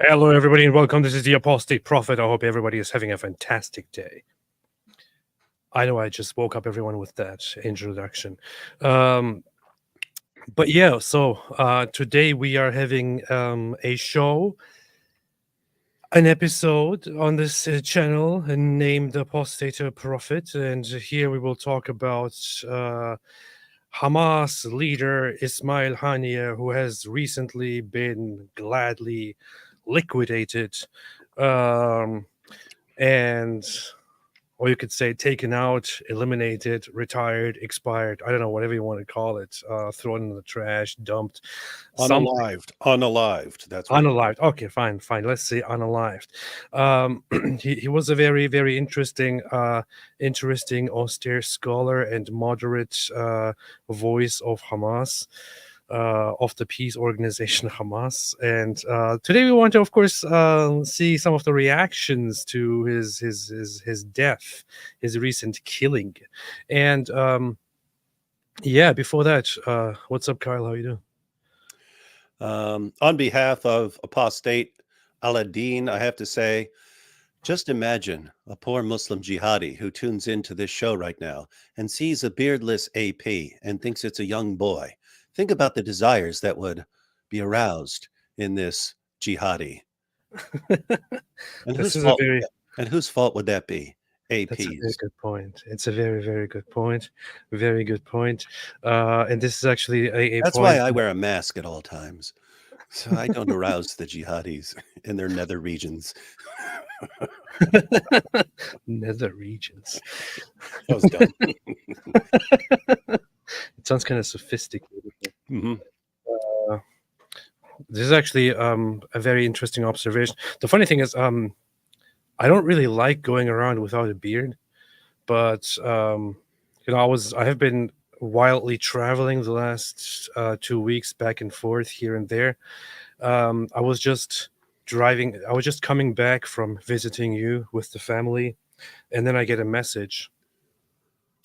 Hello, everybody, and welcome. This is the Apostate Prophet. I hope everybody is having a fantastic day. I know I just woke up everyone with that introduction. But yeah, so today we are having a show, an episode on this channel named Apostate Prophet. And here we will talk about Hamas leader Ismail Haniyeh, who has recently been gladly liquidated. And or you could say taken out, eliminated, retired, expired. I don't know, whatever you want to call it. Thrown in the trash, dumped, Unalived. That's what unalived. Okay, fine. Let's say unalived. He was a very, very interesting, austere scholar and moderate voice of Hamas. Of the peace organization Hamas, and today we want to, of course, see some of the reactions to his death, his recent killing, and yeah. Before that, what's up, Kyle? How you doing? On behalf of Apostate Aladdin, I have to say, just imagine a poor Muslim jihadi who tunes into this show right now and sees a beardless AP and thinks it's a young boy. Think about the desires that would be aroused in this jihadi. And whose fault would that be? AP's. That's a very good point. It's a very, very good point. Very good point. And this is actually a That's point. why I wear a mask at all times, so I don't arouse the jihadis in their nether regions. Nether regions. That was dumb. It sounds kind of sophisticated. Mm-hmm. This is actually a very interesting observation. The funny thing is, I don't really like going around without a beard, but I have been wildly traveling the last 2 weeks back and forth here and there. I was just coming back from visiting you with the family, and then I get a message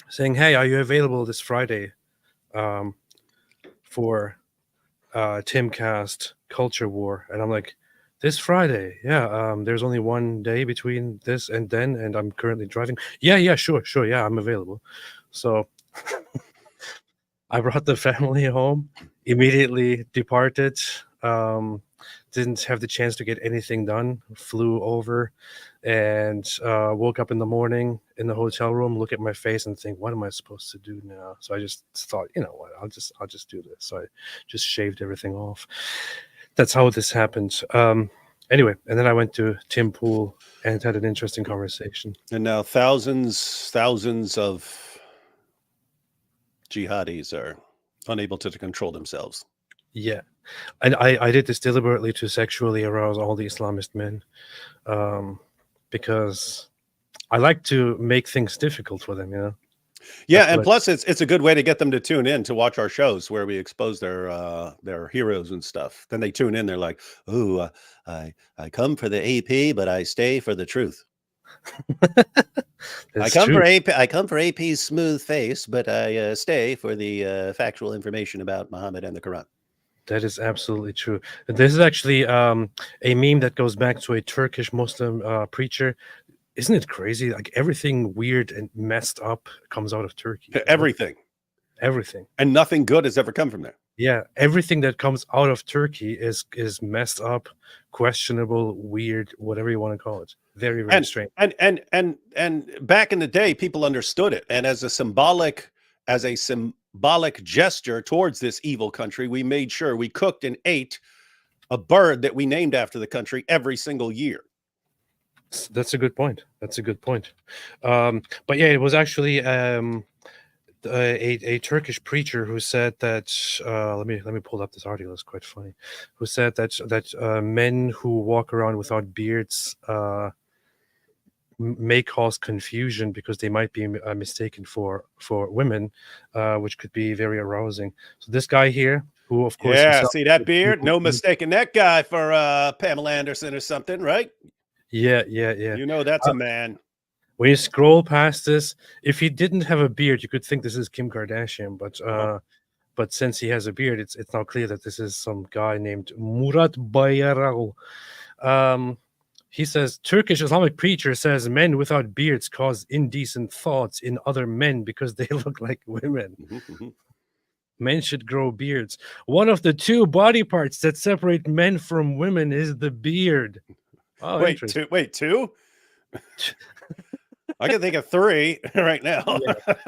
saying, "Hey, are you available this Friday for Timcast Culture War?" And I'm like, "This Friday? Yeah, there's only one day between this and then, and I'm currently driving." Yeah, sure, yeah, I'm available. So I brought the family home, immediately departed, didn't have the chance to get anything done, flew over, and woke up in the morning in the hotel room, look at my face and think, what am I supposed to do now? So I just thought, you know what, I'll just do this. So I just shaved everything off. That's how this happened. Anyway, and then I went to Tim Pool and had an interesting conversation. And now thousands of jihadis are unable to control themselves. Yeah. And I did this deliberately to sexually arouse all the Islamist men, because I like to make things difficult for them, you know? Yeah, and plus it's a good way to get them to tune in to watch our shows where we expose their heroes and stuff. Then they tune in, they're like, "Ooh, I come for the AP, but I stay for the truth." I come for AP's smooth face, but I stay for the factual information about Muhammad and the Quran. That is absolutely true. This is actually a meme that goes back to a Turkish Muslim preacher. Isn't it crazy? Like everything weird and messed up comes out of Turkey. Everything. And nothing good has ever come from there. Yeah, everything that comes out of Turkey is messed up, questionable, weird, whatever you want to call it. Very, very strange. And back in the day, people understood it. And as a symbolic gesture towards this evil country, we made sure we cooked and ate a bird that we named after the country every single year. That's a good point. But yeah, it was actually a Turkish preacher who said that let me pull up this article. It's quite funny. Who said that men who walk around without beards may cause confusion because they might be mistaken for women, which could be very arousing. So this guy here, who of course, see that beard? No mistaking that guy for Pamela Anderson or something, right? Yeah. You know that's a man. When you scroll past this, if he didn't have a beard, you could think this is Kim Kardashian, but since he has a beard, it's now clear that this is some guy named Murat Bayraklı. He says Turkish Islamic preacher says men without beards cause indecent thoughts in other men because they look like women. Men should grow beards. One of the two body parts that separate men from women is the beard. Oh, Wait, interesting. two? I can think of three right now.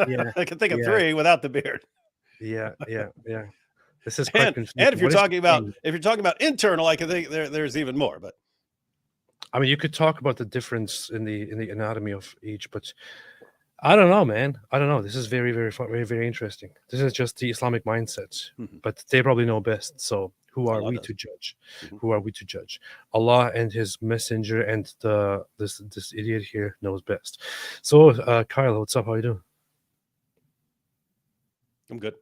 Yeah, I can think of yeah. three without the beard. Yeah. This is quite And confusing. if you're talking about internal, I can think there's even more. But I mean, you could talk about the difference in the anatomy of each, but I don't know, man. I don't know. This is very, very, very, very interesting. This is just the Islamic mindset, but they probably know best. So who are we to judge? Who are we to judge? Allah and His Messenger and this idiot here knows best. So, Kyle, what's up? How you doing? I'm good.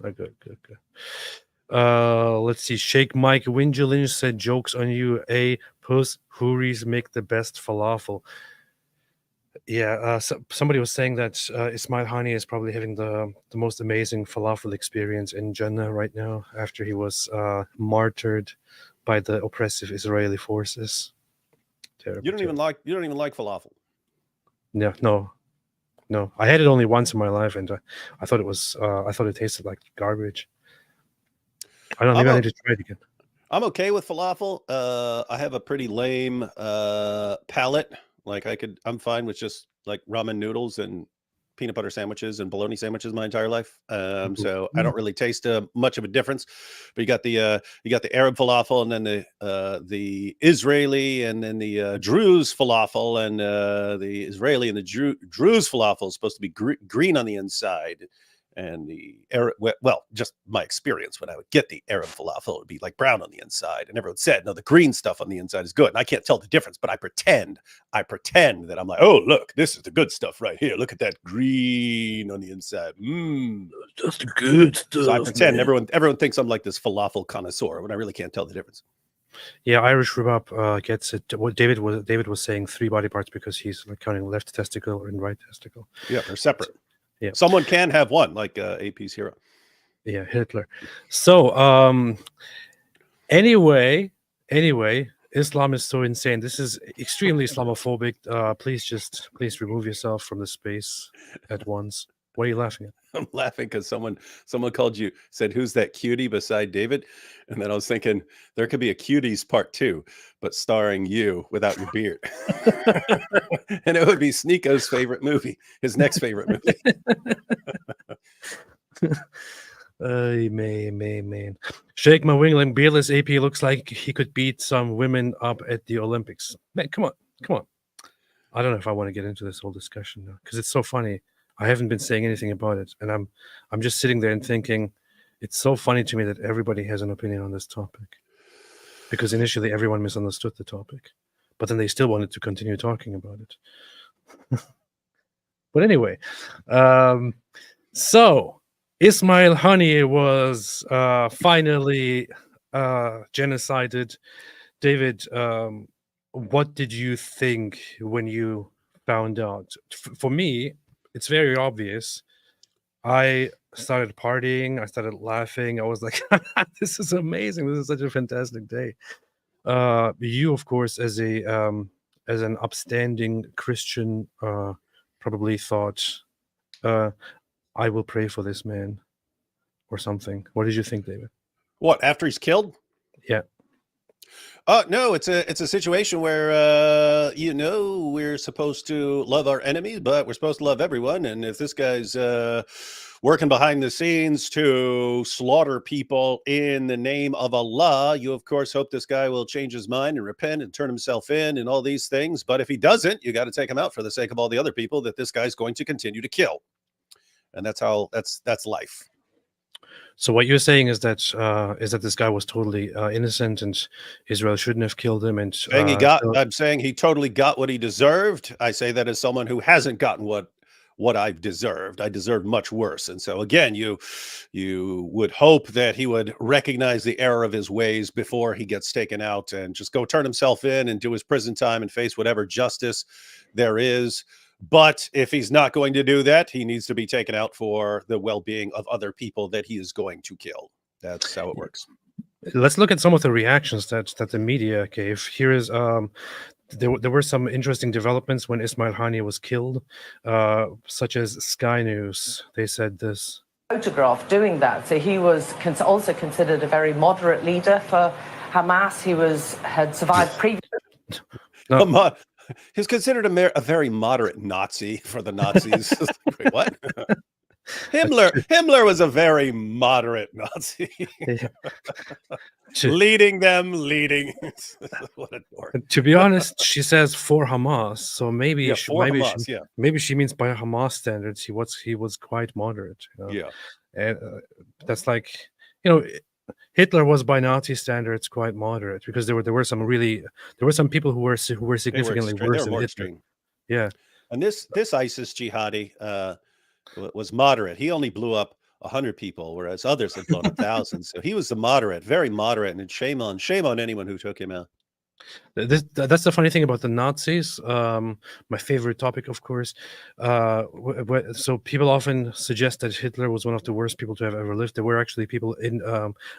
Good. Let's see. Sheikh Mike Wingelinch said, "Jokes on you, puss. Houris make the best falafel." Yeah, somebody was saying that Ismail Haniyeh is probably having the most amazing falafel experience in Jannah right now after he was martyred by the oppressive Israeli forces. Terrible, You don't even like falafel. No. I had it only once in my life, and I thought it tasted like garbage. I don't know. Maybe I need to try it again. I'm okay with falafel. I have a pretty lame palate. Like I'm fine with just like ramen noodles and peanut butter sandwiches and bologna sandwiches my entire life. So I don't really taste much of a difference. But you got the Arab falafel, and then the Israeli, and then the Druze falafel, and the Israeli and the Druze falafel is supposed to be green on the inside. And the Arab, well, just my experience when I would get the Arab falafel, it would be like brown on the inside. And everyone said, no, the green stuff on the inside is good. And I can't tell the difference, but I pretend that I'm like, oh, look, this is the good stuff right here. Look at that green on the inside. That's the good stuff. So I pretend, man. Everyone thinks I'm like this falafel connoisseur when I really can't tell the difference. Yeah, Irish Rhubarb gets it. What David was saying, 3 body parts because he's like counting left testicle and right testicle. Yeah, they're separate. Yeah, someone can have one, like AP's hero. Yeah, Hitler. So anyway, Islam is so insane. This is extremely Islamophobic. Please remove yourself from the space at once. What are you laughing at? I'm laughing because someone said, "Who's that cutie beside David?" And then I was thinking there could be a Cuties Part 2, but starring you without your beard. And it would be Sneako's favorite movie, his next favorite movie. Man. Shake my wingling beardless AP looks like he could beat some women up at the Olympics. Man, come on. I don't know if I want to get into this whole discussion now because it's so funny. I haven't been saying anything about it, and I'm just sitting there and thinking it's so funny to me that everybody has an opinion on this topic, because initially everyone misunderstood the topic, but then they still wanted to continue talking about it. But anyway, so Ismail Haniyeh was finally genocided. David, what did you think when you found out? For me, it's very obvious. I started partying. I started laughing. I was like, this is amazing. This is such a fantastic day. You, of course, as an upstanding Christian, probably thought, I will pray for this man or something. What did you think, David? What, after he's killed? Yeah. No, it's a situation where we're supposed to love our enemies, but we're supposed to love everyone. And if this guy's working behind the scenes to slaughter people in the name of Allah, you of course hope this guy will change his mind and repent and turn himself in and all these things. But if he doesn't, you got to take him out for the sake of all the other people that this guy's going to continue to kill. And that's life. So what you're saying is that this guy was totally innocent and Israel shouldn't have killed him. And I'm saying he totally got what he deserved. I say that as someone who hasn't gotten what I've deserved. I deserved much worse. And so again, you would hope that he would recognize the error of his ways before he gets taken out and just go turn himself in and do his prison time and face whatever justice there is. But if he's not going to do that, he needs to be taken out for the well-being of other people that he is going to kill. That's how it works. Let's look at some of the reactions that the media gave. Here is there were some interesting developments when Ismail Haniyeh was killed, such as Sky News. They said this. Photograph doing that. So he was also considered a very moderate leader for Hamas. He had survived previous. No, He's considered a very moderate Nazi for the Nazis. Wait, what? Himmler was a very moderate Nazi. leading. What a dork. To be honest, she says for Hamas, so maybe Hamas, maybe she means by Hamas standards he was quite moderate. Yeah, and that's like, Hitler was by Nazi standards quite moderate, because there were some people who were significantly worse than Hitler. Extreme. Yeah, and this ISIS jihadi was moderate. He only blew up 100 people, whereas others had blown up thousands. So he was the moderate, very moderate, and shame on anyone who took him out. That's the funny thing about the Nazis. My favorite topic, of course. So people often suggest that Hitler was one of the worst people to have ever lived. There were actually people in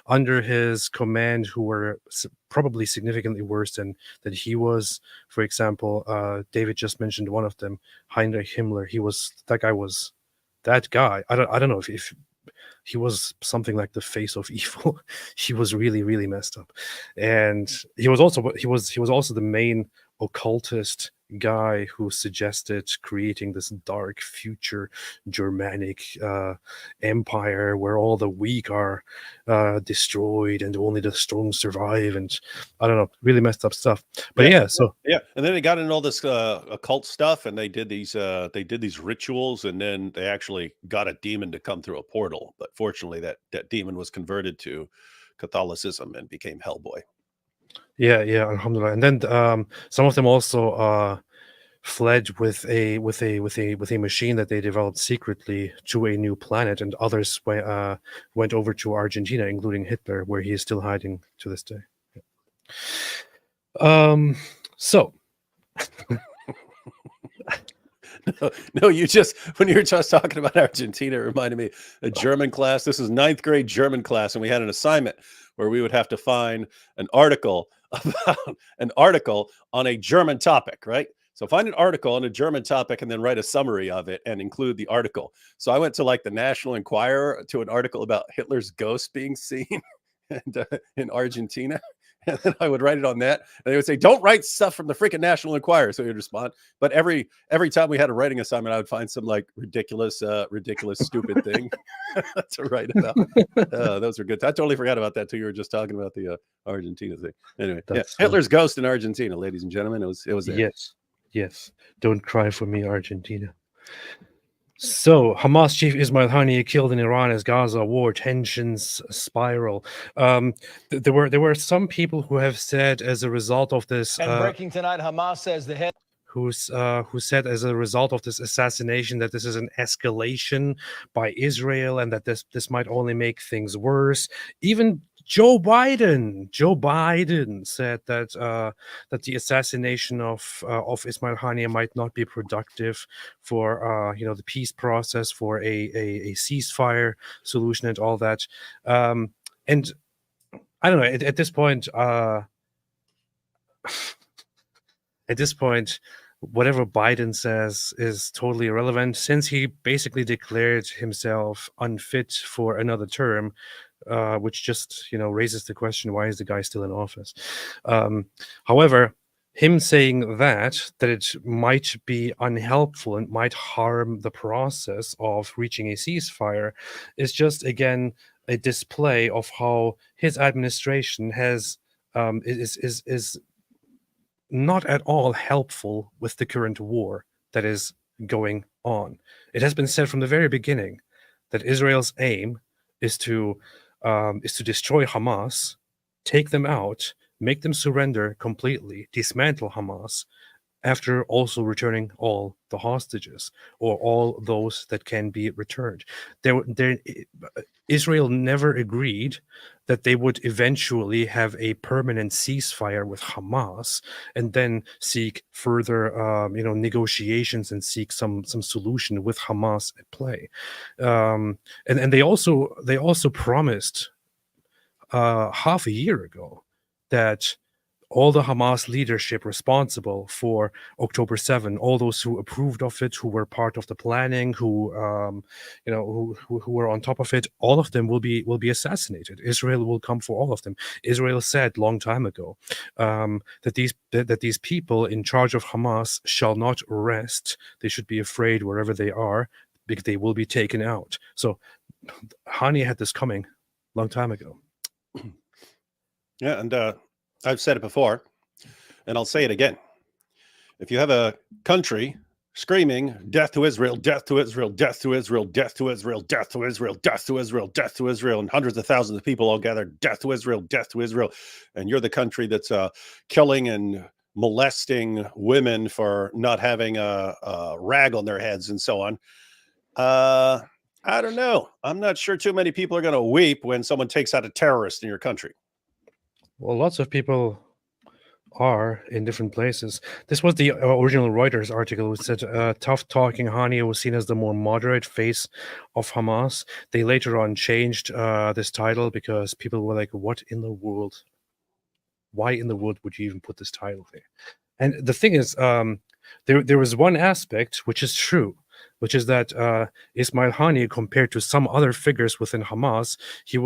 under his command who were probably significantly worse than he was. For example, David just mentioned one of them, Heinrich Himmler. That guy. I don't know if he was something like the face of evil. He was really, really messed up, and he was also the main occultist guy who suggested creating this dark future Germanic empire where all the weak are destroyed and only the strong survive, and I don't know, really messed up stuff. But and then they got into all this occult stuff, and they did these rituals, and then they actually got a demon to come through a portal, but fortunately that demon was converted to Catholicism and became Hellboy. Yeah, alhamdulillah. And then some of them also fled with a machine that they developed secretly to a new planet, and others went over to Argentina, including Hitler, where he is still hiding to this day. So No, when you were just talking about Argentina, it reminded me a German class. This is 9th grade German class, and we had an assignment where we would have to find an article on a German topic, right? So find an article on a German topic and then write a summary of it and include the article. So I went to the National Enquirer to an article about Hitler's ghost being seen in Argentina. And then I would write it on that, and they would say, "Don't write stuff from the freaking National Enquirer." So you'd respond. But every time we had a writing assignment, I would find some ridiculous, stupid thing to write about. Those were good. I totally forgot about that too. You were just talking about the Argentina thing. Anyway, Hitler's ghost in Argentina, ladies and gentlemen. It was there. Yes. Don't cry for me, Argentina. So, Hamas chief Ismail Haniyeh killed in Iran as Gaza war tensions spiral. There were some people who have said, as a result of this, and breaking tonight, Hamas says the head who said, as a result of this assassination, that this is an escalation by Israel and that this might only make things worse. Even Joe Biden said that the assassination of Ismail Haniyeh might not be productive for the peace process, for a ceasefire solution, and all that. And I don't know. At this point, whatever Biden says is totally irrelevant, since he basically declared himself unfit for another term. Which just raises the question, why is the guy still in office? However, him saying that it might be unhelpful and might harm the process of reaching a ceasefire is just, again, a display of how his administration is not at all helpful with the current war that is going on. It has been said from the very beginning that Israel's aim is to destroy Hamas, take them out, make them surrender completely, dismantle Hamas, after also returning all the hostages or all those that can be returned. Israel never agreed that they would eventually have a permanent ceasefire with Hamas and then seek further, negotiations and seek some solution with Hamas at play. And they also promised half a year ago that all the Hamas leadership responsible for October 7, all those who approved of it, who were part of the planning, who who were on top of it, all of them will be assassinated. Israel will come for all of them. Israel said long time ago that these people in charge of Hamas shall not rest. They should be afraid wherever they are, because they will be taken out. So Haniyeh had this coming long time ago. Yeah, and I've said it before, and I'll say it again. If you have a country screaming, death to Israel, death to Israel, death to Israel, death to Israel, death to Israel, death to Israel, death to Israel, and hundreds of thousands of people all gathered, death to Israel, and you're the country that's killing and molesting women for not having a rag on their heads and so on. I don't know. I'm not sure too many people are going to weep when someone takes out a terrorist in your country. Well, lots of people are in different places. This was the original Reuters article, which said tough-talking Haniyeh was seen as the more moderate face of Hamas. They later on changed this title because people were like, what in the world? Why in the world would you even put this title there? And the thing is, there was one aspect which is true, which is that Ismail Haniyeh, compared to some other figures within Hamas, he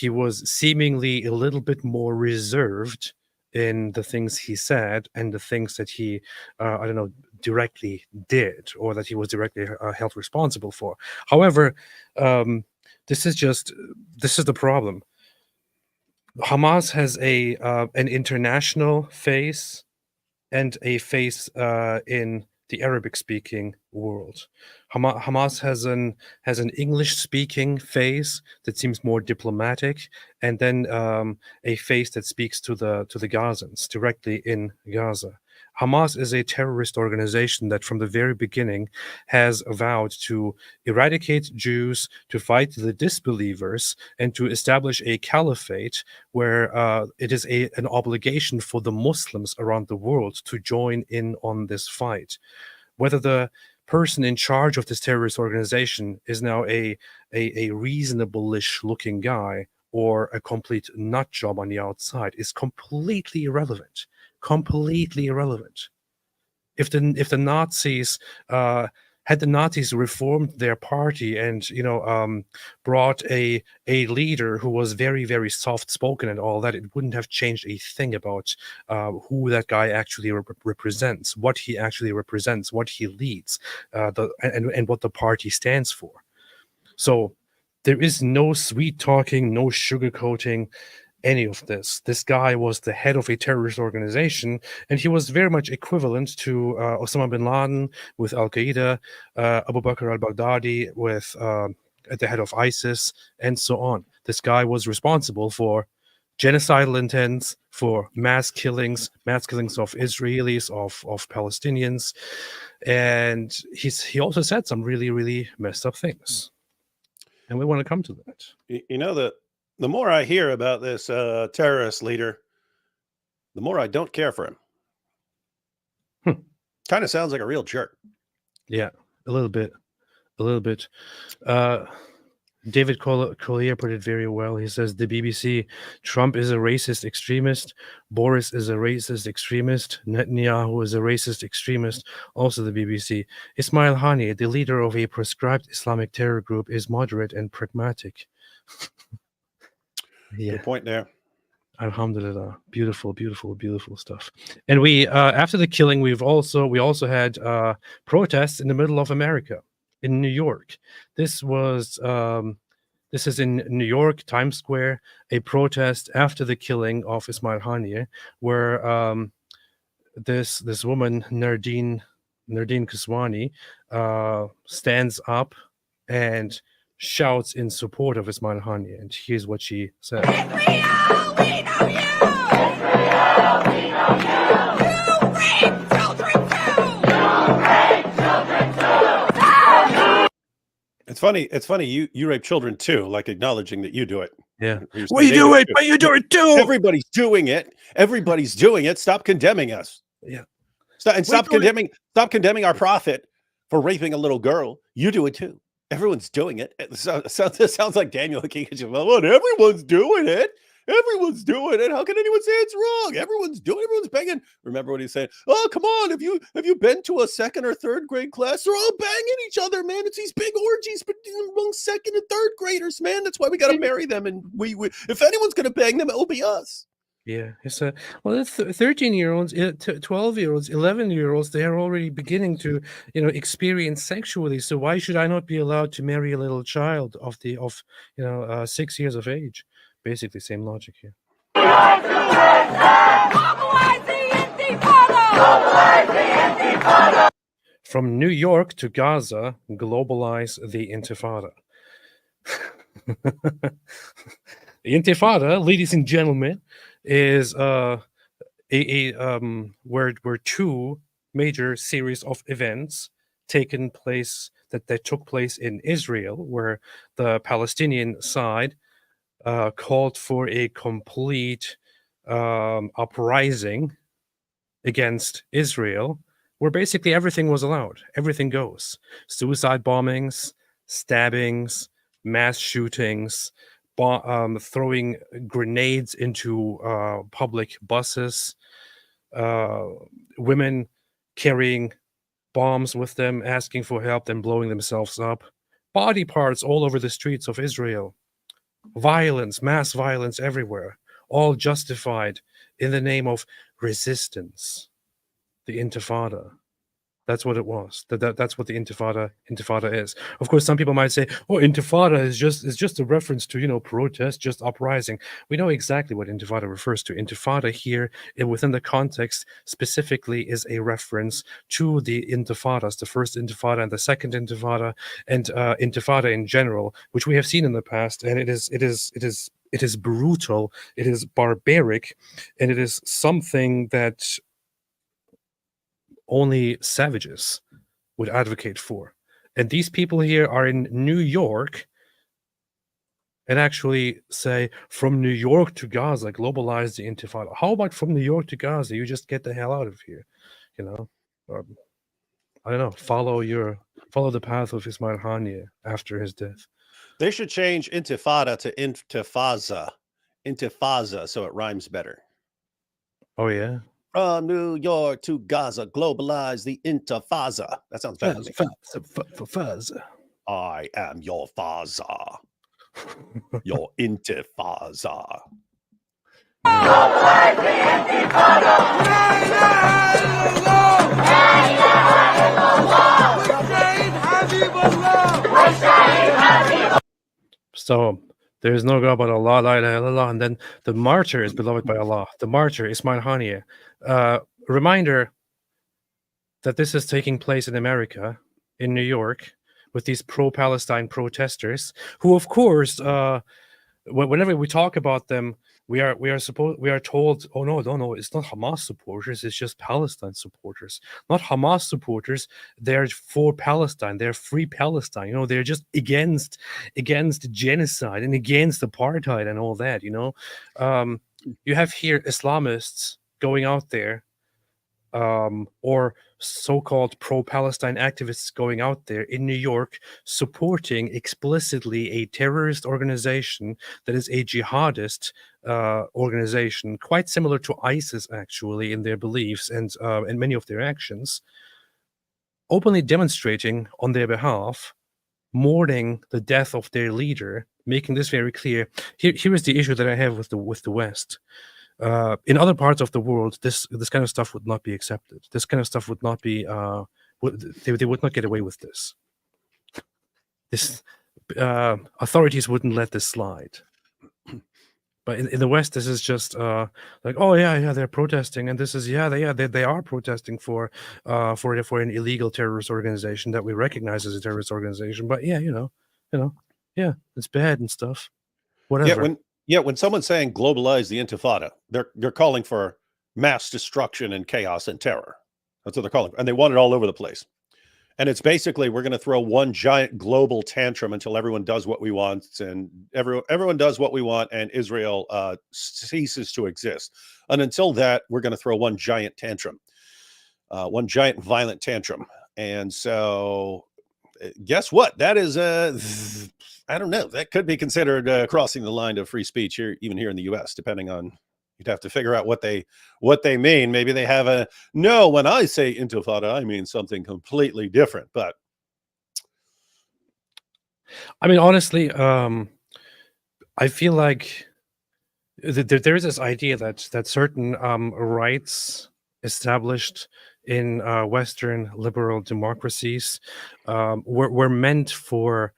was seemingly a little bit more reserved in the things he said and the things that he, directly did, or that he was directly held responsible for. However, this is the problem. Hamas has an international face and a face in the Arabic-speaking world. Hamas has an English-speaking face that seems more diplomatic, and then a face that speaks to the Gazans directly in Gaza. Hamas is a terrorist organization that from the very beginning has vowed to eradicate Jews, to fight the disbelievers, and to establish a caliphate where it is an obligation for the Muslims around the world to join in on this fight. Whether the person in charge of this terrorist organization is now a reasonable-ish looking guy or a complete nut job on the outside is completely irrelevant. Completely irrelevant. If the Nazis had the Nazis reformed their party and brought a leader who was very, very soft spoken and all that, it wouldn't have changed a thing about who that guy actually represents, what he actually represents, what he leads, and what the party stands for. So there is no sweet talking, no sugarcoating any of this. This guy was the head of a terrorist organization, and he was very much equivalent to Osama bin Laden with Al-Qaeda, Abu Bakr al-Baghdadi with at the head of ISIS, and so on. This guy was responsible for genocidal intents, for mass killings of Israelis, of Palestinians, and he also said some really, really messed up things. And we want to come to that. You know, the more I hear about this terrorist leader, the more I don't care for him. Kind of sounds like a real jerk. Yeah, a little bit. David Collier put it very well. He says, the BBC, Trump is a racist extremist. Boris is a racist extremist. Netanyahu is a racist extremist. Also the BBC. Ismail Haniyeh, the leader of a proscribed Islamic terror group, is moderate and pragmatic. Yeah. Good point there. Alhamdulillah. Beautiful, beautiful, beautiful stuff. And we, after the killing, we also had protests in the middle of America, in New York. This is in New York, Times Square, a protest after the killing of Ismail Haniyeh, where this woman, Nardine Kiswani, stands up and shouts in support of Ismail Haniyeh, and here's what she said. Israel, we know you! Israel, we know you! You rape children too! You rape children too! It's funny, you rape children too, like acknowledging that you do it. Yeah. Well, you do it, but you do it too! Everybody's doing it. Stop condemning us. Yeah. Stop condemning our prophet for raping a little girl. You do it too. Everyone's doing it. This sounds like Daniel King. Well, everyone's doing it. Everyone's doing it. How can anyone say it's wrong? Everyone's doing it. Everyone's banging. Remember what he's saying? Oh, come on. Have you been to a second or third grade class? They're all banging each other, man. It's these big orgies among second and third graders, man. That's why we got to marry them. And we if anyone's going to bang them, it'll be us. Yeah, it's well, it's 13-year-olds, 12-year-olds, 11-year-olds. They are already beginning to, experience sexually. So why should I not be allowed to marry a little child of 6 years of age? Basically, same logic here. Mobilize the Intifada! Mobilize the Intifada! From New York to Gaza, globalize the Intifada. The Intifada, ladies and gentlemen, is where two major series of events that took place in Israel, where the Palestinian side called for a complete uprising against Israel, where basically everything was allowed. Everything goes. Suicide bombings, stabbings, mass shootings, throwing grenades into public buses, women carrying bombs with them, asking for help, then blowing themselves up, body parts all over the streets of Israel, violence, mass violence everywhere, all justified in the name of resistance. The Intifada. That's what it was. That's what the Intifada is. Of course, some people might say, "Oh, Intifada is just a reference to protest, just uprising." We know exactly what Intifada refers to. Intifada here, within the context, specifically is a reference to the Intifadas, the first Intifada and the second Intifada, and Intifada in general, which we have seen in the past, and it is brutal, it is barbaric, and it is something that only savages would advocate for. And these people here are in New York and actually say, from New York to Gaza, globalize the Intifada. How about from New York to Gaza? You just get the hell out of here, Or, I don't know, follow the path of Ismail Haniyeh after his death. They should change Intifada to Intifaza. Intifaza, so it rhymes better. Oh, yeah? From New York to Gaza, globalize the Intifada. That sounds better to me. I am your Faza. Your Intifada. Mobilize the Intifada! So there is no God but Allah, la ilaha illallah, and then the martyr is beloved by Allah. The martyr, Ismail Haniyeh. Reminder that this is taking place in America, in New York, with these pro-Palestine protesters, who, of course, whenever we talk about them, we are told, oh no, it's not Hamas supporters, it's just Palestine supporters. Not Hamas supporters, they're for Palestine, they're free Palestine, they're just against genocide and against apartheid and all that, You have here Islamists going out there, or so-called pro-Palestine activists going out there in New York supporting explicitly a terrorist organization that is a jihadist organization, quite similar to ISIS actually in their beliefs and many of their actions, openly demonstrating on their behalf, mourning the death of their leader, making this very clear. Here is the issue that I have with the West. In other parts of the world, this kind of stuff would not be accepted. This kind of stuff would not be. They would not get away with this. Authorities wouldn't let this slide. But in the West, this is just like, oh yeah, they're protesting, and this is they are protesting for an illegal terrorist organization that we recognize as a terrorist organization. But yeah, it's bad and stuff. Whatever. When someone's saying globalize the Intifada, they're calling for mass destruction and chaos and terror. That's what they're calling for. And they want it all over the place. And it's basically, we're going to throw one giant global tantrum until everyone does what we want, and everyone does what we want, and Israel ceases to exist. And until that, we're going to throw one giant tantrum, one giant violent tantrum. And so guess what? That is, I don't know. That could be considered crossing the line of free speech here, even here in the U.S. Depending on, you'd have to figure out what they mean. Maybe they have a no. When I say intifada, I mean something completely different. But I mean, honestly, I feel like there is this idea that certain rights established in Western liberal democracies were meant for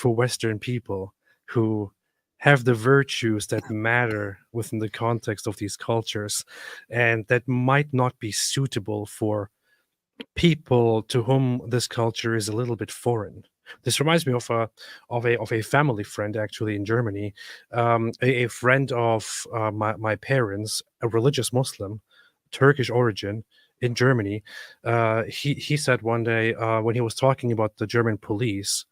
Western people who have the virtues that matter within the context of these cultures, and that might not be suitable for people to whom this culture is a little bit foreign. This reminds me of a family friend actually in Germany, a friend of my parents, a religious Muslim, Turkish origin in Germany. He said one day when he was talking about the German police,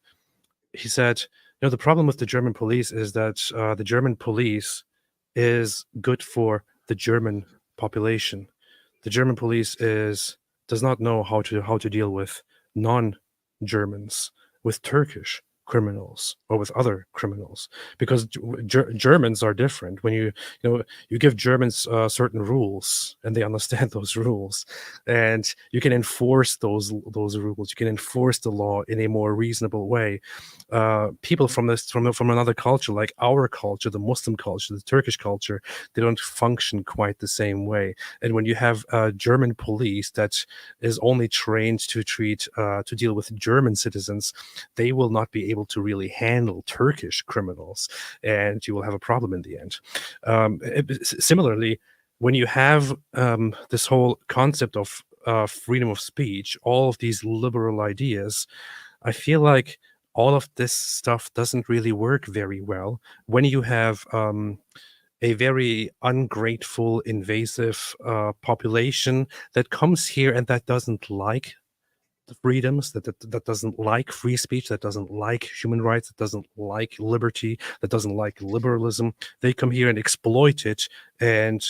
he said, the problem with the German police is that the German police is good for the German population. The German police does not know how to deal with non-Germans, with Turkish criminals or with other criminals, because Germans are different. When you give Germans certain rules and they understand those rules, and you can enforce those rules, you can enforce the law in a more reasonable way. People from another culture, like our culture, the Muslim culture, the Turkish culture, they don't function quite the same way. And when you have a German police that is only trained to deal with German citizens, they will not be able to really handle Turkish criminals, and you will have a problem in the end. Similarly, when you have this whole concept of freedom of speech, all of these liberal ideas, I feel like all of this stuff doesn't really work very well when you have a very ungrateful, invasive population that comes here and that doesn't like the freedoms, that doesn't like free speech, that doesn't like human rights, that doesn't like liberty, that doesn't like liberalism. They come here and exploit it and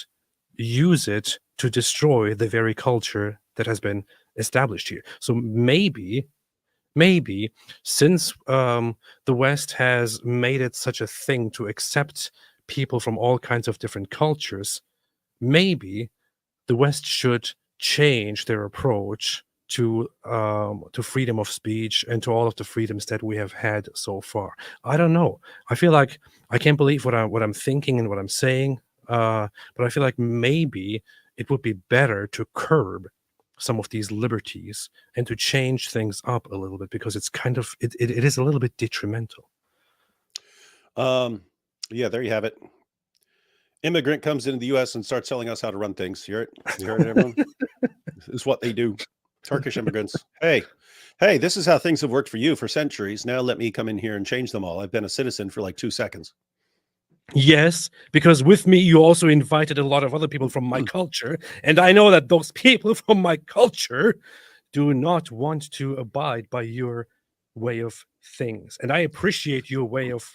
use it to destroy the very culture that has been established here. So maybe, since the West has made it such a thing to accept people from all kinds of different cultures, maybe the West should change their approach to freedom of speech and to all of the freedoms that we have had so far. I don't know. I feel like I can't believe what I'm thinking and what I'm saying, but I feel like maybe it would be better to curb some of these liberties and to change things up a little bit, because it's kind of it is a little bit detrimental. yeah, there you have it. Immigrant comes into the U.S. and starts telling us how to run things. You heard it? You heard it, everyone? This is what they do. Turkish immigrants. Hey, this is how things have worked for you for centuries. Now let me come in here and change them all. I've been a citizen for like 2 seconds. Yes, because with me you also invited a lot of other people from my culture, and I know that those people from my culture do not want to abide by your way of things. And I appreciate your way of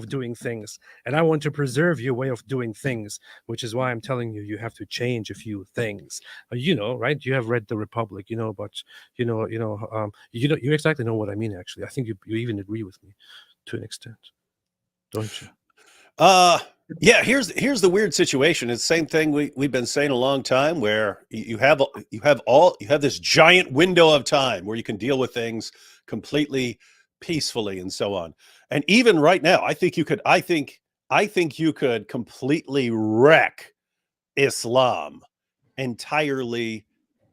doing things. And I want to preserve your way of doing things, which is why I'm telling you, you have to change a few things. Right? You have read The Republic, but you exactly know what I mean, actually. I think you even agree with me to an extent, don't you? Yeah, here's the weird situation. It's the same thing we've been saying a long time, where you have this giant window of time where you can deal with things completely peacefully and so on. And even right now, I think you could completely wreck Islam entirely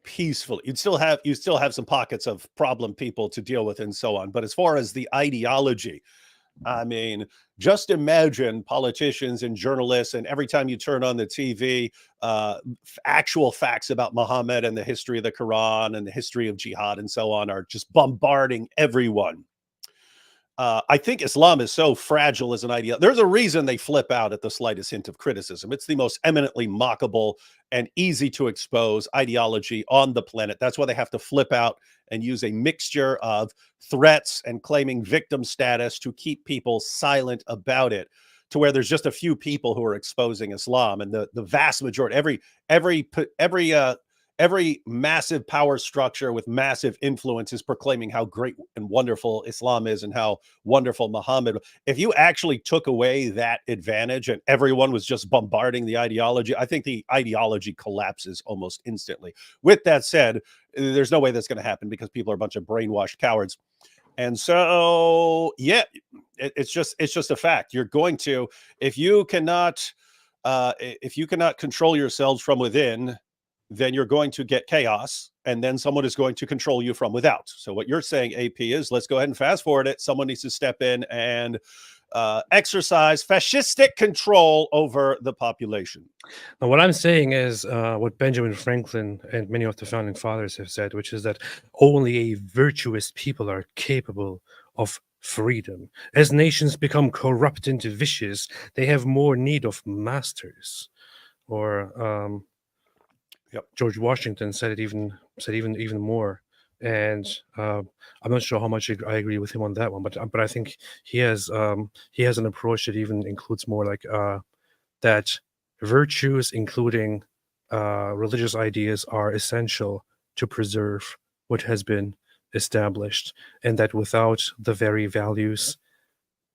peacefully. You still have some pockets of problem people to deal with and so on. But as far as the ideology, I mean, just imagine politicians and journalists, and every time you turn on the TV, actual facts about Muhammad and the history of the Quran and the history of jihad and so on are just bombarding everyone. I think Islam is so fragile as an idea. There's a reason they flip out at the slightest hint of criticism. It's the most eminently mockable and easy to expose ideology on the planet. That's why they have to flip out and use a mixture of threats and claiming victim status to keep people silent about it, to where there's just a few people who are exposing Islam, and the vast majority, every every massive power structure with massive influence is proclaiming how great and wonderful Islam is and how wonderful Muhammad. If you actually took away that advantage and everyone was just bombarding the ideology, I think the ideology collapses almost instantly. With that said, there's no way that's going to happen because people are a bunch of brainwashed cowards. And so, yeah, it's just a fact. You're going to, if you cannot control yourselves from within, then you're going to get chaos, and then someone is going to control you from without. So what you're saying, AP, is let's go ahead and fast forward it. Someone needs to step in and exercise fascistic control over the population. Now, what I'm saying is what Benjamin Franklin and many of the founding fathers have said, which is that only a virtuous people are capable of freedom. As nations become corrupt and vicious, they have more need of masters. Or George Washington said it even more. And I'm not sure how much I agree with him on that one, but I think he has an approach that even includes more like that virtues, including religious ideas, are essential to preserve what has been established, and that without the very values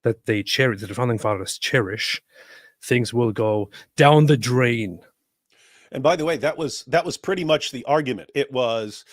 that they cherish, that the founding fathers cherish, things will go down the drain. And by the way, that was pretty much the argument. It was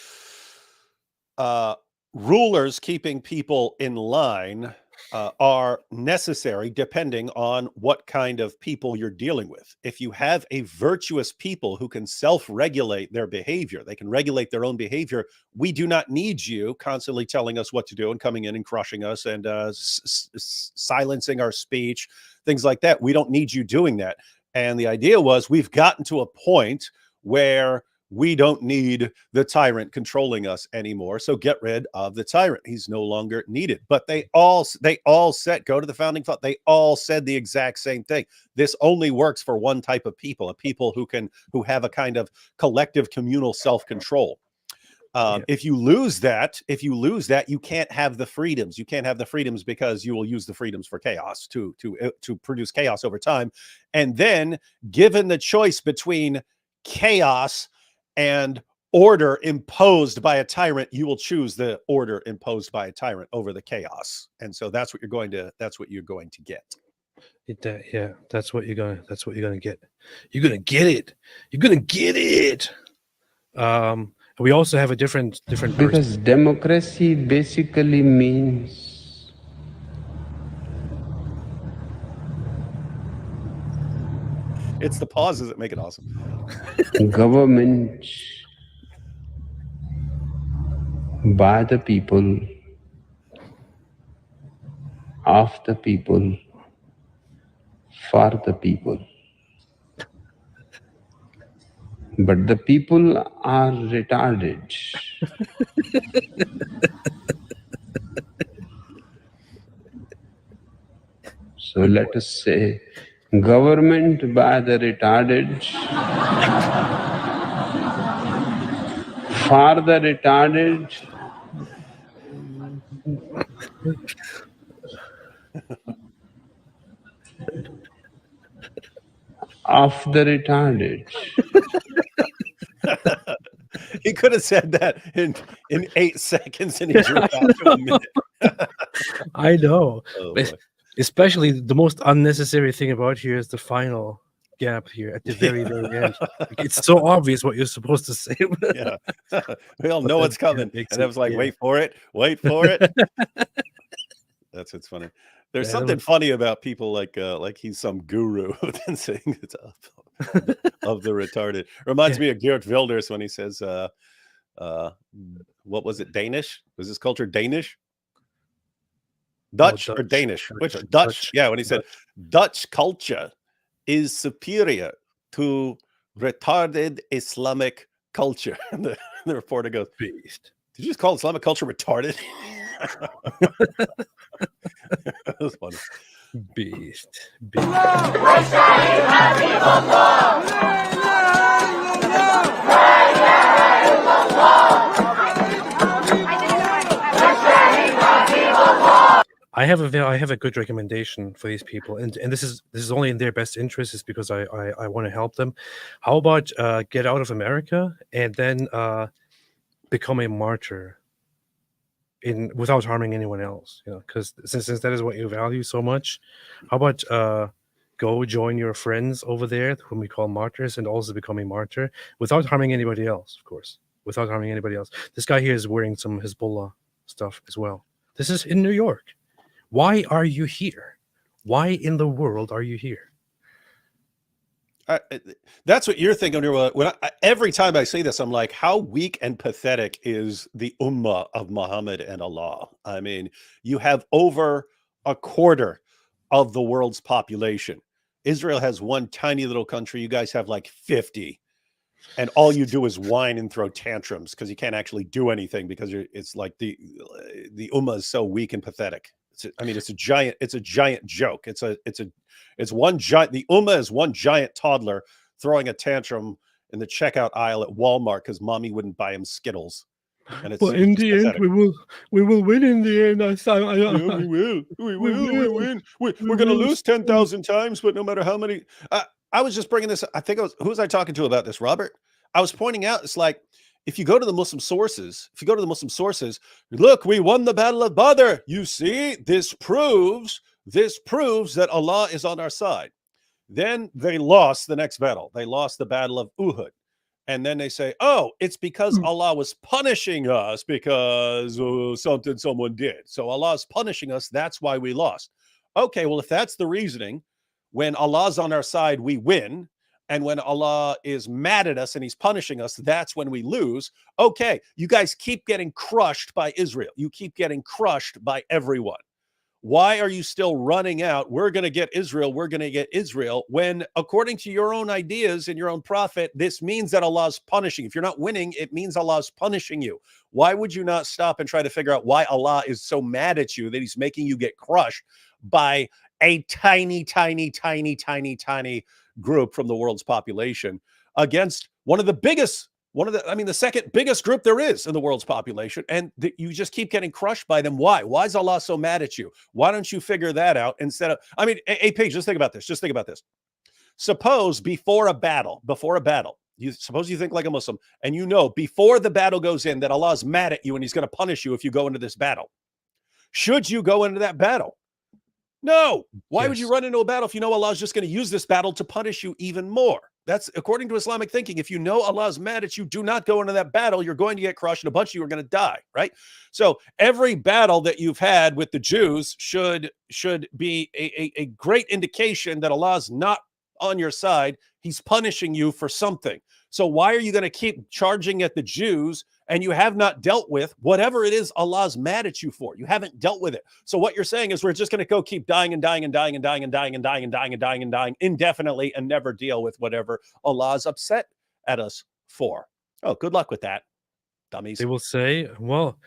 rulers keeping people in line are necessary depending on what kind of people you're dealing with. If you have a virtuous people who can self-regulate their behavior, they can regulate their own behavior, we do not need you constantly telling us what to do and coming in and crushing us and silencing our speech, things like that. We don't need you doing that. And the idea was we've gotten to a point where we don't need the tyrant controlling us anymore. So get rid of the tyrant. He's no longer needed. But they all said, go to the founding thought. They all said the exact same thing. This only works for one type of people, a people who have a kind of collective communal self-control. If you lose that, you can't have the freedoms. You can't have the freedoms because you will use the freedoms for chaos to produce chaos over time. And then given the choice between chaos and order imposed by a tyrant, you will choose the order imposed by a tyrant over the chaos. And so that's what you're going to get. Yeah, that's what you're gonna get. You're gonna get it. You're gonna get it. We also have a different because democracy basically means it's the pauses that make it awesome. Government by the people, of the people, for the people. But the people are retarded. So let us say, government by the retarded, for the retarded, of the retarded. He could have said that in 8 seconds and he drew it out to a minute. I know. Oh, especially the most unnecessary thing about here is the final gap here at the very end. It's so obvious what you're supposed to say. Yeah, we all know what's coming, and I was like, wait for it. That's what's funny. There's something funny about people like he's some guru then saying it's of the retarded. Reminds me of Geert Wilders when he says, what was it, Danish? Was this culture Danish? Dutch or Danish? Which Dutch? Yeah, when he said Dutch culture is superior to retarded Islamic culture. And the reporter goes, "Beast. Did you just call Islamic culture retarded?" That was funny. Beast. I have a good recommendation for these people, and this is only in their best interest, is because I want to help them. How about get out of America and then become a martyr without harming anyone else? Because since that is what you value so much, how about go join your friends over there, whom we call martyrs, and also become a martyr without harming anybody else, of course, without harming anybody else. This guy here is wearing some Hezbollah stuff as well. This is in New York. Why are you here? Why in the world are you here? That's what you're thinking. Every time I say this, I'm like, how weak and pathetic is the ummah of Muhammad and Allah? I mean, you have over a quarter of the world's population. Israel has one tiny little country. You guys have like 50. And all you do is whine and throw tantrums because you can't actually do anything because it's like the ummah is so weak and pathetic. It's a giant joke. It's one giant. The ummah is one giant toddler throwing a tantrum in the checkout aisle at Walmart because mommy wouldn't buy him Skittles. And it's in the end, we will win. In the end, we win. We're going to lose 10,000 times, but no matter how many. I was just bringing this. Who was I talking to about this, Robert? I was pointing out, it's like, if you go to the Muslim sources, look, we won the Battle of Badr. You see, this proves that Allah is on our side. Then they lost the next battle. They lost the Battle of Uhud. And then they say, oh, it's because Allah was punishing us because something someone did. So Allah is punishing us. That's why we lost. Okay, well, if that's the reasoning, when Allah's on our side, we win. And when Allah is mad at us and he's punishing us, that's when we lose. Okay, you guys keep getting crushed by Israel. You keep getting crushed by everyone. Why are you still running out? We're going to get Israel. We're going to get Israel. When, according to your own ideas and your own prophet, this means that Allah's punishing. If you're not winning, it means Allah's punishing you. Why would you not stop and try to figure out why Allah is so mad at you that he's making you get crushed by a tiny group from the world's population against the second biggest group there is in the world's population, and you just keep getting crushed by them? Why is Allah so mad at you? Why don't you figure that out instead of, Paige, just think about this. Suppose before a battle, you think like a Muslim, and before the battle goes in that Allah is mad at you and he's going to punish you if you go into this battle. Should you go into that battle? No. Why would you run into a battle if you know Allah is just going to use this battle to punish you even more? That's according to Islamic thinking. If you know Allah is mad at you, do not go into that battle. You're going to get crushed and a bunch of you are going to die, right? So every battle that you've had with the Jews should be a great indication that Allah is not on your side. He's punishing you for something. So why are you going to keep charging at the Jews and you have not dealt with whatever it is Allah's mad at you for? You haven't dealt with it. So what you're saying is we're just going to go keep dying indefinitely and never deal with whatever Allah's upset at us for. Oh, good luck with that, dummies. They will say, well,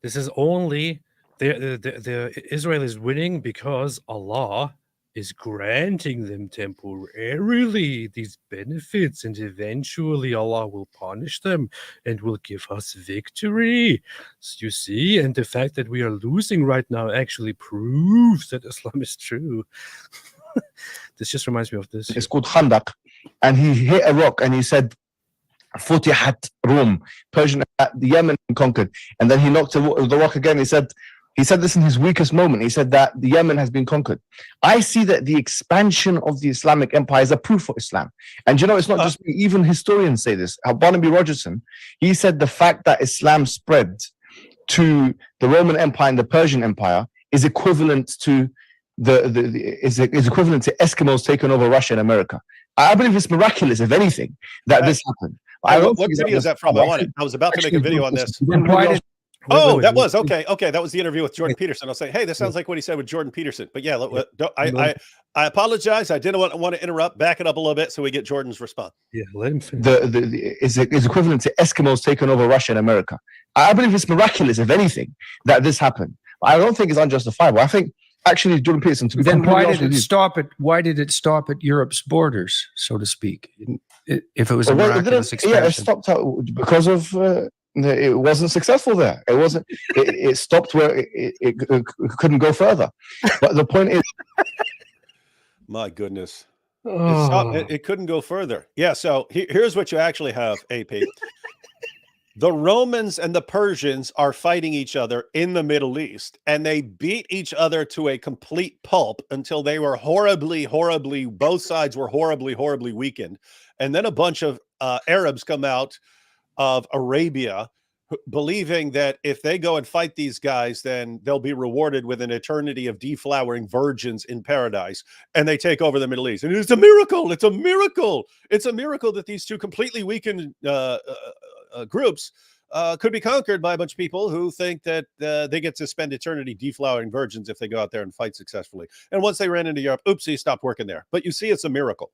this is only the Israel is winning because Allah is granting them temporarily these benefits, and eventually Allah will punish them and will give us victory. So you see, and the fact that we are losing right now actually proves that Islam is true. This just reminds me of this. It's called Khandaq, and he hit a rock and he said, Futihat Rum, Persian, the Yemen conquered. And then he knocked the rock again. He said this in his weakest moment. He said that the Yemen has been conquered. I see that the expansion of the Islamic empire is a proof for Islam. And it's not just me, even historians say this. Barnaby Rogerson, he said the fact that Islam spread to the Roman Empire and the Persian Empire is equivalent to is equivalent to Eskimos taking over Russia and America. I believe it's miraculous, if anything, that this happened. What video is that from? I was about to make a video on this. That was okay. That was the interview with Jordan Peterson. I'll say, hey, this sounds like what he said with Jordan Peterson. But yeah, I apologize. I didn't want to interrupt. Back it up a little bit so we get Jordan's response. Yeah, let him finish. Is equivalent to Eskimos taking over Russia and America. I believe it's miraculous, if anything, that this happened. I don't think it's unjustifiable. I think actually Jordan Peterson. Then why did it stop at? Why did it stop at Europe's borders, so to speak? If it was a miraculous expansion, it stopped out because of it wasn't successful there. It wasn't. It stopped where it couldn't go further. But the point is, My goodness. Oh. It couldn't go further. Yeah. So here's what you actually have, AP. The Romans and the Persians are fighting each other in the Middle East, and they beat each other to a complete pulp until they were both sides were horribly weakened. And then a bunch of Arabs come out of Arabia believing that if they go and fight these guys, then they'll be rewarded with an eternity of deflowering virgins in paradise. And they take over the Middle East. And it's a miracle. It's a miracle. It's a miracle that these two completely weakened groups could be conquered by a bunch of people who think that they get to spend eternity deflowering virgins if they go out there and fight successfully. And once they ran into Europe, oopsie, stopped working there. But you see, it's a miracle.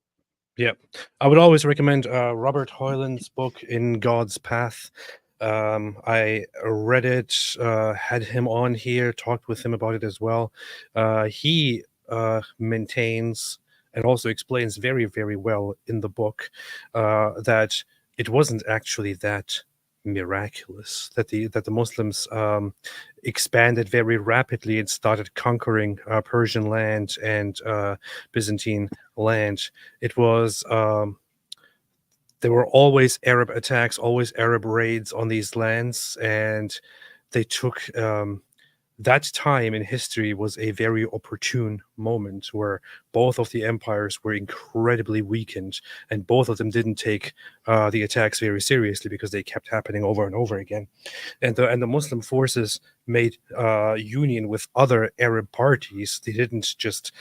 Yeah, I would always recommend Robert Hoyland's book In God's Path. I read it, had him on here, talked with him about it as well. He maintains and also explains very, very well in the book that it wasn't actually that miraculous, that the Muslims expanded very rapidly and started conquering Persian land and Byzantine land. It was there were always Arab attacks, always Arab raids on these lands, and they took that time in history was a very opportune moment where both of the empires were incredibly weakened, and both of them didn't take the attacks very seriously because they kept happening over and over again. And the Muslim forces made union with other Arab parties. They didn't just,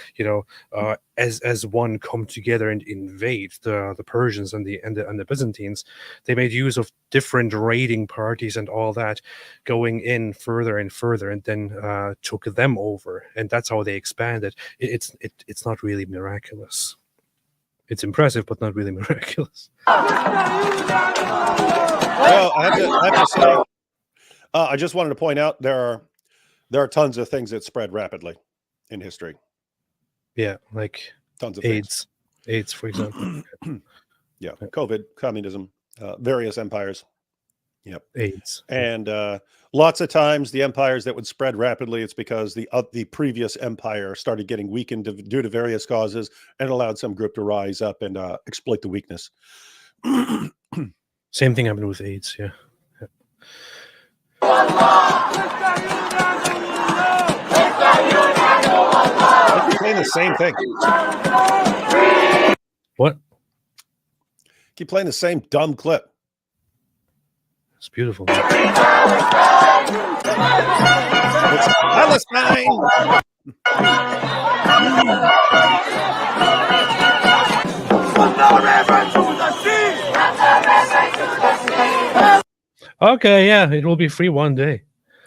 as one come together and invade the Persians and the Byzantines. They made use of different raiding parties and all that, going in further and further, and then took them over. And that's how they expanded. It's not really miraculous. It's impressive, but not really miraculous. Well, I have to say, I just wanted to point out there are tons of things that spread rapidly in history. Yeah, like Tons of AIDS, for example. Yeah, COVID, communism, various empires. Yep, AIDS, and lots of times the empires that would spread rapidly, it's because the previous empire started getting weakened due to various causes, and allowed some group to rise up and exploit the weakness. Same thing happened with AIDS. Yeah. You're playing the same thing. What? Keep playing the same dumb clip. It's beautiful. It's Palestine. Okay, yeah, it will be free one day.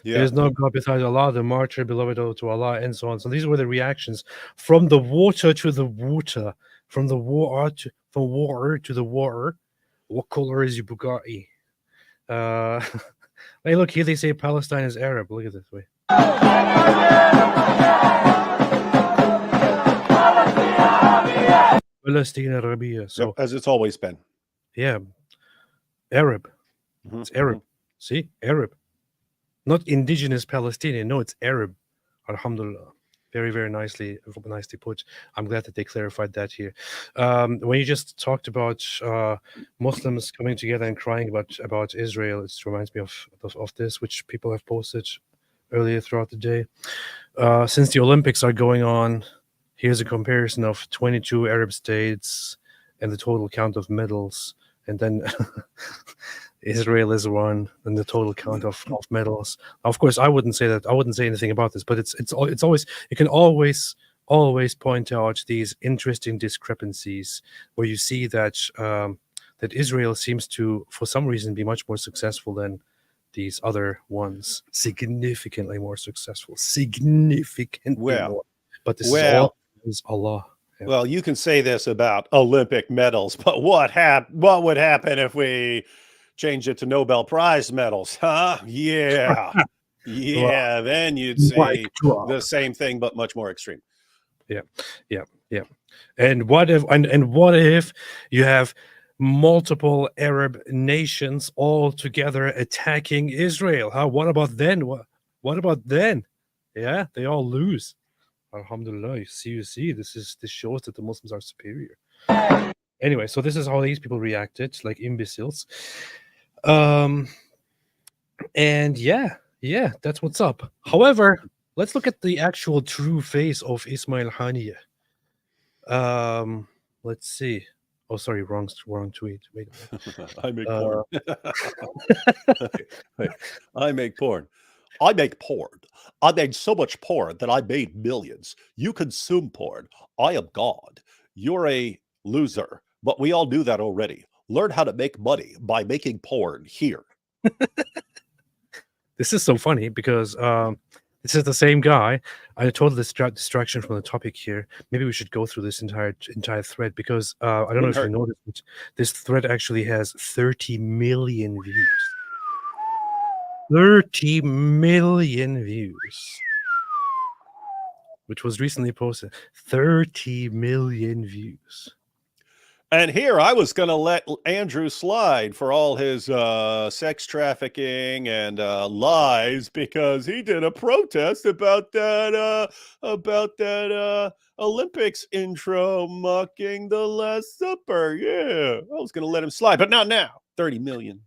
Yeah. There is no God besides Allah, the martyr, beloved to Allah, and so on. So these were the reactions from the water to the water, from water to the water. What color is your Bugatti? Hey, look here. They say Palestine is Arab. Look at this way. Palestine Arabia. So as it's always been. Yeah, Arab. Mm-hmm. It's Arab. See, Arab. Not indigenous Palestinian. No, it's Arab. Alhamdulillah. Very, very nicely put. I'm glad that they clarified that here. When you just talked about Muslims coming together and crying about Israel, it reminds me of this, which people have posted earlier throughout the day. Since the Olympics are going on, here's a comparison of 22 Arab states and the total count of medals, and then Israel is one, and the total count of medals. Of course, I wouldn't say that. I wouldn't say anything about this, but it's always, you can always point out these interesting discrepancies where you see that that Israel seems to, for some reason, be much more successful than these other ones. Significantly more successful. More. But this is Allah. Yeah. Well, you can say this about Olympic medals, but what would happen if we change it to Nobel Prize medals, huh? Yeah. Yeah, then you'd say the same thing, but much more extreme. Yeah. And what if you have multiple Arab nations all together attacking Israel. What about then? What about then? Yeah, they all lose. Alhamdulillah. You see, this shows that the Muslims are superior. Anyway, so this is how these people reacted, like imbeciles. And yeah, that's what's up. However, let's look at the actual true face of Ismail Haniyeh. Let's see. Oh, sorry, wrong tweet. Wait a minute. I make porn. I make porn. I make porn. I made so much porn that I made millions. You consume porn. I am God. You're a loser. But we all knew that already. Learn how to make money by making porn here. This is so funny because this is the same guy. I told distraction from the topic here. Maybe we should go through this entire thread because I don't know if you noticed, but this thread actually has 30 million views. 30 million views, which was recently posted. 30 million views. And here I was going to let Andrew slide for all his sex trafficking and lies because he did a protest about that Olympics intro mocking the Last Supper. Yeah, I was going to let him slide, but not now. 30 million.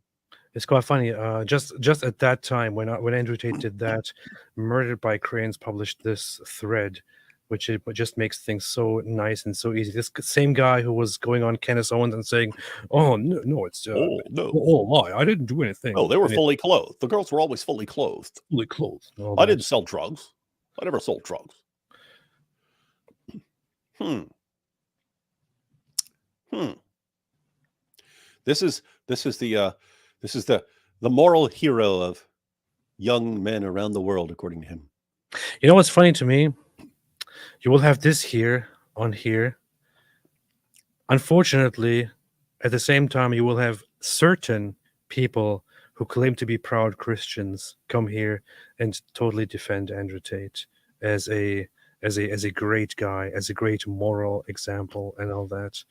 It's quite funny. Just at that time when Andrew Tate did that, Murdered by Cranes published this thread, which just makes things so nice and so easy. This same guy who was going on Kenneth Owens and saying, "Oh no, it's lie. I didn't do anything." Oh, they were fully clothed. The girls were always fully clothed. Fully clothed. I didn't sell drugs. I never sold drugs. This is the moral hero of young men around the world, according to him. You know what's funny to me? You will have this here on here. Unfortunately, at the same time, you will have certain people who claim to be proud Christians come here and totally defend Andrew Tate as a great guy, as a great moral example, and all that.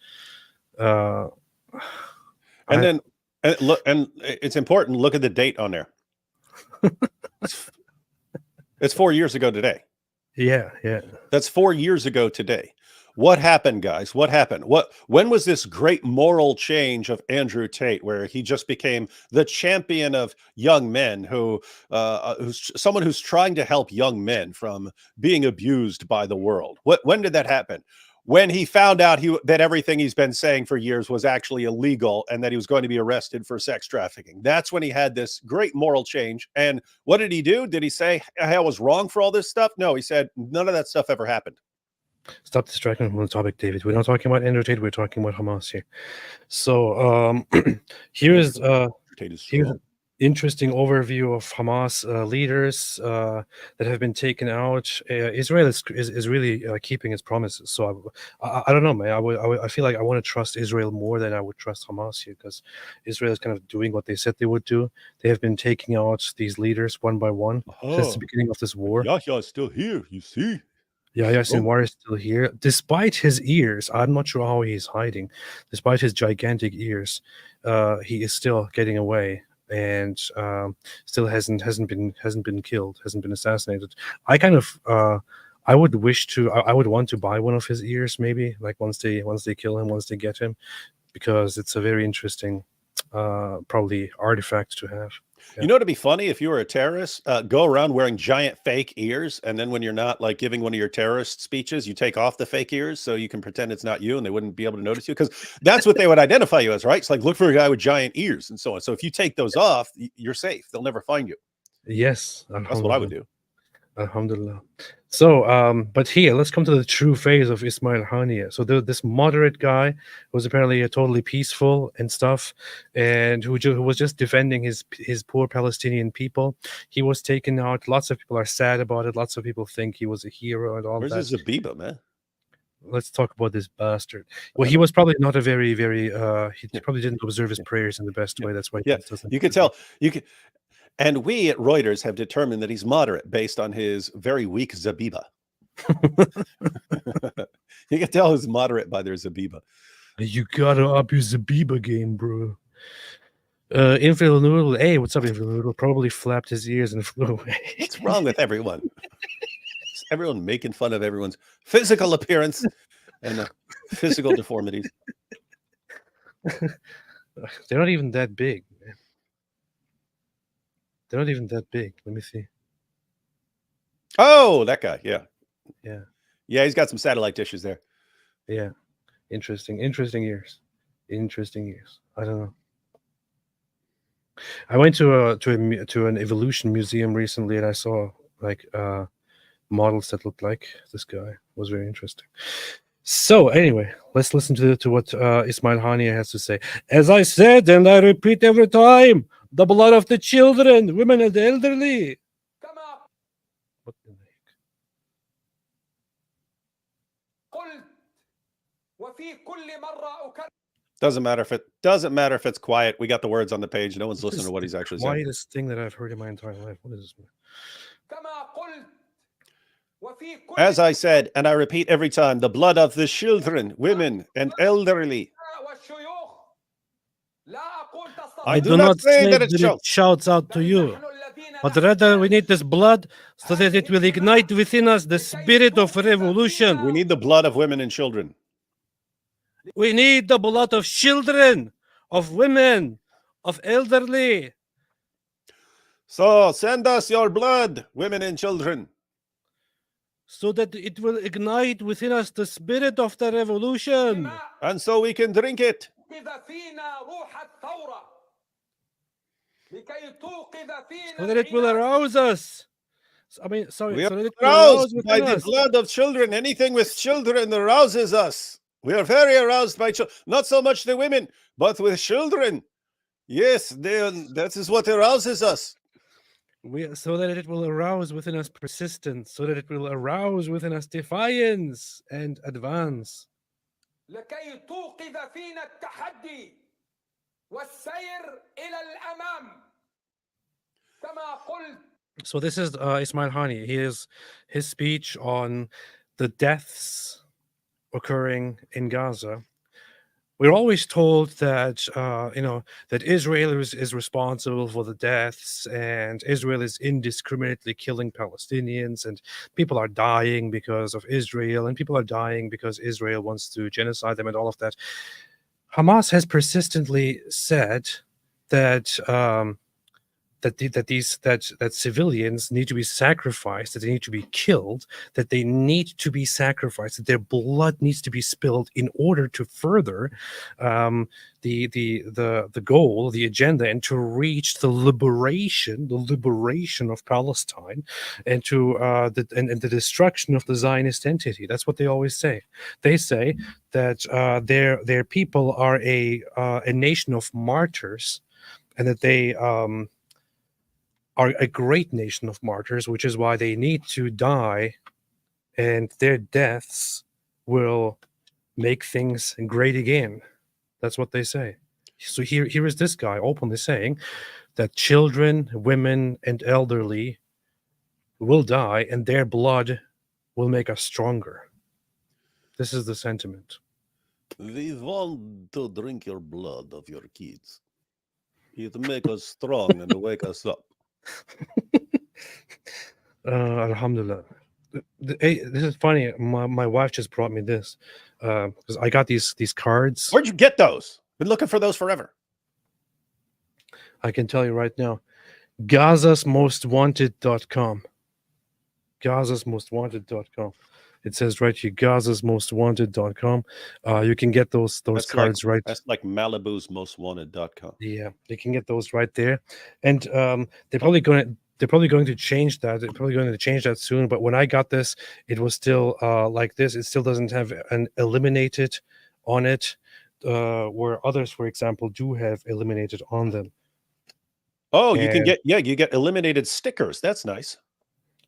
And it's important. Look at the date on there. It's 4 years ago today. Yeah. That's 4 years ago today. What happened, guys? What happened? When was this great moral change of Andrew Tate, where he just became the champion of young men, who's someone who's trying to help young men from being abused by the world? When did that happen? When he found out that everything he's been saying for years was actually illegal and that he was going to be arrested for sex trafficking. That's when he had this great moral change. And what did he do? Did he say, I was wrong for all this stuff? No, he said none of that stuff ever happened. Stop distracting from the topic, David. We're not talking about Andrew Tate. We're talking about Hamas here. So here's an interesting overview of Hamas leaders that have been taken out. Israel is really keeping its promises. So I don't know, man. I feel like I want to trust Israel more than I would trust Hamas here, because Israel is kind of doing what they said they would do. They have been taking out these leaders one by one since the beginning of this war. Yahya is still here, you see. Yahya Sinwar is still here, despite his ears. I'm not sure how he's hiding. Despite his gigantic ears, he is still getting away, and still hasn't been killed, hasn't been assassinated. I kind of I would want to buy one of his ears, maybe, like once they kill him, once they get him, because it's a very interesting probably artifact to have. Yeah. You know, it'd be funny if you were a terrorist, go around wearing giant fake ears, and then when you're not like giving one of your terrorist speeches, you take off the fake ears so you can pretend it's not you, and they wouldn't be able to notice you, because that's what they would identify you as, right? It's like, look for a guy with giant ears and so on. So if you take those off, you're safe. They'll never find you. Yes, that's what I would do. Alhamdulillah. So, but here, let's come to the true face of Ismail Haniyeh. So this moderate guy was apparently totally peaceful and stuff, and who was just defending his poor Palestinian people. He was taken out. Lots of people are sad about it. Lots of people think he was a hero and all that. Where's Zabiba, man? Let's talk about this bastard. Well, he was probably not a very, he probably didn't observe his prayers in the best way. That's why he doesn't. You could tell. And we at Reuters have determined that he's moderate based on his very weak Zabiba. You can tell he's moderate by their Zabiba. You gotta up your Zabiba game, bro. Infidel Noodle. Hey, what's up, Infidel Noodle? Probably flapped his ears and flew away. What's wrong with everyone? Is everyone making fun of everyone's physical appearance and physical deformities? They're not even that big, man. They're not even that big. Let me see. Oh, that guy. Yeah. Yeah. Yeah, he's got some satellite dishes there. Yeah. Interesting ears. Interesting ears. I don't know. I went to an evolution museum recently, and I saw like models that looked like this guy. It was very interesting. So anyway, let's listen to what Ismail Haniyeh has to say. As I said, and I repeat every time, the blood of the children, women, and the elderly. What the heck? Doesn't matter if it's quiet. We got the words on the page. No one's listening to what he's actually saying. Quietest thing that I've heard in my entire life. What is this? As I said, and I repeat every time, the blood of the children, women, and elderly. I do not say that it shouts out to you, but rather we need this blood so that it will ignite within us the spirit of revolution. We need the blood of women and children. We need the blood of children, of women, of elderly. So send us your blood, women and children. So that it will ignite within us the spirit of the revolution. And so we can drink it. So that it will arouse us. I mean, sorry. We are so that it will arouse aroused by within the us. blood of children. Anything with children arouses us. We are very aroused by children. Not so much the women, but with children. Yes, that is what arouses us. So that it will arouse within us persistence, so that it will arouse within us defiance and advance. لكي توقظ فينا التحدي والسير إلى الأمام كما قلت. So this is Ismail Haniyeh. His speech on the deaths occurring in Gaza. We're always told that that Israel is responsible for the deaths, and Israel is indiscriminately killing Palestinians, and people are dying because of Israel, and people are dying because Israel wants to genocide them, and all of that. Hamas has persistently said that that civilians need to be sacrificed, that they need to be killed, that they need to be sacrificed, that their blood needs to be spilled in order to further the goal, the agenda, and to reach the liberation of Palestine, and to the destruction of the Zionist entity. That's what they always say. They say that their people are a nation of martyrs, and that they are a great nation of martyrs, which is why they need to die, and their deaths will make things great again. That's what they say. So here is this guy openly saying that children, women, and elderly will die, and their blood will make us stronger. This is the sentiment. We want to drink your blood of your kids. It make us strong and wake us up. Alhamdulillah. Hey, this is funny. My wife just brought me this because I got these cards. Where'd you get those? Been looking for those forever. I can tell you right now. GazasMostWanted.com. GazasMostWanted.com. It says right here, GazasMostWanted.com. You can get those cards right. That's like Malibu's MostWanted.com. Yeah, you can get those right there, and they're probably going to change that. They're probably going to change that soon. But when I got this, it was still like this. It still doesn't have an eliminated on it, where others, for example, do have eliminated on them. Oh, you can get you get eliminated stickers. That's nice.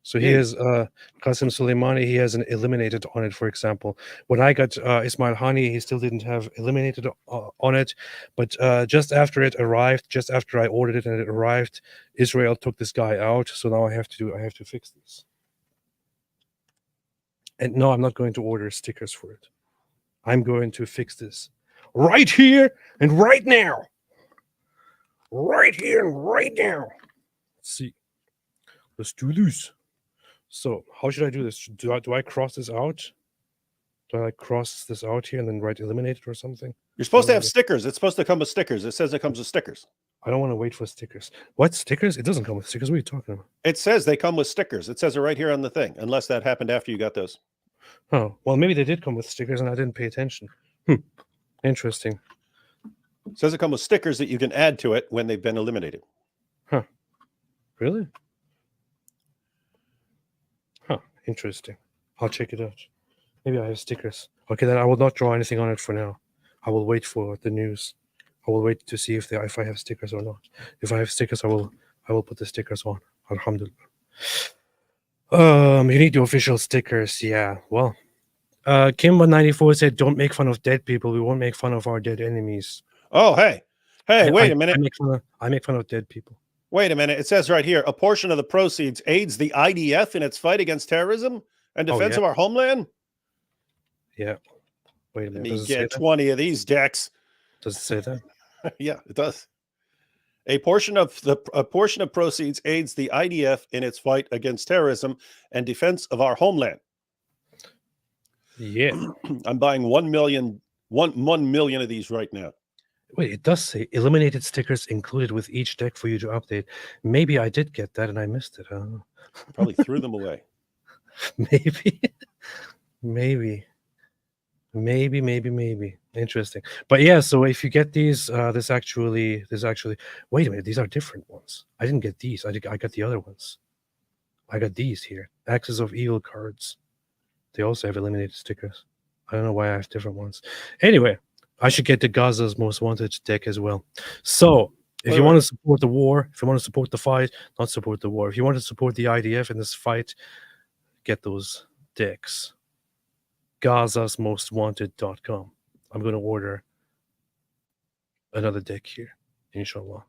So he has Qasem Soleimani. He has an eliminated on it, for example. When I got Ismail Haniyeh, he still didn't have eliminated on it. But just after it arrived, just after I ordered it and it arrived, Israel took this guy out. So now I have to fix this. And no, I'm not going to order stickers for it. I'm going to fix this. right here and right now. Right here and right now. Let's see. Let's do this. So, how should I do this? Do I cross this out? Do I like cross this out here and then write eliminated or something? You're supposed to have stickers. It's supposed to come with stickers. It says it comes with stickers. I don't want to wait for stickers. What stickers? It doesn't come with stickers. What are you talking about? It says they come with stickers. It says it right here on the thing, unless that happened after you got those. Oh, well, maybe they did come with stickers and I didn't pay attention. Interesting. It says it come with stickers that you can add to it when they've been eliminated. Huh. Really? Huh. Interesting. I'll check it out. Maybe I have stickers. Okay, then I will not draw anything on it for now. I will wait for the news. I will wait to see if I have stickers or not. If I have stickers, I will put the stickers on. Alhamdulillah. You need the official stickers. Yeah. Well, Kimba94 said, "Don't make fun of dead people. We won't make fun of our dead enemies." Oh, hey, wait a minute. I make fun of dead people. Wait a minute. It says right here, a portion of the proceeds aids the IDF in its fight against terrorism and defense of our homeland. Yeah. Wait a minute. Let me get 20 of these decks. Does it say that? Yeah, it does. A portion of proceeds aids the IDF in its fight against terrorism and defense of our homeland. Yeah. I'm buying 1 million of these right now. Wait, it does say eliminated stickers included with each deck for you to update. Maybe I did get that and I missed it. I don't know. Probably threw them away. Maybe. Interesting. But yeah, so if you get these, this actually, wait a minute, these are different ones. I didn't get these. I got the other ones. I got these here. Axis of Evil cards. They also have eliminated stickers. I don't know why I have different ones. Anyway, I should get the Gaza's Most Wanted deck as well. So if you want to support the war, if you want to support the fight, not support the war. If you want to support the IDF in this fight, get those decks. GazasMostWanted.com. I'm going to order another deck here, inshallah.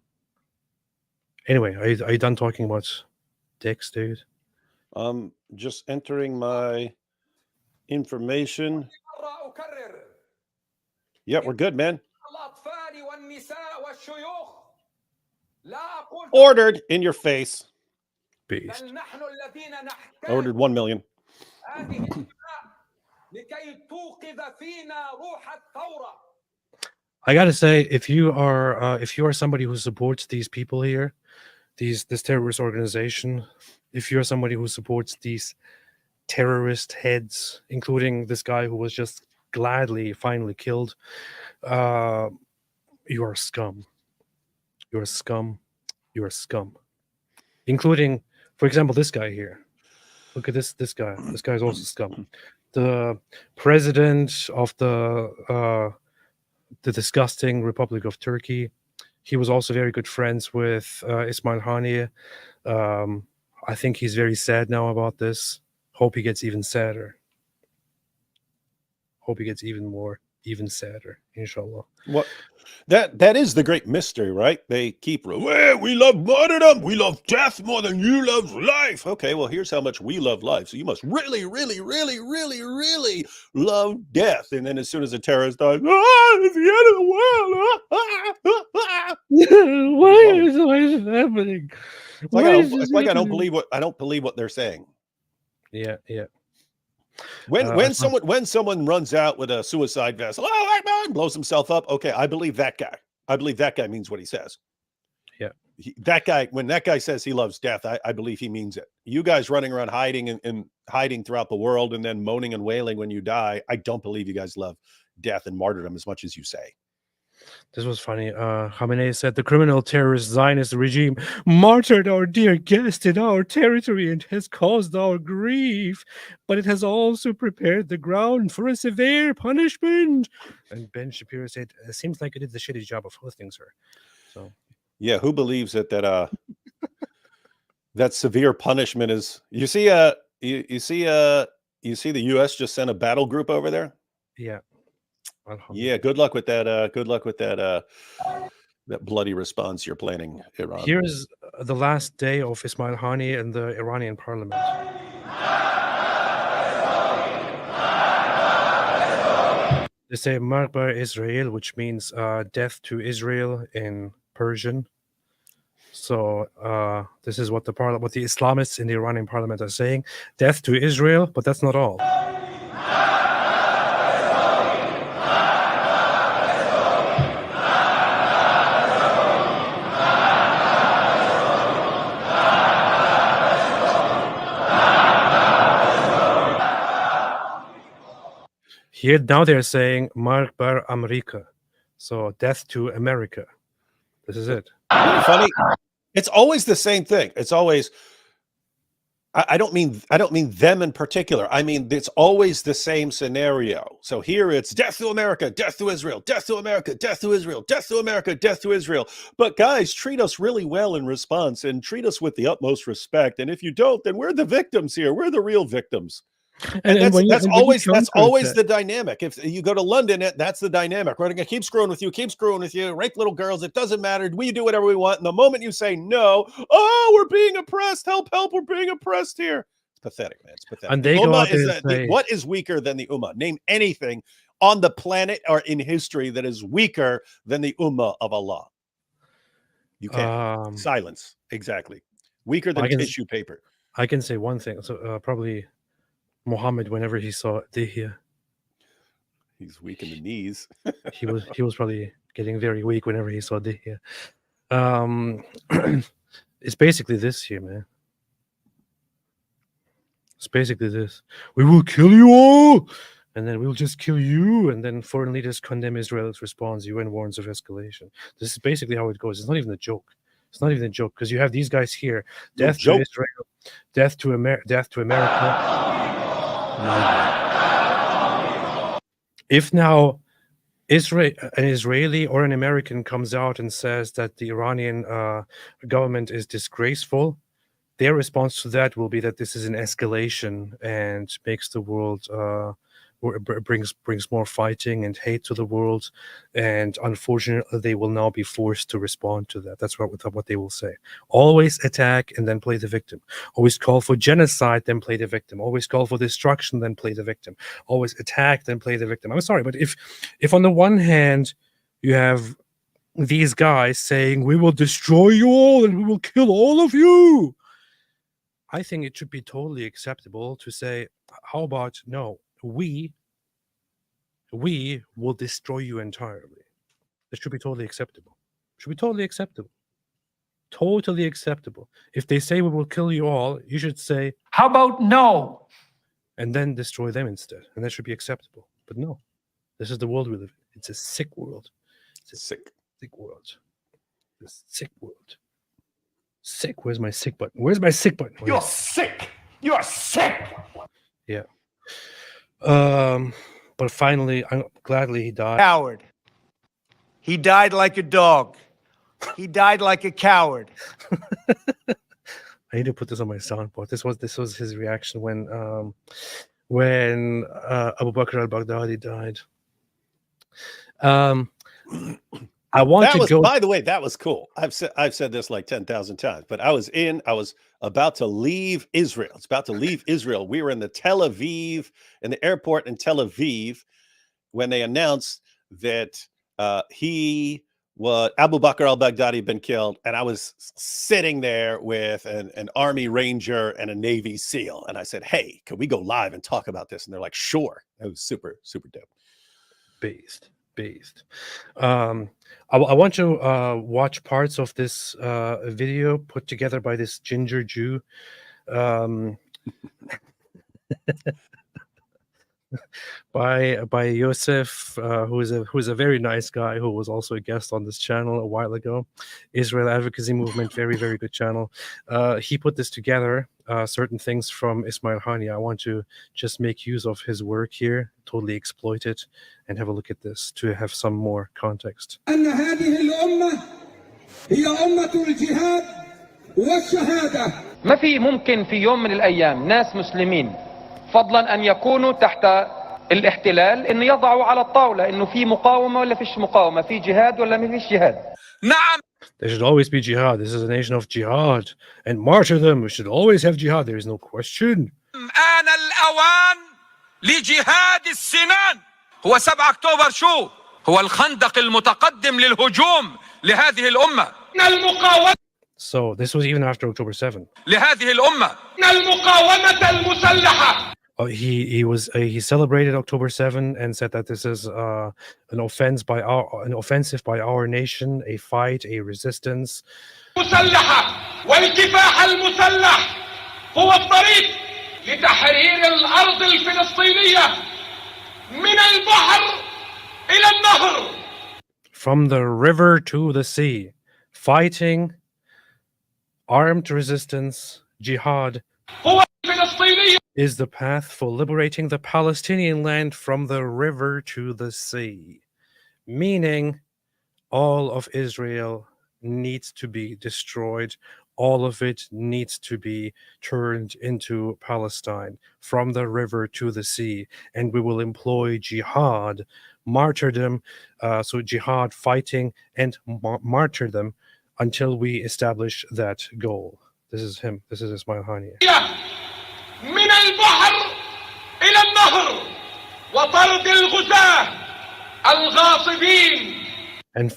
Anyway, are you done talking about decks, dude? Just entering my information. Yeah, we're good, man. Ordered in your face. Beast. I ordered 1 million. I gotta say, if you are somebody who supports these people here, this terrorist organization, if you're somebody who supports these terrorist heads, including this guy who was just finally killed, you are scum. You're scum. You're scum. Including, for example, this guy here. Look at this guy. This guy is also scum. The president of the disgusting Republic of Turkey. He was also very good friends with Ismail Haniyeh. I think he's very sad now about this. Hope he gets even sadder. Hope he gets even sadder, inshallah. What? That is the great mystery, right? They keep, we love martyrdom. We love death more than you love life. Okay, well, here's how much we love life. So you must really, really, really, really, really love death. And then as soon as a terrorist dies, it's the end of the world. Why is it happening? It's like I don't believe what they're saying. Yeah. When someone runs out with a suicide vest, blows himself up. Okay, I believe that guy. I believe that guy means what he says. Yeah, when that guy says he loves death, I believe he means it. You guys running around hiding and hiding throughout the world and then moaning and wailing when you die, I don't believe you guys love death and martyrdom as much as you say. This was funny. Khamenei said the criminal terrorist Zionist regime martyred our dear guest in our territory and has caused our grief, but it has also prepared the ground for a severe punishment. And Ben Shapiro said, it seems like it did the shitty job of hosting, sir. So yeah, who believes that that severe punishment is? You see the U.S. just sent a battle group over there. Yeah. Yeah, good luck with that. Good luck with that. That bloody response you're planning, Iran. Here's the last day of Ismail Haniyeh in the Iranian parliament. They say Marbar Israel, which means death to Israel in Persian. So this is what the Islamists in the Iranian parliament are saying: death to Israel. But that's not all. Here now they're saying Marbar America, so death to America. This is it. Funny. It's always the same thing. It's always. I don't mean them in particular. I mean, it's always the same scenario. So here it's death to America, death to Israel, death to America, death to Israel, death to America, death to Israel. But guys, treat us really well in response and treat us with the utmost respect. And if you don't, then we're the victims here. We're the real victims. And that's always the dynamic. If you go to London, that's the dynamic. We're going to keep screwing with you, rape little girls. It doesn't matter. We do whatever we want. And the moment you say no, oh, we're being oppressed. Help, we're being oppressed here. It's pathetic, man. It's pathetic. And they go out there and say, what is weaker than the Ummah? Name anything on the planet or in history that is weaker than the Ummah of Allah. You can't. Silence. Exactly. Weaker than tissue paper. I can say one thing. So probably Muhammad, whenever he saw Dihya, he's weak in the knees. he was probably getting very weak whenever he saw Dihya. It's basically this here, man. It's basically this: we will kill you all, and then we'll just kill you. And then foreign leaders condemn Israel's response. UN warns of escalation. This is basically how it goes. It's not even a joke. It's not even a joke, because you have these guys here: death to Israel, death to America. If now an Israeli or an American comes out and says that the Iranian government is disgraceful, their response to that will be that this is an escalation and makes the world brings more fighting and hate to the world, and unfortunately they will now be forced to respond to that. That's what they will say. Always attack and then play the victim. Always call for genocide, then play the victim. Always call for destruction, then play the victim. Always attack, then play the victim. I'm sorry, but if on the one hand you have these guys saying we will destroy you all and we will kill all of you, I think it should be totally acceptable to say, how about no, we will destroy you entirely. That should be totally acceptable. Should be totally acceptable. Totally acceptable. If they say we will kill you all, you should say, how about no? And then destroy them instead. And that should be acceptable. But no, this is the world we live in. It's a sick world. It's a sick world. It's a sick world. Sick. Where's my sick button? Where's my sick button? You're sick. You're sick. Yeah. But finally, gladly he died. Coward. He died like a dog. He died like a coward. I need to put this on my soundboard. This was his reaction when Abu Bakr al-Baghdadi died. I want to go. By the way, that was cool. I've said this like 10,000 times, but I was about to leave Israel. It's about to leave Israel. We were in the airport in Tel Aviv when they announced that Abu Bakr al-Baghdadi had been killed, and I was sitting there with an Army Ranger and a Navy SEAL, and I said, "Hey, can we go live and talk about this?" And they're like, "Sure." It was super, super dope. Based. I want to watch parts of this video put together by this ginger Jew. By Yosef, who is a very nice guy, who was also a guest on this channel a while ago. Israel Advocacy Movement, very, very good channel. He put this together, certain things from Ismail Haniyeh. I want to just make use of his work here, totally exploit it, and have a look at this to have some more context. ما في ممكن في يوم من الأيام ناس مسلمين فضلا أن يكونوا تحت الاحتلال إنه يضعوا على الطاولة إنه في مقاومة ولا فيش مقاومة، في جهاد ولا ما فيش جهاد. نعم. There should always be jihad. This is a nation of jihad, and martyrdom. We should always have jihad. There is no question. آن الأوان لجهاد السنان هو 7 أكتوبر شو؟ هو الخندق المتقدم للهجوم لهذه الأمة. المقاومة. So this was even after October 7. لهذه الأمة. المقاومة المسلحة. He celebrated October 7 and said that this is an offensive by our nation, a fight, a resistance. مسلحة والكفاح المسلح هو الطريق لتحرير الأرض الفلسطينية من البحر إلى النهر. From the river to the sea, fighting, armed resistance, jihad هو الفلسطينية is the path for liberating the Palestinian land from the river to the sea. Meaning, all of Israel needs to be destroyed. All of it needs to be turned into Palestine from the river to the sea. And we will employ jihad, martyrdom, so jihad, fighting, and martyrdom until we establish that goal. This is him. This is Ismail Haniyeh. من البحر إلى النهر وطرد الغزاة الغاصبين. And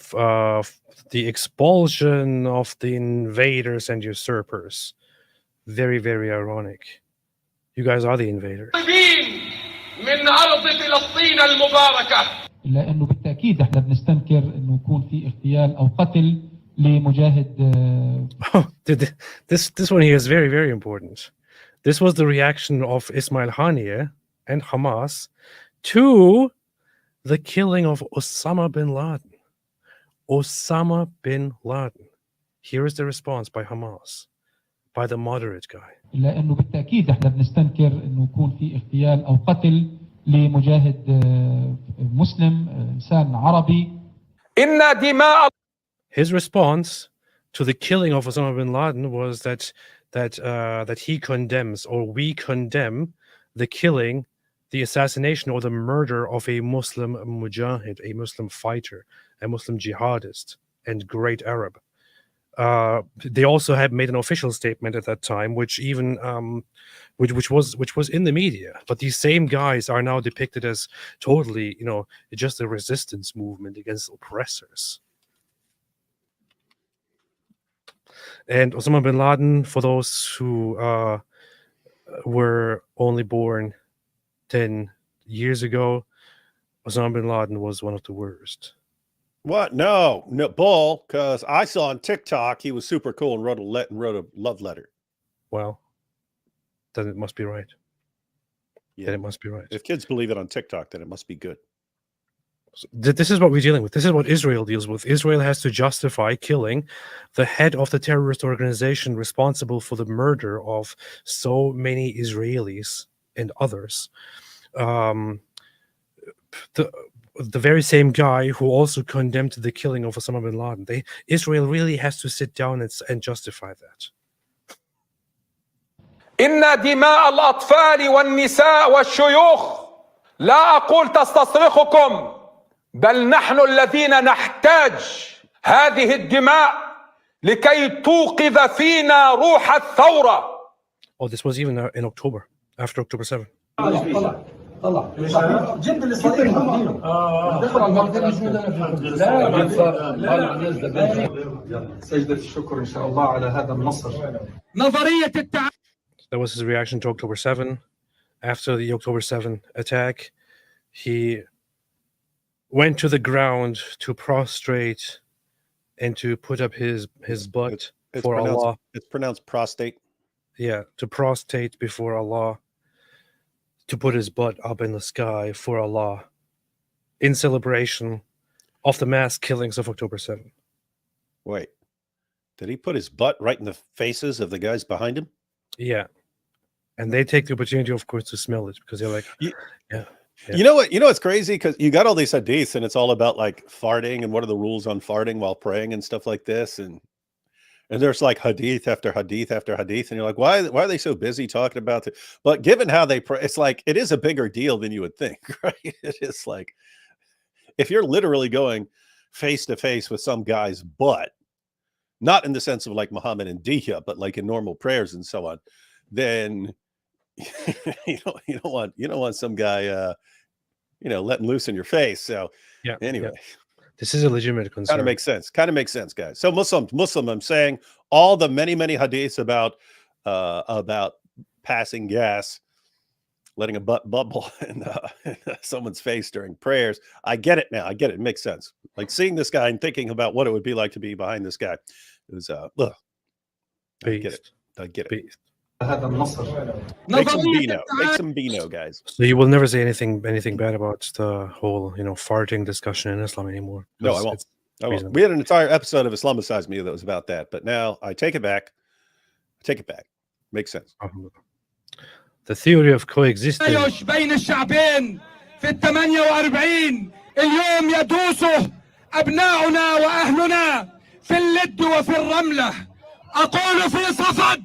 the expulsion of the invaders and usurpers. Very, very ironic. You guys are the invaders. من أرض فلسطين المباركة. إلا أنه بالتأكيد إحنا بنستنكر إنه يكون في اغتيال أو قتل لمجاهد. This one here is very, very important. This was the reaction of Ismail Haniyeh and Hamas to the killing of Osama bin Laden. Osama bin Laden. Here is the response by Hamas, by the moderate guy. إلا أنه بالتأكيد إحنا بنستنكر إنه يكون في اغتيال أو قتل لمجاهد مسلم إنسان عربي. إن دماء. His response to the killing of Osama bin Laden was that he condemns, or we condemn, the killing, the assassination, or the murder of a Muslim mujahid, a Muslim fighter, a Muslim jihadist, and great Arab. They also had made an official statement at that time, which even which was in the media. But these same guys are now depicted as totally, just a resistance movement against oppressors. And Osama bin Laden, for those who were only born 10 years ago, Osama bin Laden was one of the worst. What? No, bull. Because I saw on TikTok he was super cool and wrote a love letter. Well, then it must be right. Yeah, then it must be right. If kids believe it on TikTok, then it must be good. So this is what we're dealing with. This is what Israel deals with. Israel has to justify killing the head of the terrorist organization responsible for the murder of so many Israelis and others. The very same guy who also condemned the killing of Osama bin Laden. Israel really has to sit down and justify that. إن دماء الأطفال والنساء والشيوخ لا أقول تستصرخكم بل نحن الذين نحتاج هذه الدماء لكي توقظ فينا روح الثورة. Oh, this was even in October, after October 7. طلع جد الاسرائيلي سجدة الشكر ان شاء الله على هذا النصر. نظرية That was his reaction to October 7. After the October 7 attack, he went to the ground to prostrate and to put up his butt for Allah. It's pronounced prostate. Yeah, to prostrate before Allah, to put his butt up in the sky for Allah in celebration of the mass killings of October 7. Wait, did he put his butt right in the faces of the guys behind him? Yeah. And they take the opportunity, of course, to smell it because they're like, yeah. You know what? You know what's crazy? Because you got all these hadiths, and it's all about like farting and what are the rules on farting while praying and stuff like this, and there's like hadith after hadith after hadith, and you're like, why are they so busy talking about it? But given how they pray, it's like it is a bigger deal than you would think, right? It is like if you're literally going face to face with some guy's butt, not in the sense of like Muhammad and Diya, but like in normal prayers and so on, then you don't want some guy letting loose in your face. So Yeah. anyway, this is a legitimate concern. kind of makes sense. Kind of makes sense, guys. So Muslim. I'm saying all the many hadiths about passing gas, letting a butt bubble in someone's face during prayers. I get it now. I get it. It makes sense. Like seeing this guy and thinking about what it would be like to be behind this guy. It was I get it. I get it. هذا النصر. Make some Beano. Make some Beano, guys. So you will never say anything bad about the whole, farting discussion in Islam anymore. No, I won't. We had an entire episode of Islamicize Me that was about that, but now I take it back. Makes sense. The theory of coexistence. بين الشعبين في ال48 اليوم يدوسه أبناؤنا وأهلنا في اللد وفي الرملة. أقول في صفد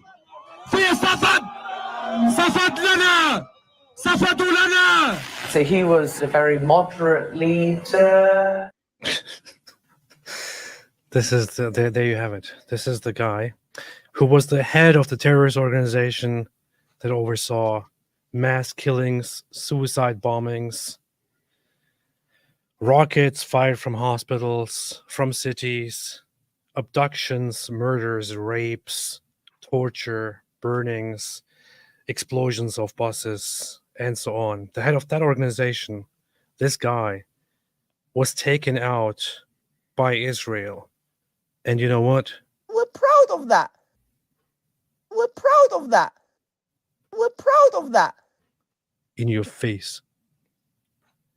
لنا صفدوا لنا. So he was a very moderate leader. This is there you have it. This is the guy who was the head of the terrorist organization that oversaw mass killings, suicide bombings, rockets fired from hospitals, from cities, abductions, murders, rapes, torture, burnings, explosions of buses, and so on. The head of that organization, this guy, was taken out by Israel. And you know what? We're proud of that. In your face.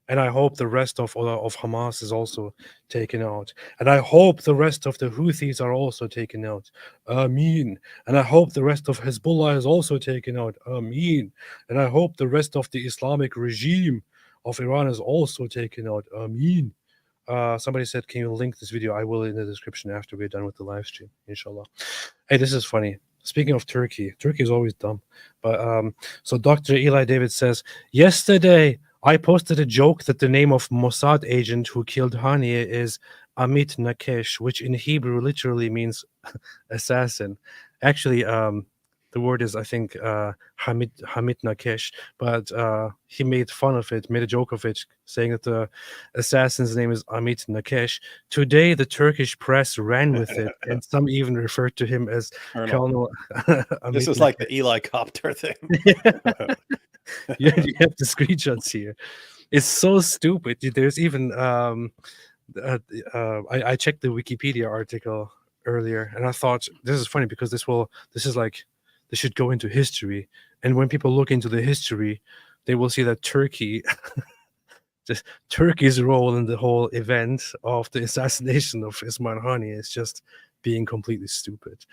And I hope the rest of Hamas is also taken out. And I hope the rest of the Houthis are also taken out. Ameen. And I hope the rest of Hezbollah is also taken out. Ameen. And I hope the rest of the Islamic regime of Iran is also taken out. Ameen. Somebody said, can you link this video? I will in the description after we're done with the live stream, inshallah. Hey, this is funny. Speaking of Turkey is always dumb. But so Dr. Eli David says, yesterday I posted a joke that the name of Mossad agent who killed Haniyeh is Amit Nakesh, which in Hebrew literally means assassin. Actually, the word is, I think, Hamid Nakesh, but he made fun of it, made a joke of it, saying that the assassin's name is Amit Nakesh. Today, the Turkish press ran with it, and some even referred to him as Colonel Amit This is Nakesh. like the Eli Copter thing. You have the screenshots here. It's so stupid. There's even I checked the Wikipedia article earlier, and I thought this is funny because this should go into history. And when people look into the history, they will see that Turkey's role in the whole event of the assassination of Ismail Haniyeh is just being completely stupid.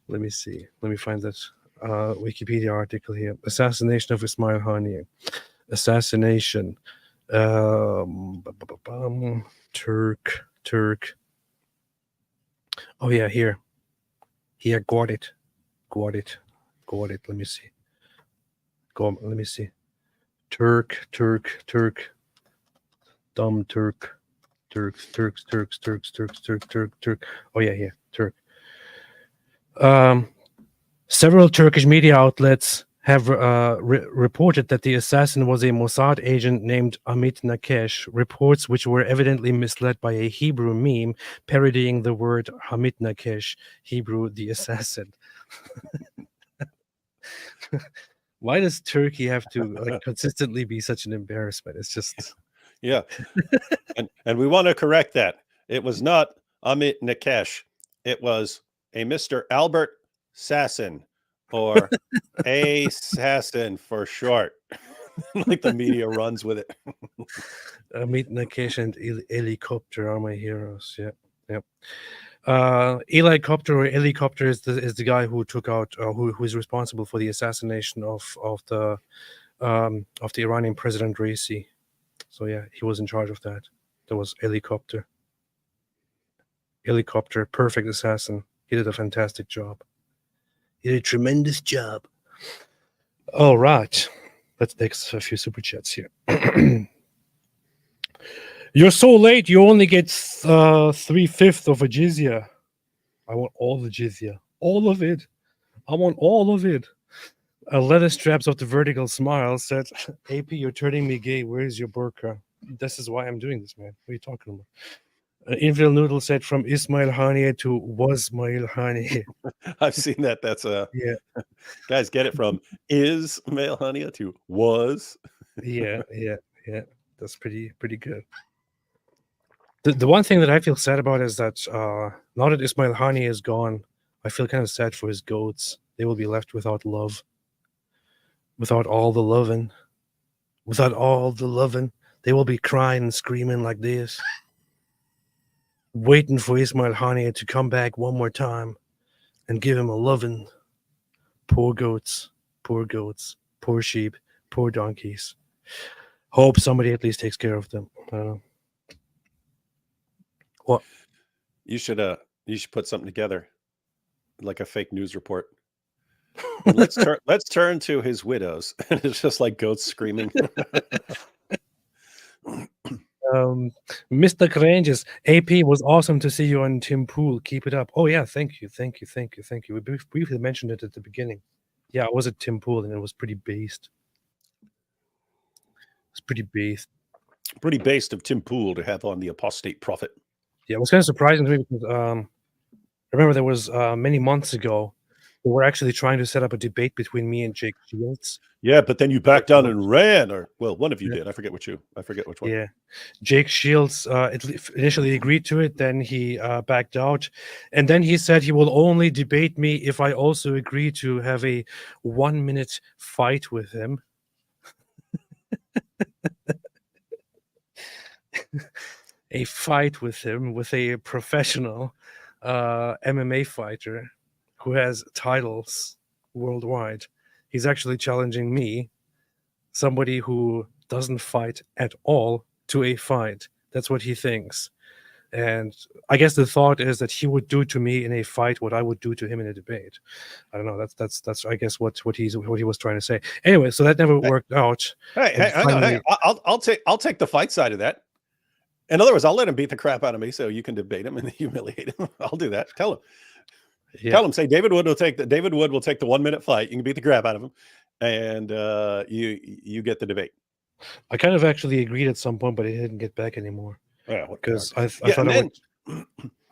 Let me see. Let me find that Wikipedia article here. Assassination of Ismail Haniyeh. Assassination. Turk. Oh yeah, here. Got it. Let me see. Let me see. Turk. Dumb Turk. Turks. Oh yeah, here. Turk. Several Turkish media outlets have reported that the assassin was a Mossad agent named Amit Nakesh, reports which were evidently misled by a Hebrew meme parodying the word Hamid Nakesh, Hebrew, the assassin. Why does Turkey have to consistently be such an embarrassment? It's just... Yeah. and we want to correct that. It was not Amit Nakesh. It was a Mr. Albert Sasson, or Assassin for short. Like the media runs with it. Amit Nakesh and Helicopter are my heroes. Yep. Helicopter or Helicopter is the guy who took out, who is responsible for the assassination of the Iranian President Raisi. So yeah, he was in charge of that. That was Helicopter. Helicopter, perfect assassin. He did a fantastic job. He did a tremendous job. All right. Let's take a few super chats here. You're so late, you only get 3/5 of a jizya. I want all the jizya. All of it. I want all of it. A leather straps of the vertical smile said, AP, you're turning me gay. Where's your burqa? This is why I'm doing this, man. What are you talking about? Infidel Noodle said, from Ismail Haniyeh to Wasmail Haniyeh. I've seen that. That's Yeah, guys get it from Ismail Haniyeh to was. yeah. That's pretty good. The one thing that I feel sad about is that now that Ismail Haniyeh is gone, I feel kind of sad for his goats. They will be left without love. Without all the loving. Without all the loving. They will be crying and screaming like this. Waiting for Ismail Haniyeh to come back one more time and give him a loving. Poor goats, poor sheep, poor donkeys. Hope somebody at least takes care of them. I don't know. What? You should put something together, like a fake news report. And let's turn to his widows, and it's just like goats screaming. Mr. Granges, AP was awesome to see you on Tim Pool. Keep it up. Oh yeah, thank you. We briefly mentioned it at the beginning. Yeah, I was at Tim Pool and it was pretty based. It's pretty based. Pretty based of Tim Pool to have on the Apostate Prophet. Yeah, it was kind of surprising to me because I remember there was many months ago they were actually trying to set up a debate between me and Jake Shields. Yeah, but then you backed down and ran, or well, one of you did. I forget which one. Yeah, Jake Shields initially agreed to it, then he backed out, and then he said he will only debate me if I also agree to have a 1-minute fight with him. A fight with him, with a professional MMA fighter who has titles worldwide. He's actually challenging me, somebody who doesn't fight at all, to a fight. That's what he thinks. And I guess the thought is that he would do to me in a fight what I would do to him in a debate. I don't know. That's I guess what he was trying to say. Anyway, so that never worked out. Hey, hang on. I'll take the fight side of that. In other words, I'll let him beat the crap out of me so you can debate him and humiliate him. I'll do that. Tell him. Yeah. Tell him, say David Wood will take the 1-minute fight. You can beat the crap out of him, and you get the debate. I kind of actually agreed at some point, but it didn't get back anymore. Yeah, because I thought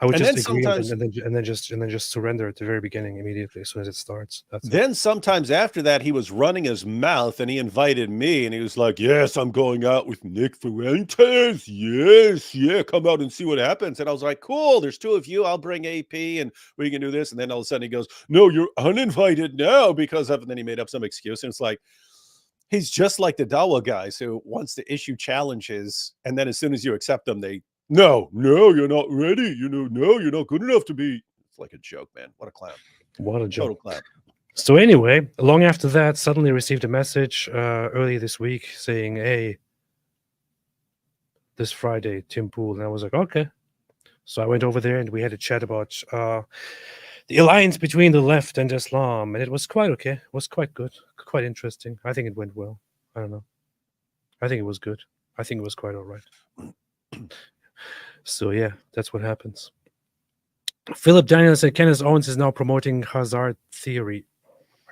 I would just agree and then just surrender at the very beginning immediately as soon as it starts. Then sometimes after that, he was running his mouth and he invited me and he was like, yes, I'm going out with Nick Fuentes. Yes, yeah, come out and see what happens. And I was like, cool, there's 2 of you. I'll bring AP and we can do this. And then all of a sudden he goes, no, you're uninvited now because of, and then he made up some excuse. And it's like, he's just like the Dawa guys who wants to issue challenges. And then as soon as you accept them, no, you're not ready. No, you're not good enough to be. It's like a joke, man. What a clown. What a joke. Total clown. So anyway, long after that, suddenly received a message early this week saying, hey, this Friday, Tim Pool. And I was like, okay. So I went over there and we had a chat about the alliance between the left and Islam. And it was quite okay. It was quite good. Quite interesting. I think it went well. I don't know. I think it was good. I think it was quite all right. So yeah, that's what happens. Philip Daniel said Kenneth Owens is now promoting Hazard theory.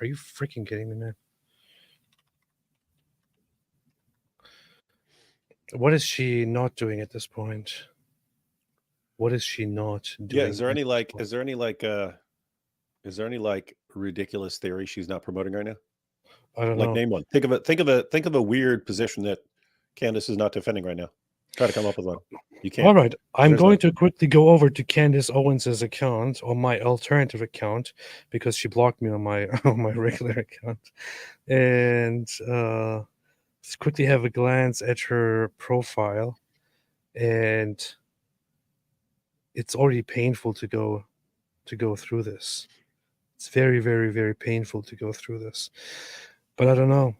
Are you freaking kidding me, man? What is she not doing at this point? What is she not doing? Yeah, is there any ridiculous theory she's not promoting right now? I don't know. Name one. Think of a weird position that Candace is not defending right now. Try to come up with one. You can't. All right. I'm going to quickly go over to Candace Owens's account, or my alternative account, because she blocked me on my regular account. And let's quickly have a glance at her profile. And it's already painful to go through this. It's very, very, very painful to go through this. But I don't know.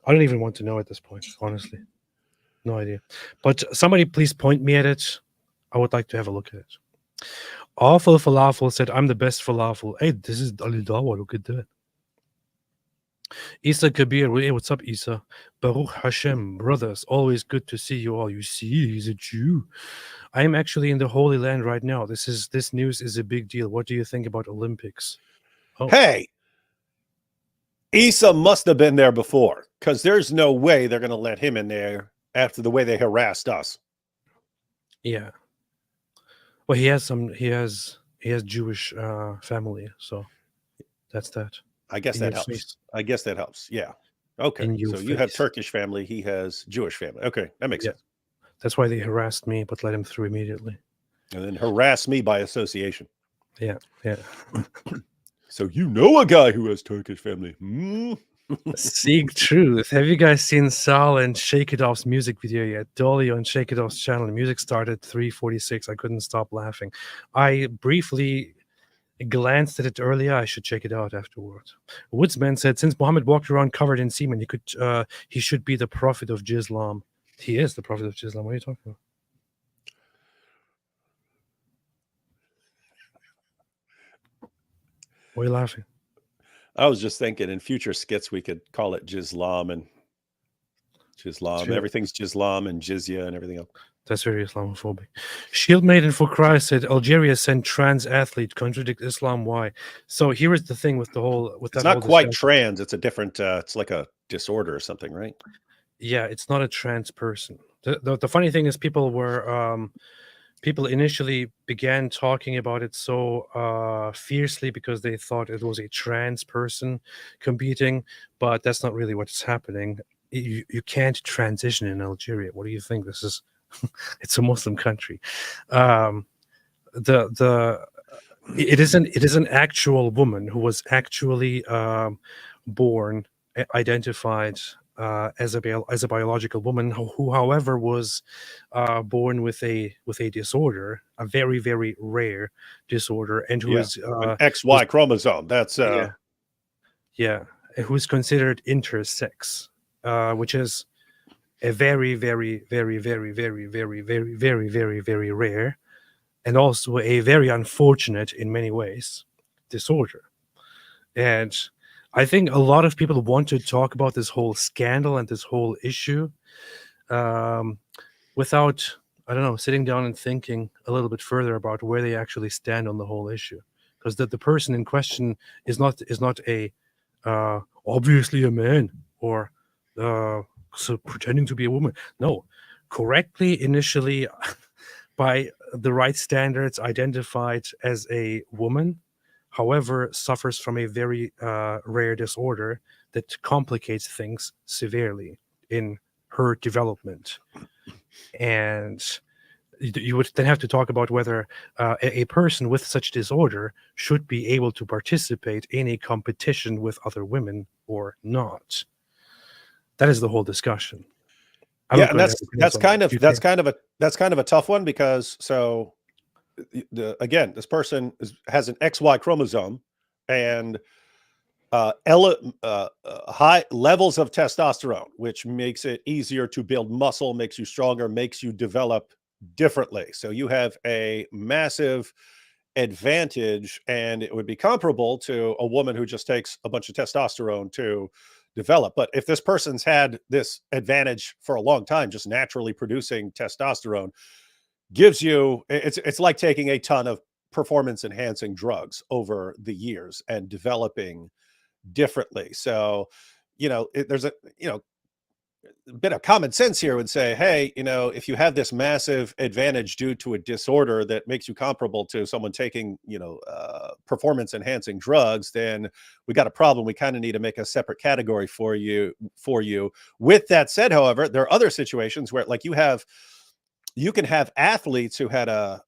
I don't even want to know at this point, honestly. No idea. But somebody please point me at it. I would like to have a look at it. Awful Falafel said, I'm the best falafel. Hey, this is Ali Dawa. Look at that. Isa Kabir. Hey, what's up, Isa? Baruch Hashem. Brothers, always good to see you all. You see, he's a Jew. I am actually in the Holy Land right now. This news is a big deal. What do you think about Olympics? Oh. Hey, Issa must have been there before, because there's no way they're going to let him in there after the way they harassed us. Yeah. Well, he has Jewish family, so that's that. I guess In that your helps. face. I guess that helps. Yeah. Okay. In your So you have face. Turkish family. He has Jewish family. Okay. That makes Yeah. sense. That's why they harassed me, but let him through immediately. And then harass me by association. Yeah. Yeah. So you know a guy who has Turkish family. Hmm? Seek truth. Have you guys seen Sal and Shake It Off's music video yet? Dolly on Shake It Off's channel. The music started 3:46. I couldn't stop laughing. I briefly glanced at it earlier. I should check it out afterwards. Woodsman said, since Muhammad walked around covered in semen, he should be the prophet of Islam. He is the prophet of Islam. What are you talking about? Why are you laughing? I was just thinking in future skits we could call it Jislam and Jislam. Sure. Everything's Jislam and Jizya and everything else. That's very Islamophobic. Shield Maiden for Christ said Algeria sent trans athlete contradict Islam. Why? So here is the thing with the whole It's not quite trans. It's a different. It's like a disorder or something, right? Yeah, it's not a trans person. The funny thing is people initially began talking about it so fiercely because they thought it was a trans person competing, but that's not really what's happening. You can't transition in Algeria. What do you think? This is it's a Muslim country. It is an actual woman who was actually born, identified as a biological woman who, however, was born with a disorder, a very, very rare disorder, and who is an XY chromosome. That's who is considered intersex, which is a very, very, very, very, very, very, very, very, very, very rare, and also a very unfortunate in many ways disorder. And I think a lot of people want to talk about this whole scandal and this whole issue without, I don't know, sitting down and thinking a little bit further about where they actually stand on the whole issue. Because the person in question is not a obviously a man or so pretending to be a woman. No, correctly initially by the right standards identified as a woman, however, suffers from a very rare disorder that complicates things severely in her development. And you would then have to talk about whether a person with such disorder should be able to participate in a competition with other women or not. That is the whole discussion. Yeah, and that's kind of a tough one because again, this person has an XY chromosome and high levels of testosterone, which makes it easier to build muscle, makes you stronger, makes you develop differently. So you have a massive advantage, and it would be comparable to a woman who just takes a bunch of testosterone to develop. But if this person's had this advantage for a long time, just naturally producing testosterone gives you, it's like taking a ton of performance enhancing drugs over the years and developing differently. So, there's a bit of common sense here would say, hey, if you have this massive advantage due to a disorder that makes you comparable to someone taking, performance enhancing drugs, then we got a problem. We kind of need to make a separate category for you. With that said, however, there are other situations where like you can have athletes who had a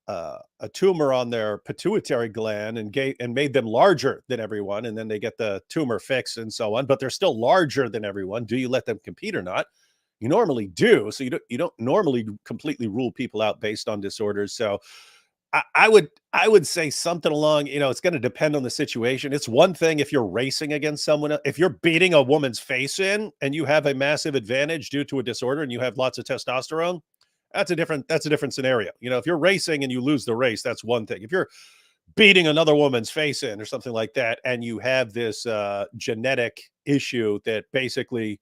tumor on their pituitary gland and made them larger than everyone, and then they get the tumor fixed and so on, but they're still larger than everyone. Do you let them compete or not? You normally do. So you don't normally completely rule people out based on disorders. So I would say something along, it's going to depend on the situation. It's one thing if you're racing against someone, if you're beating a woman's face in and you have a massive advantage due to a disorder and you have lots of testosterone, that's a different scenario. If you're racing and you lose the race, that's one thing. If you're beating another woman's face in or something like that, and you have this genetic issue that basically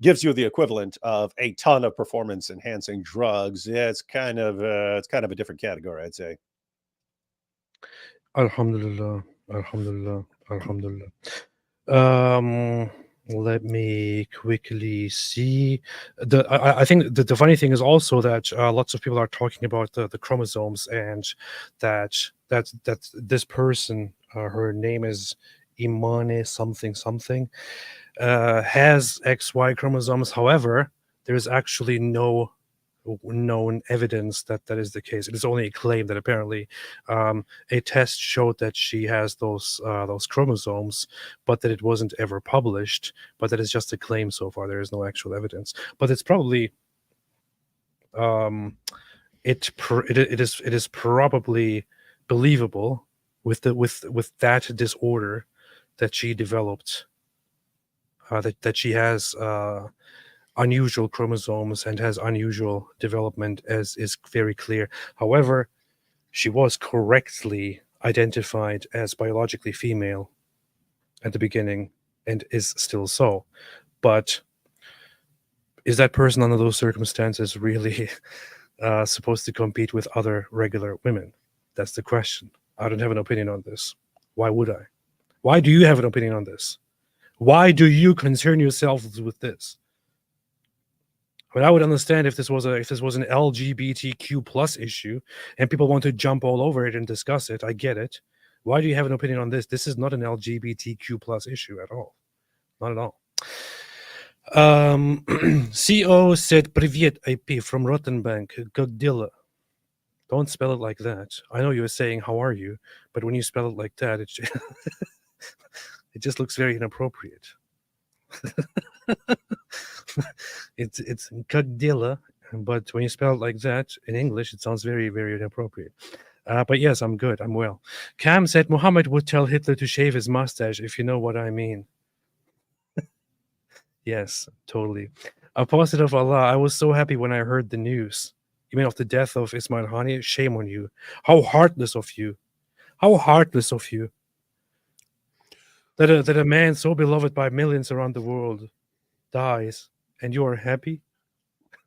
gives you the equivalent of a ton of performance enhancing drugs, it's kind of a different category, I'd say. Alhamdulillah, alhamdulillah, alhamdulillah. Let me quickly see. I think the funny thing is also that lots of people are talking about the chromosomes, and that this person, her name is Imane something something, has XY chromosomes. However, there is actually no known evidence that that is the case. It is only a claim that apparently a test showed that she has those chromosomes, but that it wasn't ever published. But that is just a claim so far. There is no actual evidence. But it's probably it is probably believable with that disorder that she developed, that she has unusual chromosomes and has unusual development, as is very clear. However, she was correctly identified as biologically female at the beginning and is still so. But is that person under those circumstances really supposed to compete with other regular women? That's the question. I don't have an opinion on this. Why would I? Why do you have an opinion on this? Why do you concern yourselves with this? I mean, I would understand if this was an LGBTQ plus issue and people want to jump all over it and discuss it. I get it. Why do you have an opinion on this? This is not an LGBTQ plus issue at all. Not at all. CO said Привет IP from Rottenbank. Как дела? Don't spell it like that. I know you're saying how are you, but when you spell it like that, it just looks very inappropriate. It's как дела, but when you spell it like that in English, it sounds very, very inappropriate. But yes, I'm good. I'm well. Cam said Muhammad would tell Hitler to shave his mustache, if you know what I mean. Yes, totally. Apostate of Allah, I was so happy when I heard the news. You mean of the death of Ismail Haniyeh? Shame on you. How heartless of you. How heartless of you. That a man so beloved by millions around the world dies, and you are happy?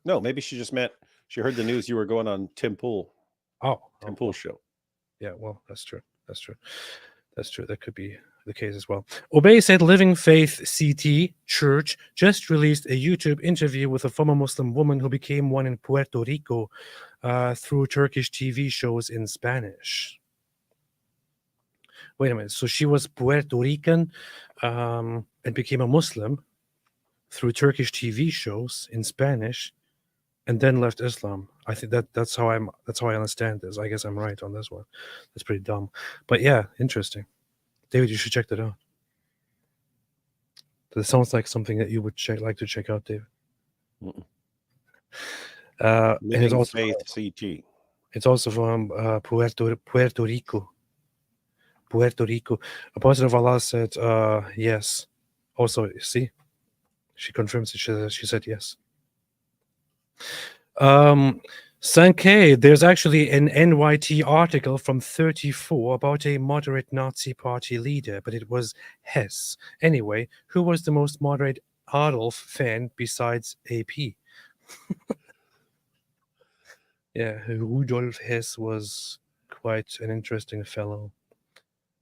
No, maybe she just meant she heard the news you were going on Tim Pool. Tim Pool's show. Yeah, well, that's true. That's true. That's true. That could be the case as well. Obey said Living Faith CT Church just released a YouTube interview with a former Muslim woman who became one in Puerto Rico through Turkish TV shows in Spanish. Wait a minute. So she was Puerto Rican and became a Muslim through Turkish TV shows in Spanish, and then left Islam. I think that's how I understand this. I guess I'm right on this one. That's pretty dumb, but yeah, interesting. David, you should check that out. That sounds like something that you would like to check out, David. And it's also Faith CT. It's also from Puerto Rico. Puerto Rico. Apostle of Allah said yes. Also, see, she confirms it. She said yes. Sankey, there's actually an NYT article from 1934 about a moderate Nazi party leader, but it was Hess. Anyway, who was the most moderate Adolf fan besides AP? Yeah, Rudolf Hess was quite an interesting fellow.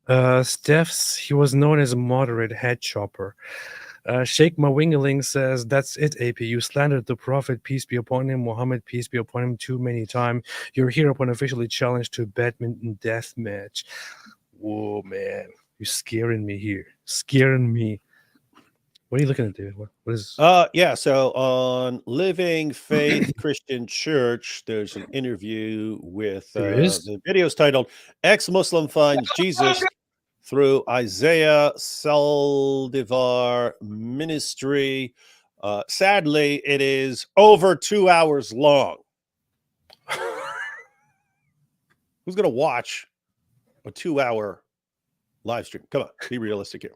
Steffs, he was known as a moderate head chopper. Sheikh Mawingeling says, that's it, AP. You slandered the Prophet, peace be upon him, Muhammad, peace be upon him, too many times. You're here upon officially challenged to badminton death match. Whoa, man. You're scaring me here. Scaring me. What are you looking at, David? What is... Yeah, so on Living Faith Christian Church, there's an interview with the video's titled Ex-Muslim Finds Jesus through Isaiah Saldivar Ministry. Sadly, it is over 2 hours long. Who's going to watch a 2-hour live stream? Come on, be realistic here.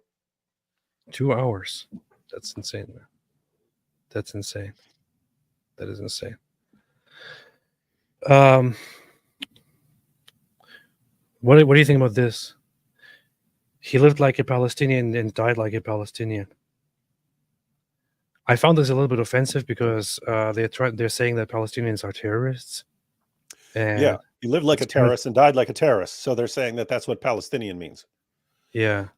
2 hours. That's insane, man. That's insane. That is insane. What do you think about this? He lived like a Palestinian and died like a Palestinian. I found this a little bit offensive because they're saying that Palestinians are terrorists. And yeah, he lived like a terrorist and died like a terrorist. So they're saying that that's what Palestinian means. Yeah.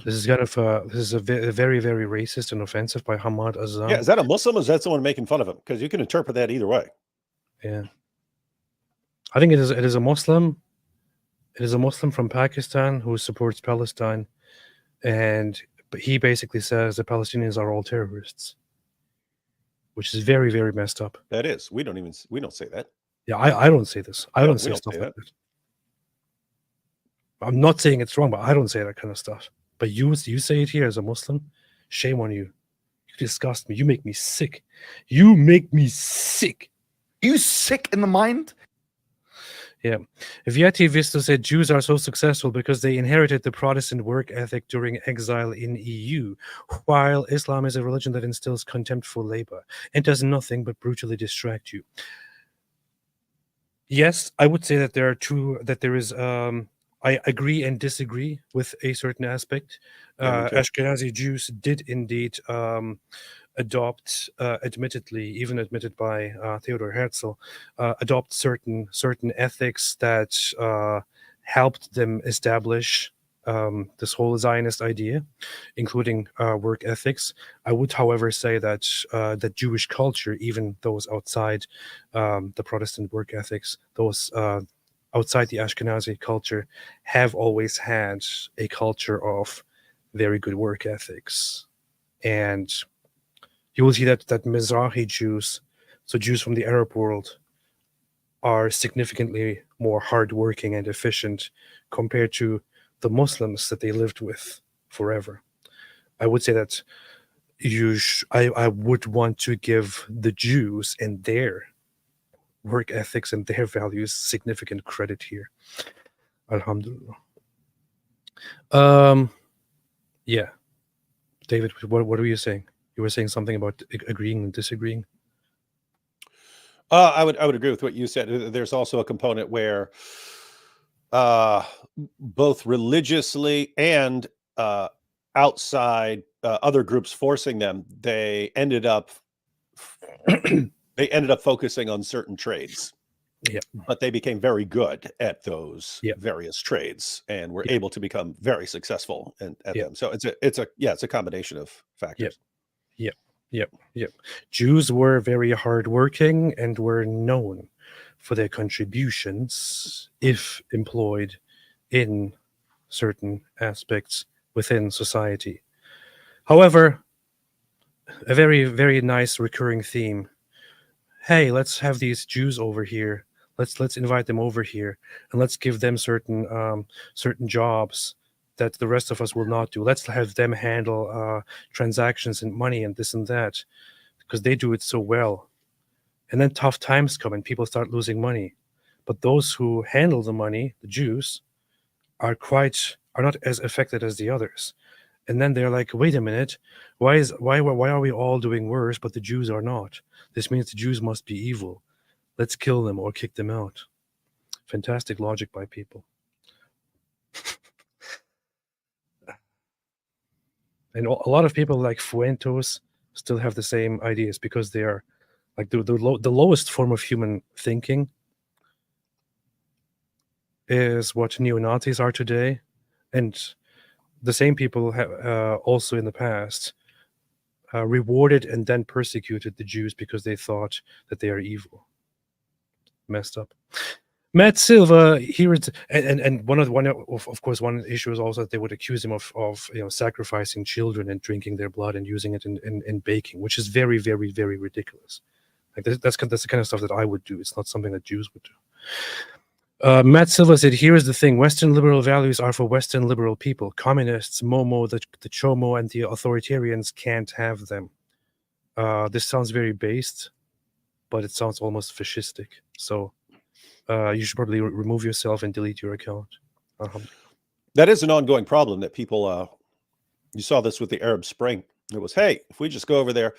This is kind of a very, very racist and offensive by Hamad Azam. Yeah, is that a Muslim or is that someone making fun of him? Because you can interpret that either way. Yeah. I think it is a Muslim. It is a Muslim from Pakistan who supports Palestine, and he basically says the Palestinians are all terrorists, which is very, very messed up. That is. We don't say that. Yeah, I don't say this. I No, don't we say don't stuff say like that. that. I'm not saying it's wrong, but I don't say that kind of stuff. But you say it here as a Muslim. Shame on you. You disgust me. You make me sick. You make me sick. You sick in the mind? Yeah. Vieti Visto said Jews are so successful because they inherited the Protestant work ethic during exile in EU, while Islam is a religion that instills contempt for labor and does nothing but brutally distract you. Yes, I would say that there is I agree and disagree with a certain aspect. Ashkenazi Jews did indeed adopt, admittedly, even admitted by Theodor Herzl, adopt certain ethics that helped them establish this whole Zionist idea, including work ethics. I would, however, say that that Jewish culture, even those outside the Protestant work ethics, those outside the Ashkenazi culture, have always had a culture of very good work ethics. And you will see that Mizrahi Jews, so Jews from the Arab world, are significantly more hardworking and efficient compared to the Muslims that they lived with forever. I would say that I would want to give the Jews and their work ethics and their values significant credit here. Alhamdulillah. Yeah. David, what were you saying? You were saying something about agreeing and disagreeing. I would agree with what you said. There's also a component where both religiously and outside other groups forcing them, they ended up focusing on certain trades. Yeah. But they became very good at those various trades and were able to become very successful at them. So it's a combination of factors. Yep. Jews were very hardworking and were known for their contributions if employed in certain aspects within society. However, a very, very nice recurring theme. Hey, let's have these Jews over here. Let's invite them over here, and let's give them certain jobs that the rest of us will not do. Let's have them handle transactions and money and this and that, because they do it so well. And then tough times come and people start losing money. But those who handle the money, the Jews, are not as affected as the others. And then they're like, wait a minute, why are we all doing worse, but the Jews are not? This means the Jews must be evil. Let's kill them or kick them out. Fantastic logic by people. And a lot of people like Fuentos still have the same ideas because they are like the lowest form of human thinking is what neo-Nazis are today. And the same people have also in the past rewarded and then persecuted the Jews because they thought that they are evil. Messed up. Matt Silva here is, and one issue is also that they would accuse him of sacrificing children and drinking their blood and using it in baking, which is very, very, very ridiculous. Like that's the kind of stuff that I would do. It's not something that Jews would do. Matt Silva said, "Here is the thing: Western liberal values are for Western liberal people. Communists, Momo, the Chomo, and the authoritarians can't have them." This sounds very based, but it sounds almost fascistic. So you should probably remove yourself and delete your account. That is an ongoing problem that people, you saw this with the Arab Spring. It was, hey, if we just go over there,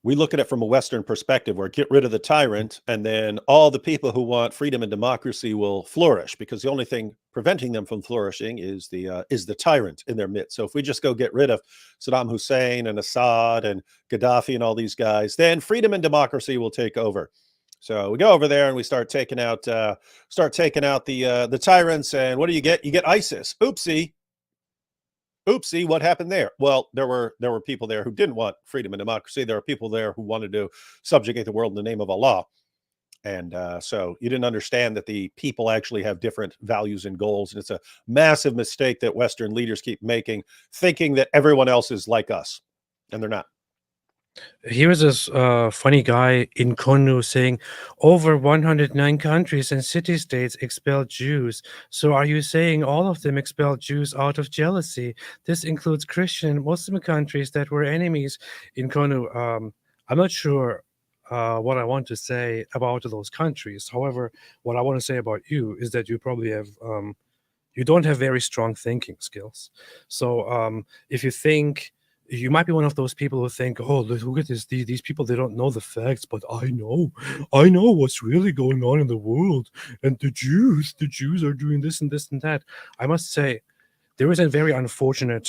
we look at it from a Western perspective where get rid of the tyrant and then all the people who want freedom and democracy will flourish, because the only thing preventing them from flourishing is the tyrant in their midst. So if we just go get rid of Saddam Hussein and Assad and Gaddafi and all these guys, then freedom and democracy will take over. So we go over there and we start taking out the tyrants, and what do you get? You get ISIS. Oopsie. oopsie, what happened there? Well, there were people there who didn't want freedom and democracy. There are people there who wanted to subjugate the world in the name of Allah. And so you didn't understand that the people actually have different values and goals. And it's a massive mistake that Western leaders keep making, thinking that everyone else is like us, and they're not. Here is this funny guy in Konu saying, over 109 countries and city-states expelled Jews. So are you saying all of them expelled Jews out of jealousy? This includes Christian and Muslim countries that were enemies in Konu. I'm not sure what I want to say about those countries. However, what I want to say about you is that you probably have... you don't have very strong thinking skills. So if you think... You might be one of those people who think, oh, look at this. These people, they don't know the facts, but I know what's really going on in the world. And the Jews are doing this and this and that. I must say, there is a very unfortunate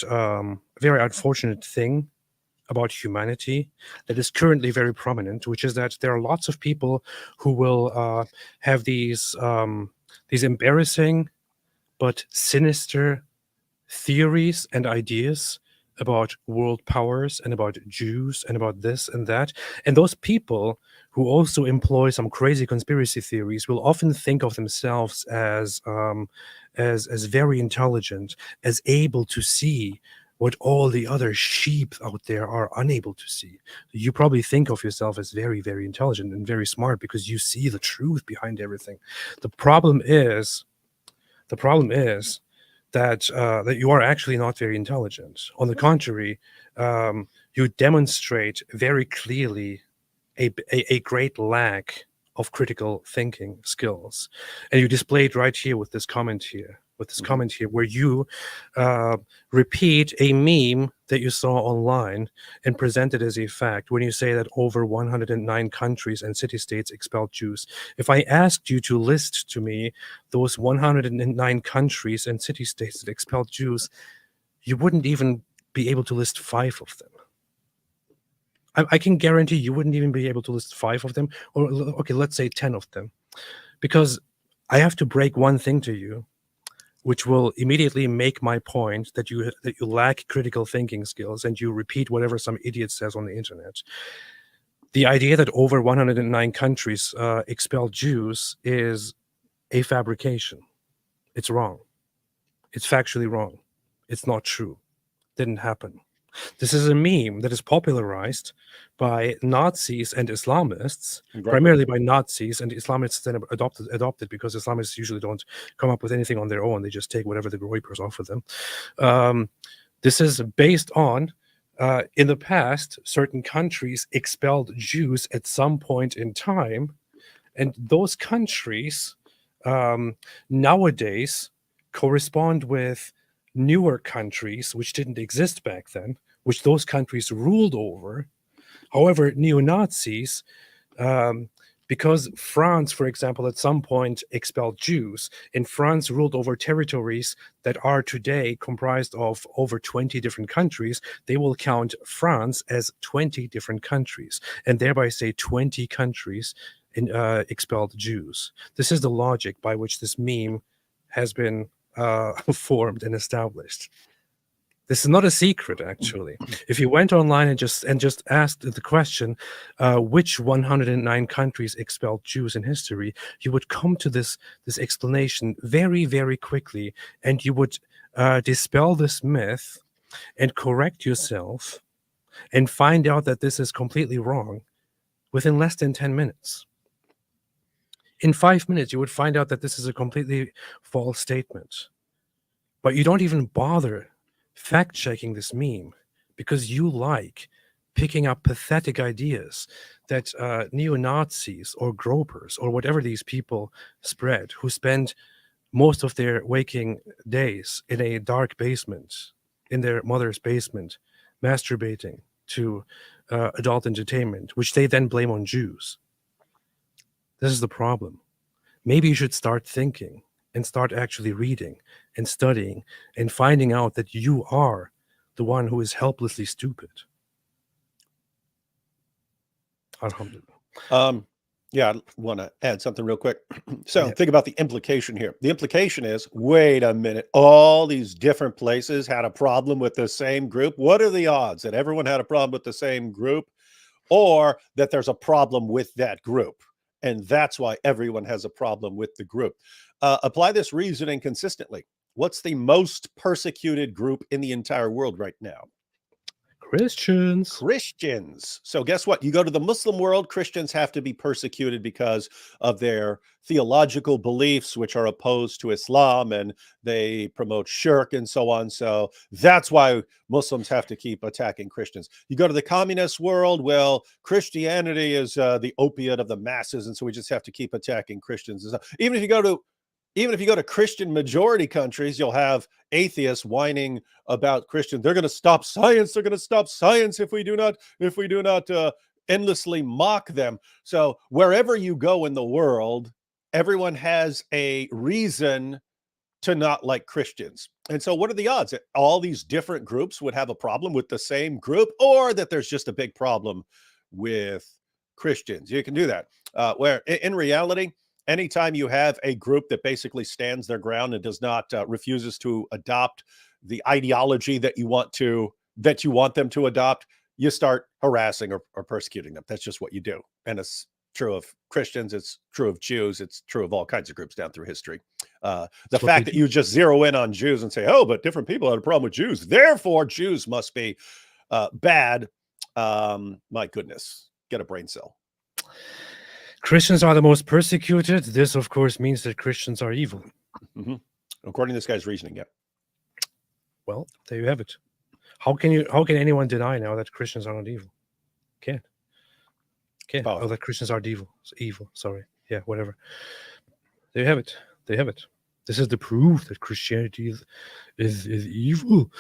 thing about humanity that is currently very prominent, which is that there are lots of people who will have these embarrassing but sinister theories and ideas about world powers and about Jews and about this and that. And those people who also employ some crazy conspiracy theories will often think of themselves as very intelligent, as able to see what all the other sheep out there are unable to see. You probably think of yourself as very, very intelligent and very smart because you see the truth behind everything. The problem is that you are actually not very intelligent. On the contrary, you demonstrate very clearly a great lack of critical thinking skills, and you display it right here with this comment here. Where you repeat a meme that you saw online and present it as a fact when you say that over 109 countries and city-states expelled Jews. If I asked you to list to me those 109 countries and city-states that expelled Jews, you wouldn't even be able to list 5 of them. I can guarantee you wouldn't even be able to list 5 of them, or okay, let's say 10 of them, because I have to break one thing to you, which will immediately make my point that you lack critical thinking skills and you repeat whatever some idiot says on the internet. The idea that over 109 countries expelled Jews is a fabrication. It's wrong. It's factually wrong. It's not true. Didn't happen. This is a meme that is popularized by Nazis and Islamists, primarily by Nazis, and Islamists then adopted because Islamists usually don't come up with anything on their own. They just take whatever the Reuters offer them. This is based on, in the past, certain countries expelled Jews at some point in time, and those countries nowadays correspond with newer countries which didn't exist back then, which those countries ruled over. However, neo-Nazis, because France, for example, at some point expelled Jews, and France ruled over territories that are today comprised of over 20 different countries, they will count France as 20 different countries, and thereby say 20 countries expelled Jews. This is the logic by which this meme has been formed and established. This is not a secret, actually. If you went online and just asked the question, which 109 countries expelled Jews in history, you would come to this explanation very, very quickly, and you would dispel this myth and correct yourself and find out that this is completely wrong within less than 10 minutes. In 5 minutes, you would find out that this is a completely false statement. But you don't even bother fact-checking this meme because you like picking up pathetic ideas that neo-Nazis or gropers or whatever these people spread, who spend most of their waking days in a dark basement, in their mother's basement, masturbating to adult entertainment, which they then blame on Jews. This is the problem. Maybe you should start thinking and start actually reading and studying and finding out that you are the one who is helplessly stupid. Alhamdulillah. Yeah, I want to add something real quick. So Yeah. think about the implication here. The implication is, wait a minute, all these different places had a problem with the same group. What are the odds that everyone had a problem with the same group, or that there's a problem with that group? And that's why everyone has a problem with the group. Apply this reasoning consistently. What's the most persecuted group in the entire world right now? Christians. Christians. So guess what? You go to the Muslim world, Christians have to be persecuted because of their theological beliefs, which are opposed to Islam, and they promote shirk and so on. So that's why Muslims have to keep attacking Christians. You go to the communist world, well, Christianity is the opiate of the masses, and so we just have to keep attacking Christians. Even if you go to Christian majority countries, you'll have atheists whining about Christians. They're going to stop science. They're going to stop science if we do not endlessly mock them. So wherever you go in the world, everyone has a reason to not like Christians. And so what are the odds that all these different groups would have a problem with the same group, or that there's just a big problem with Christians? You can do that. Where in reality, anytime you have a group that basically stands their ground and does not refuses to adopt the ideology that you want them to adopt, you start harassing or persecuting them. That's just what you do. And it's true of Christians, it's true of Jews, it's true of all kinds of groups down through history. The fact that you just zero in on Jews and say, oh, but different people had a problem with Jews, therefore Jews must be bad. My goodness, get a brain cell. Christians are the most persecuted. This, of course, means that Christians are evil. Mm-hmm. According to this guy's reasoning, yeah. Well, there you have it. How can anyone deny now that Christians are not evil? Can't. Oh, that Christians are evil. Sorry. Yeah, whatever. There you have it. This is the proof that Christianity is evil.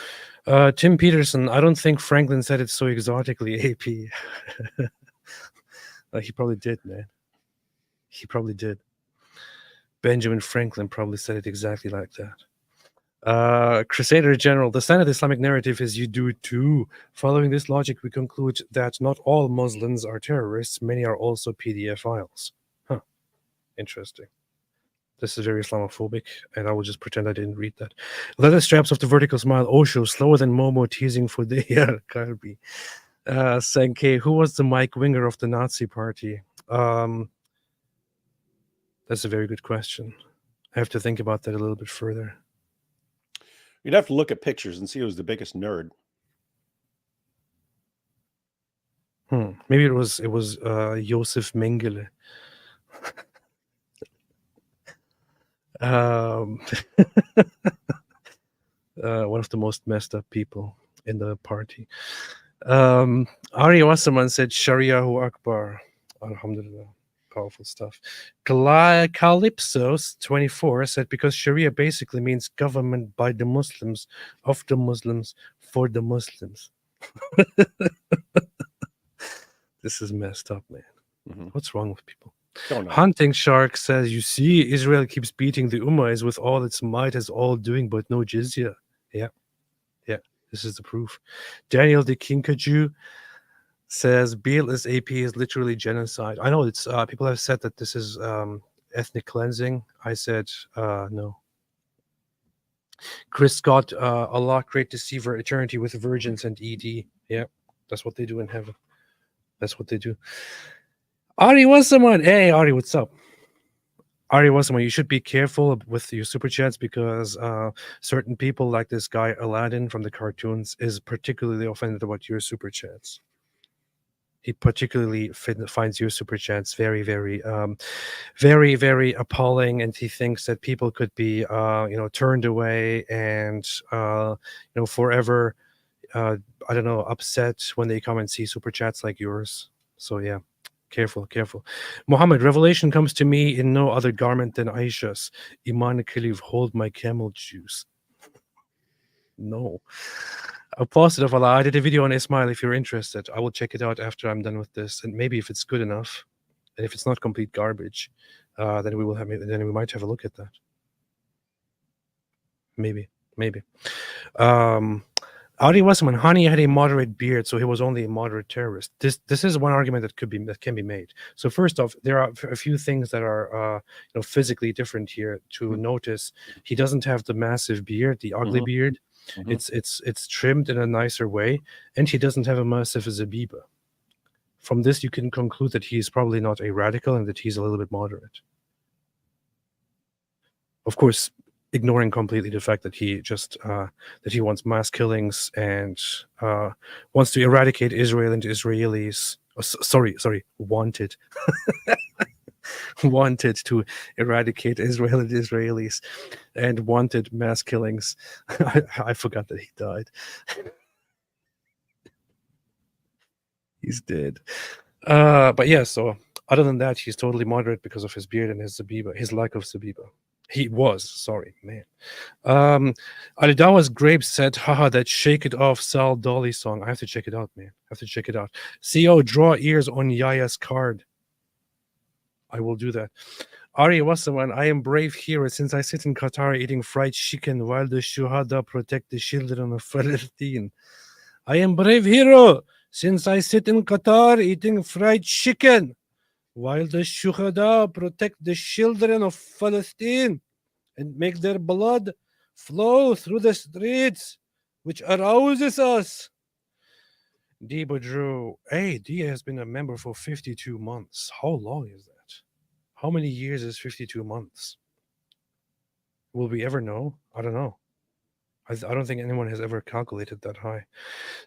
Tim Peterson, I don't think Franklin said it so exotically, AP. He probably did, man. He probably did. Benjamin Franklin probably said it exactly like that. Crusader General, the standard Islamic narrative is you do it too. Following this logic, we conclude that not all Muslims are terrorists. Many are also PDF-iles. Huh. Interesting. This is very Islamophobic, and I will just pretend I didn't read that. Leather straps of the vertical smile. Osho, slower than Momo, teasing for the Karbi. Sankey, who was the Mike Winger of the Nazi party? That's a very good question. I have to think about that a little bit further. You'd have to look at pictures and see who was the biggest nerd. Maybe it was Josef Mengele. One of the most messed up people in the party. Ari Wasserman said Shariahu Akbar. Alhamdulillah. Powerful stuff. Calypsos 24 said because Sharia basically means government by the Muslims, of the Muslims, for the Muslims. This is messed up, man. Mm-hmm. What's wrong with people? Hunting Shark says, you see, Israel keeps beating the Ummahs with all its might, as all doing, but no jizya. Yeah. This is the proof. Daniel the Kinkaju says BLS AP is literally genocide. I know it's people have said that this is ethnic cleansing. I said no. Chris Scott, Allah, great deceiver, eternity with virgins and ED. Yeah, that's what they do in heaven. That's what they do. Ari Wasserman. Hey, Ari, what's up? Ari Wasserman, you should be careful with your super chats because certain people like this guy Aladdin from the cartoons is particularly offended about your super chats. He particularly finds your super chats very, very, very, very appalling, and he thinks that people could be, turned away and, forever, I don't know, upset when they come and see super chats like yours. So yeah, careful. Muhammad, revelation comes to me in no other garment than Aisha's. Iman Khalif, hold my camel juice. No. Apostate of Allah, I did a video on Ismail. If you're interested, I will check it out after I'm done with this, and maybe if it's good enough, and if it's not complete garbage, then we might have a look at that. Maybe. Ari Wasserman, Haniyeh had a moderate beard, so he was only a moderate terrorist. This is one argument that can be made. So first off, there are a few things that are physically different here to notice. He doesn't have the massive beard, the ugly beard. It's trimmed in a nicer way, and he doesn't have a massive zabiba. From this, you can conclude that he's probably not a radical and that he's a little bit moderate. Of course, ignoring completely the fact that he just that he wants mass killings and wants to eradicate Israel and Israelis. Wanted wanted to eradicate Israel and Israelis, and wanted mass killings. I forgot that he died. He's dead. But yeah, so other than that, he's totally moderate because of his beard and his zabiba, his lack of zabiba. He was, sorry, man. Alidawa's Grape said, haha, that Shake It Off Sal Dolly song. I have to check it out, man. I have to check it out. CO, draw ears on Yaya's card. I will do that. Ari Wasserman, I am brave hero since I sit in Qatar eating fried chicken while the Shuhada protect the children of Palestine. I am brave hero since I sit in Qatar eating fried chicken while the Shuhada protect the children of Palestine and make their blood flow through the streets, which arouses us. D. Badrew, hey, D has been a member for 52 months. How long is that? How many years is 52 months? Will we ever know? I don't know. I don't think anyone has ever calculated that high.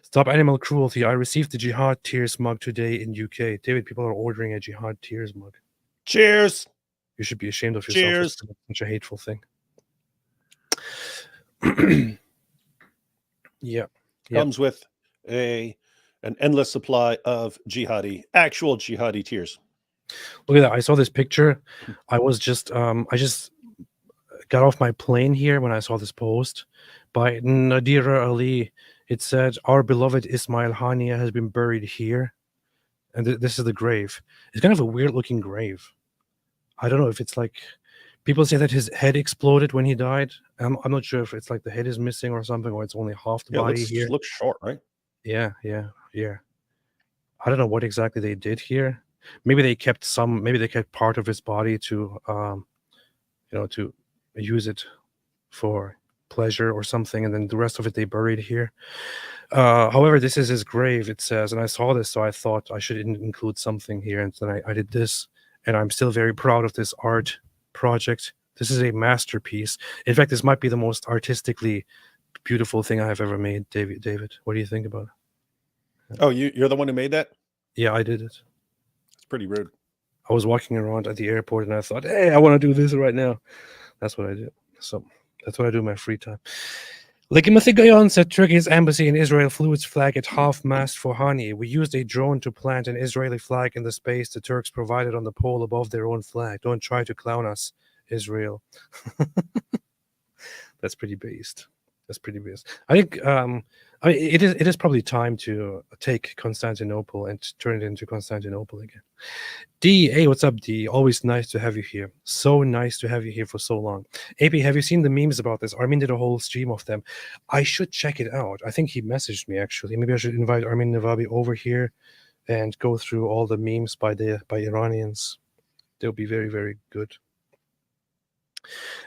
Stop animal cruelty. I received the Jihad Tears mug today in UK. David, people are ordering a Jihad Tears mug. Cheers. You should be ashamed of yourself. Cheers. For such a hateful thing. Yeah. Comes with an endless supply of actual jihadi tears. Look at that. I saw this picture. I was just I just got off my plane here when I saw this post by Nadira Ali. It said, our beloved Ismail Haniyeh has been buried here. And this is the grave. It's kind of a weird looking grave. I don't know if it's like, people say that his head exploded when he died. I'm not sure if it's like the head is missing or something, or it's only half the body here. It looks short, right? Yeah. I don't know what exactly they did here. Maybe they kept part of his body to to use it for pleasure or something, and then the rest of it they buried here. However, this is his grave, it says, and I saw this, so I thought I should include something here, and then I did this, and I'm still very proud of this art project. This is a masterpiece. In fact, this might be the most artistically beautiful thing I have ever made. David, what do you think about it? Oh, you're the one who made that? Yeah, I did it. It's pretty rude. I was walking around at the airport and I thought, hey, I want to do this right now. That's what I did. So that's what I do in my free time. Legimathy Gayon said Turkey's embassy in Israel flew its flag at half-mast for Haniyeh. We used a drone to plant an Israeli flag in the space the Turks provided on the pole above their own flag. Don't try to clown us, Israel. That's pretty based. I think it is probably time to take Constantinople and turn it into Constantinople again. D, hey, what's up, D? Always nice to have you here. So nice to have you here for so long. AP, have you seen the memes about this? Armin did a whole stream of them. I should check it out. I think he messaged me, actually. Maybe I should invite Armin Navabi over here and go through all the memes by Iranians. They'll be very, very good.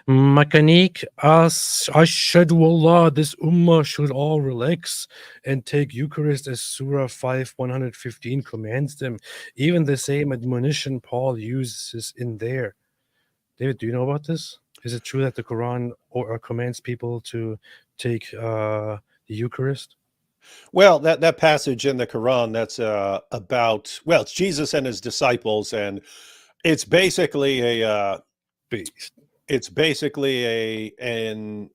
Mechanique, Ashhadu Allah, this ummah should all relax and take Eucharist as Surah 5:115 commands them. Even the same admonition Paul uses in there. David, do you know about this? Is it true that the Quran commands people to take the Eucharist? Well, that passage in the Quran, that's about, well, it's Jesus and his disciples, and it's basically it's basically an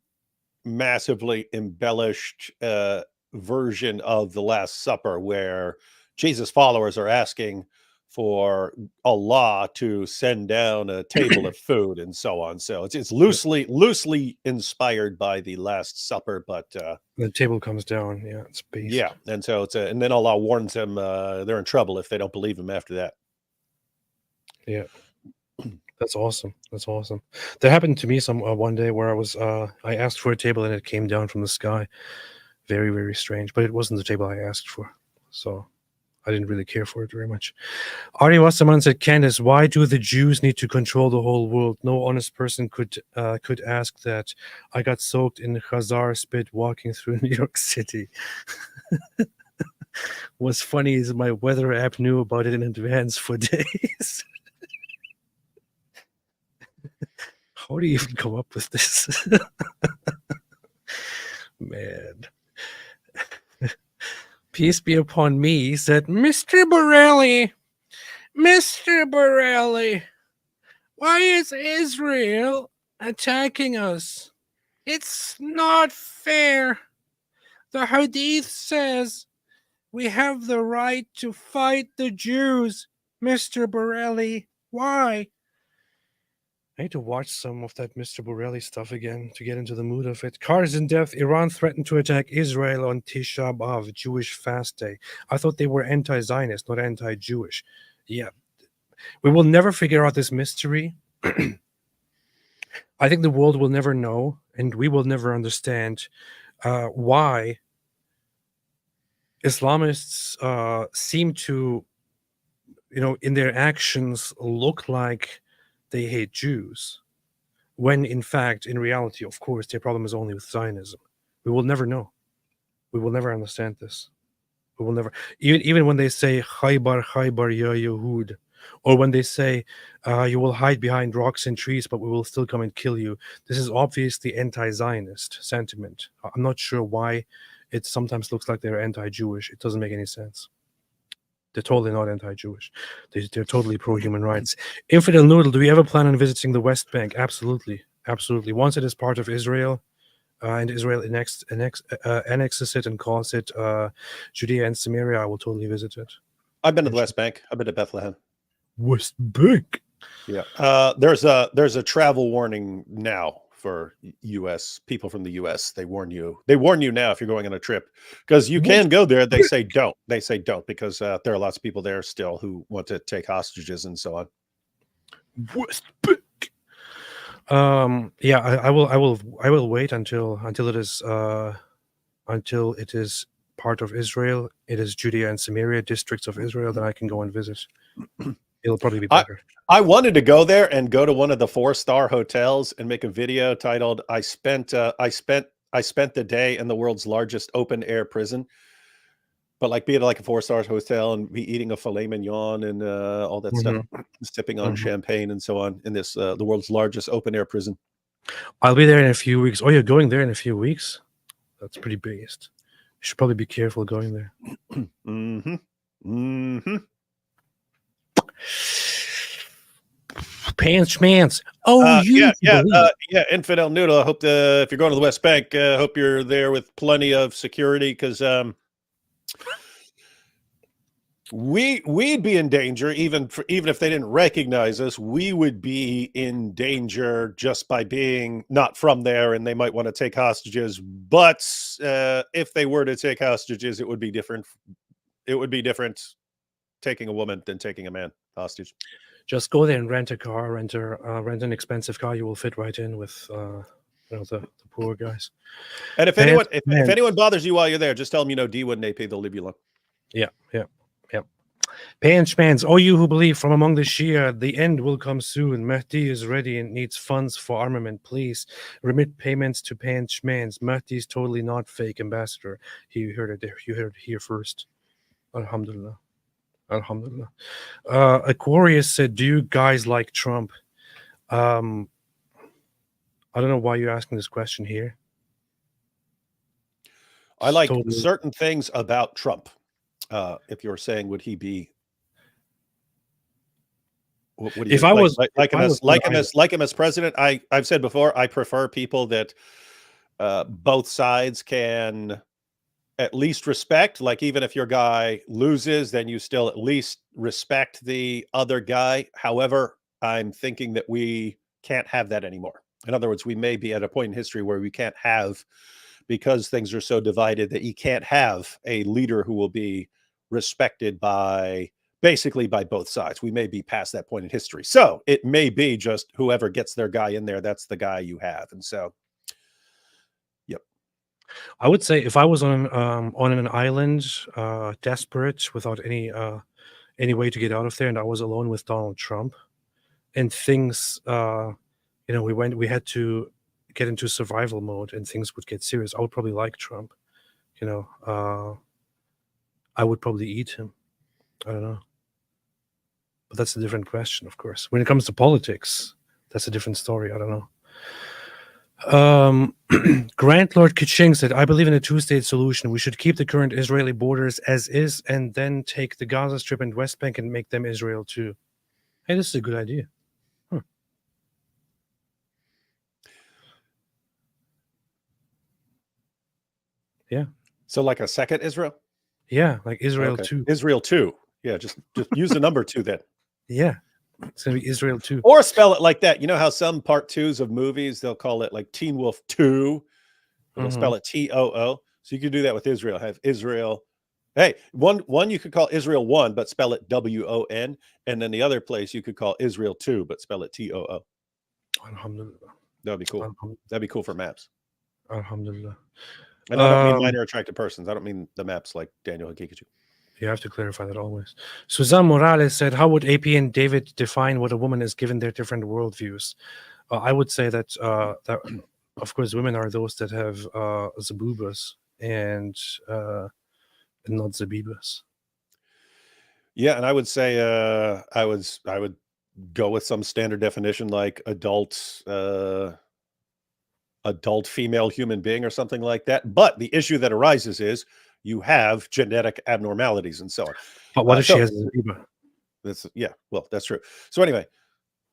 massively embellished version of the Last Supper, where Jesus' followers are asking for Allah to send down a table of food and so on. So it's loosely inspired by the Last Supper, but the table comes down. Yeah, it's based. Yeah, and so and then Allah warns them they're in trouble if they don't believe him after that. Yeah. That's awesome. That happened to me one day where I asked for a table and it came down from the sky. Very, very strange. But it wasn't the table I asked for, so I didn't really care for it very much. Ari Wasserman said, Candace, why do the Jews need to control the whole world? No honest person could ask that. I got soaked in Khazar spit walking through New York City. What's funny is my weather app knew about it in advance for days. How do you even come up with this? Man. Peace be upon me, said, Mr. Borelli, why is Israel attacking us? It's not fair. The Hadith says we have the right to fight the Jews. Mr. Borelli, why? I need to watch some of that Mr. Borelli stuff again to get into the mood of it. Cars in death. Iran threatened to attack Israel on Tisha B'Av, Jewish fast day. I thought they were anti-Zionist, not anti-Jewish. Yeah. We will never figure out this mystery. I think the world will never know, and we will never understand why Islamists seem to, in their actions look like they hate Jews, when in fact, in reality, of course, their problem is only with Zionism. We will never know. We will never understand this. We will never, even when they say Khaybar, Khaybar, ya Yahud, or when they say you will hide behind rocks and trees, but we will still come and kill you. This is obviously anti-Zionist sentiment. I'm not sure why it sometimes looks like they're anti-Jewish. It doesn't make any sense. They're totally not anti-Jewish. They're totally pro-human rights. Infidel Noodle, do we ever plan on visiting the West Bank? Absolutely. Absolutely. Once it is part of Israel, and Israel annexes it and calls it Judea and Samaria, I will totally visit it. I've been to the West Bank. I've been to Bethlehem. West Bank. Yeah. There's a travel warning now for U.S. people from the U.S. They warn you now if you're going on a trip, because you can go there. They say don't. They say don't because there are lots of people there still who want to take hostages and so on. West Bank. Yeah, I will wait until it is part of Israel. It is Judea and Samaria, districts of Israel, that I can go and visit. It'll probably be better. I wanted to go there and go to one of the 4-star hotels and make a video titled I spent the day in the world's largest open air prison. But like be at like a 4-star hotel and be eating a filet mignon and all that stuff, sipping on champagne and so on in this the world's largest open air prison. I'll be there in a few weeks. Oh, you're going there in a few weeks? That's pretty based. You should probably be careful going there. Pants schmance. Oh, yeah, Infidel Noodle. I hope if you're going to the West Bank, hope you're there with plenty of security, because we'd be in danger even if they didn't recognize us. We would be in danger just by being not from there, and they might want to take hostages. But if they were to take hostages, it would be different. It would be different taking a woman than taking a man hostage. Just go there and rent a car, rent an expensive car. You will fit right in with the poor guys. And if anyone bothers you while you're there, just tell them D1 and AP. They'll leave you alone. Yeah. Pants schmans. Oh, you who believe from among the Shia, the end will come soon. Mahdi is ready and needs funds for armament. Please remit payments to Pants schmans. Mahdi is totally not fake, ambassador. You heard it there. You heard it here first. Alhamdulillah. Alhamdulillah. Aquarius said, do you guys like Trump? I don't know why you're asking this question here. I like certain things about Trump. If you're saying, would he be? What do you if I was like him as president? I've said before, I prefer people that both sides can at least respect. Like, even if your guy loses, then you still at least respect the other guy. However, I'm thinking that we can't have that anymore. In other words, we may be at a point in history where we can't have, because things are so divided, that you can't have a leader who will be respected basically by both sides. We may be past that point in history. So it may be just whoever gets their guy in there, that's the guy you have. And so, yep. I would say if I was on an island, desperate, without any way to get out of there, and I was alone with Donald Trump, and things, we had to get into survival mode, and things would get serious. I would probably like Trump, I would probably eat him. I don't know, but that's a different question, of course. When it comes to politics, that's a different story. I don't know. Grant Lord Kaching said, I believe in a two-state solution. We should keep the current Israeli borders as is and then take the Gaza Strip and West Bank and make them Israel too. Hey, this is a good idea. Huh. Yeah. So like a second Israel? Yeah, like Israel Okay. 2. Israel 2. Yeah, just use the number 2 then. Yeah. It's going to be Israel 2. Or spell it like that. You know how some part 2s of movies, they'll call it like Teen Wolf 2. They'll spell it T-O-O. So you could do that with Israel. Have Israel. Hey, one you could call Israel 1, but spell it W-O-N. And then the other place you could call Israel 2, but spell it T-O-O. Alhamdulillah. That'd be cool. That'd be cool for maps. Alhamdulillah. And I don't mean minor attractive persons. I don't mean the maps like Daniel Hakikachu. You have to clarify that always. Suzanne Morales said, how would AP and David define what a woman is given their different worldviews? I would say that, of course, women are those that have zabubas and not zabibas. Yeah, and I would say I would go with some standard definition like adult female human being or something like that. But the issue that arises is you have genetic abnormalities and so on. But what if she has a zabiba? Well, that's true. So anyway,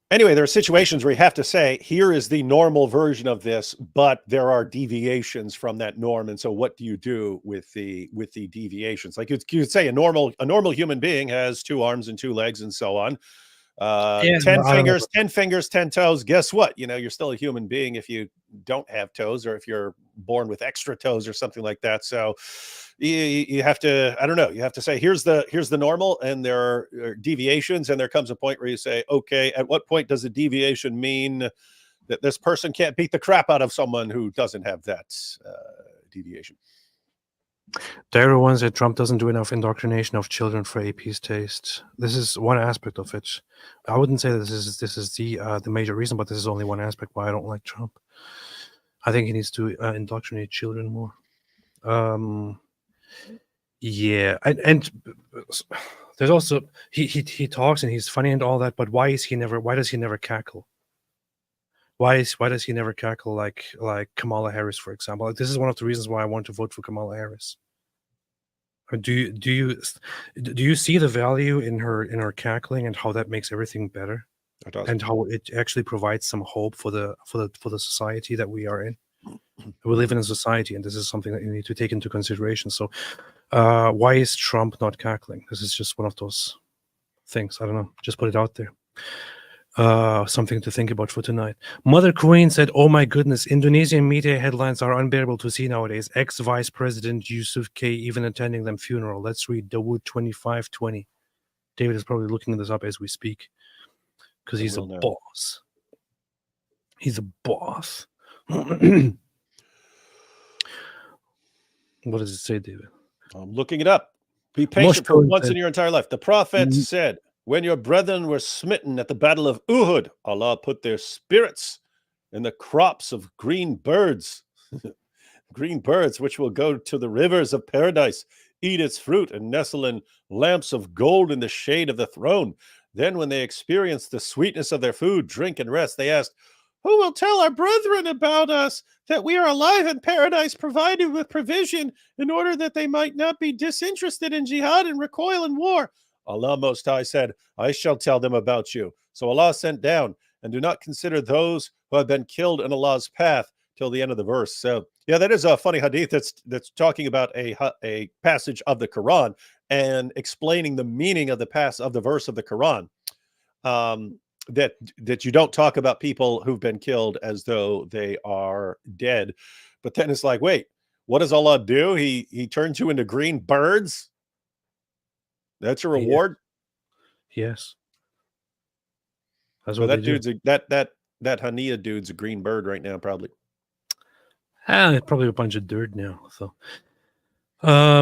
there are situations where you have to say, here is the normal version of this, but there are deviations from that norm. And so what do you do with the deviations? Like you could say a normal human being has 2 arms and 2 legs and so on. 10 fingers, 10 toes. Guess what? You're still a human being if you don't have toes, or if you're born with extra toes or something like that. So you have to, I don't know, you have to say, here's the normal, and there are deviations, and there comes a point where you say, okay, at what point does a deviation mean that this person can't beat the crap out of someone who doesn't have that deviation? Everyone said Trump doesn't do enough indoctrination of children for AP's taste. This is one aspect of it. I wouldn't say that this is the major reason, but this is only one aspect why I don't like Trump. I think he needs to indoctrinate children more. Yeah, and there's also he talks and he's funny and all that, but why does he never cackle? Why does he never cackle like Kamala Harris, for example? Like, this is one of the reasons why I want to vote for Kamala Harris. Do you see the value in her cackling and how that makes everything better, and how it actually provides some hope for the society that we are in? We live in a society, and this is something that you need to take into consideration. So, why is Trump not cackling? This is just one of those things. I don't know. Just put it out there. Something to think about for tonight. Mother Queen said, oh my goodness, Indonesian media headlines are unbearable to see nowadays. Ex-Vice President Yusuf K even attending them funeral. Let's read Dawood 2520. David is probably looking this up as we speak, because he's a boss. He's a boss. What does it say, David? I'm looking it up. Be patient for once in your entire life. The prophet said, when your brethren were smitten at the battle of Uhud, Allah put their spirits in the crops of green birds, which will go to the rivers of paradise, eat its fruit, and nestle in lamps of gold in the shade of the throne. Then when they experienced the sweetness of their food, drink, and rest, they asked, who will tell our brethren about us, that we are alive in paradise, provided with provision, in order that they might not be disinterested in jihad and recoil in war? Allah Most High said, I shall tell them about you. So Allah sent down, and do not consider those who have been killed in Allah's path, till the end of the verse. So yeah, that is a funny hadith that's talking about a passage of the Quran and explaining the meaning of the verse of the Quran. That you don't talk about people who've been killed as though they are dead. But then it's like, wait, what does Allah do? He turns you into green birds? That's a reward? Yes. So that dude's that Haniyeh dude's a green bird right now, probably. Probably a bunch of dirt now. So,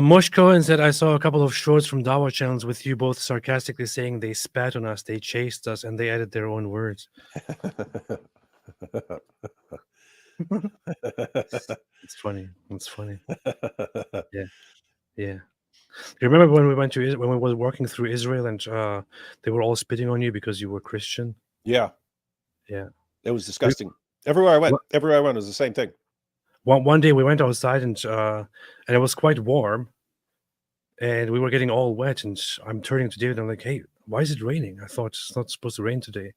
Mosh Cohen said, I saw a couple of shorts from Dawa channels with you both sarcastically saying they spat on us, they chased us, and they added their own words. It's funny. It's funny. Yeah. Yeah. You remember when we went to when we were walking through Israel and they were all spitting on you because you were Christian? Yeah. Yeah. It was disgusting. Everywhere I went, it was the same thing. One day we went outside and it was quite warm, and we were getting all wet. And I'm turning to David. And I'm like, "Hey, why is it raining? I thought it's not supposed to rain today."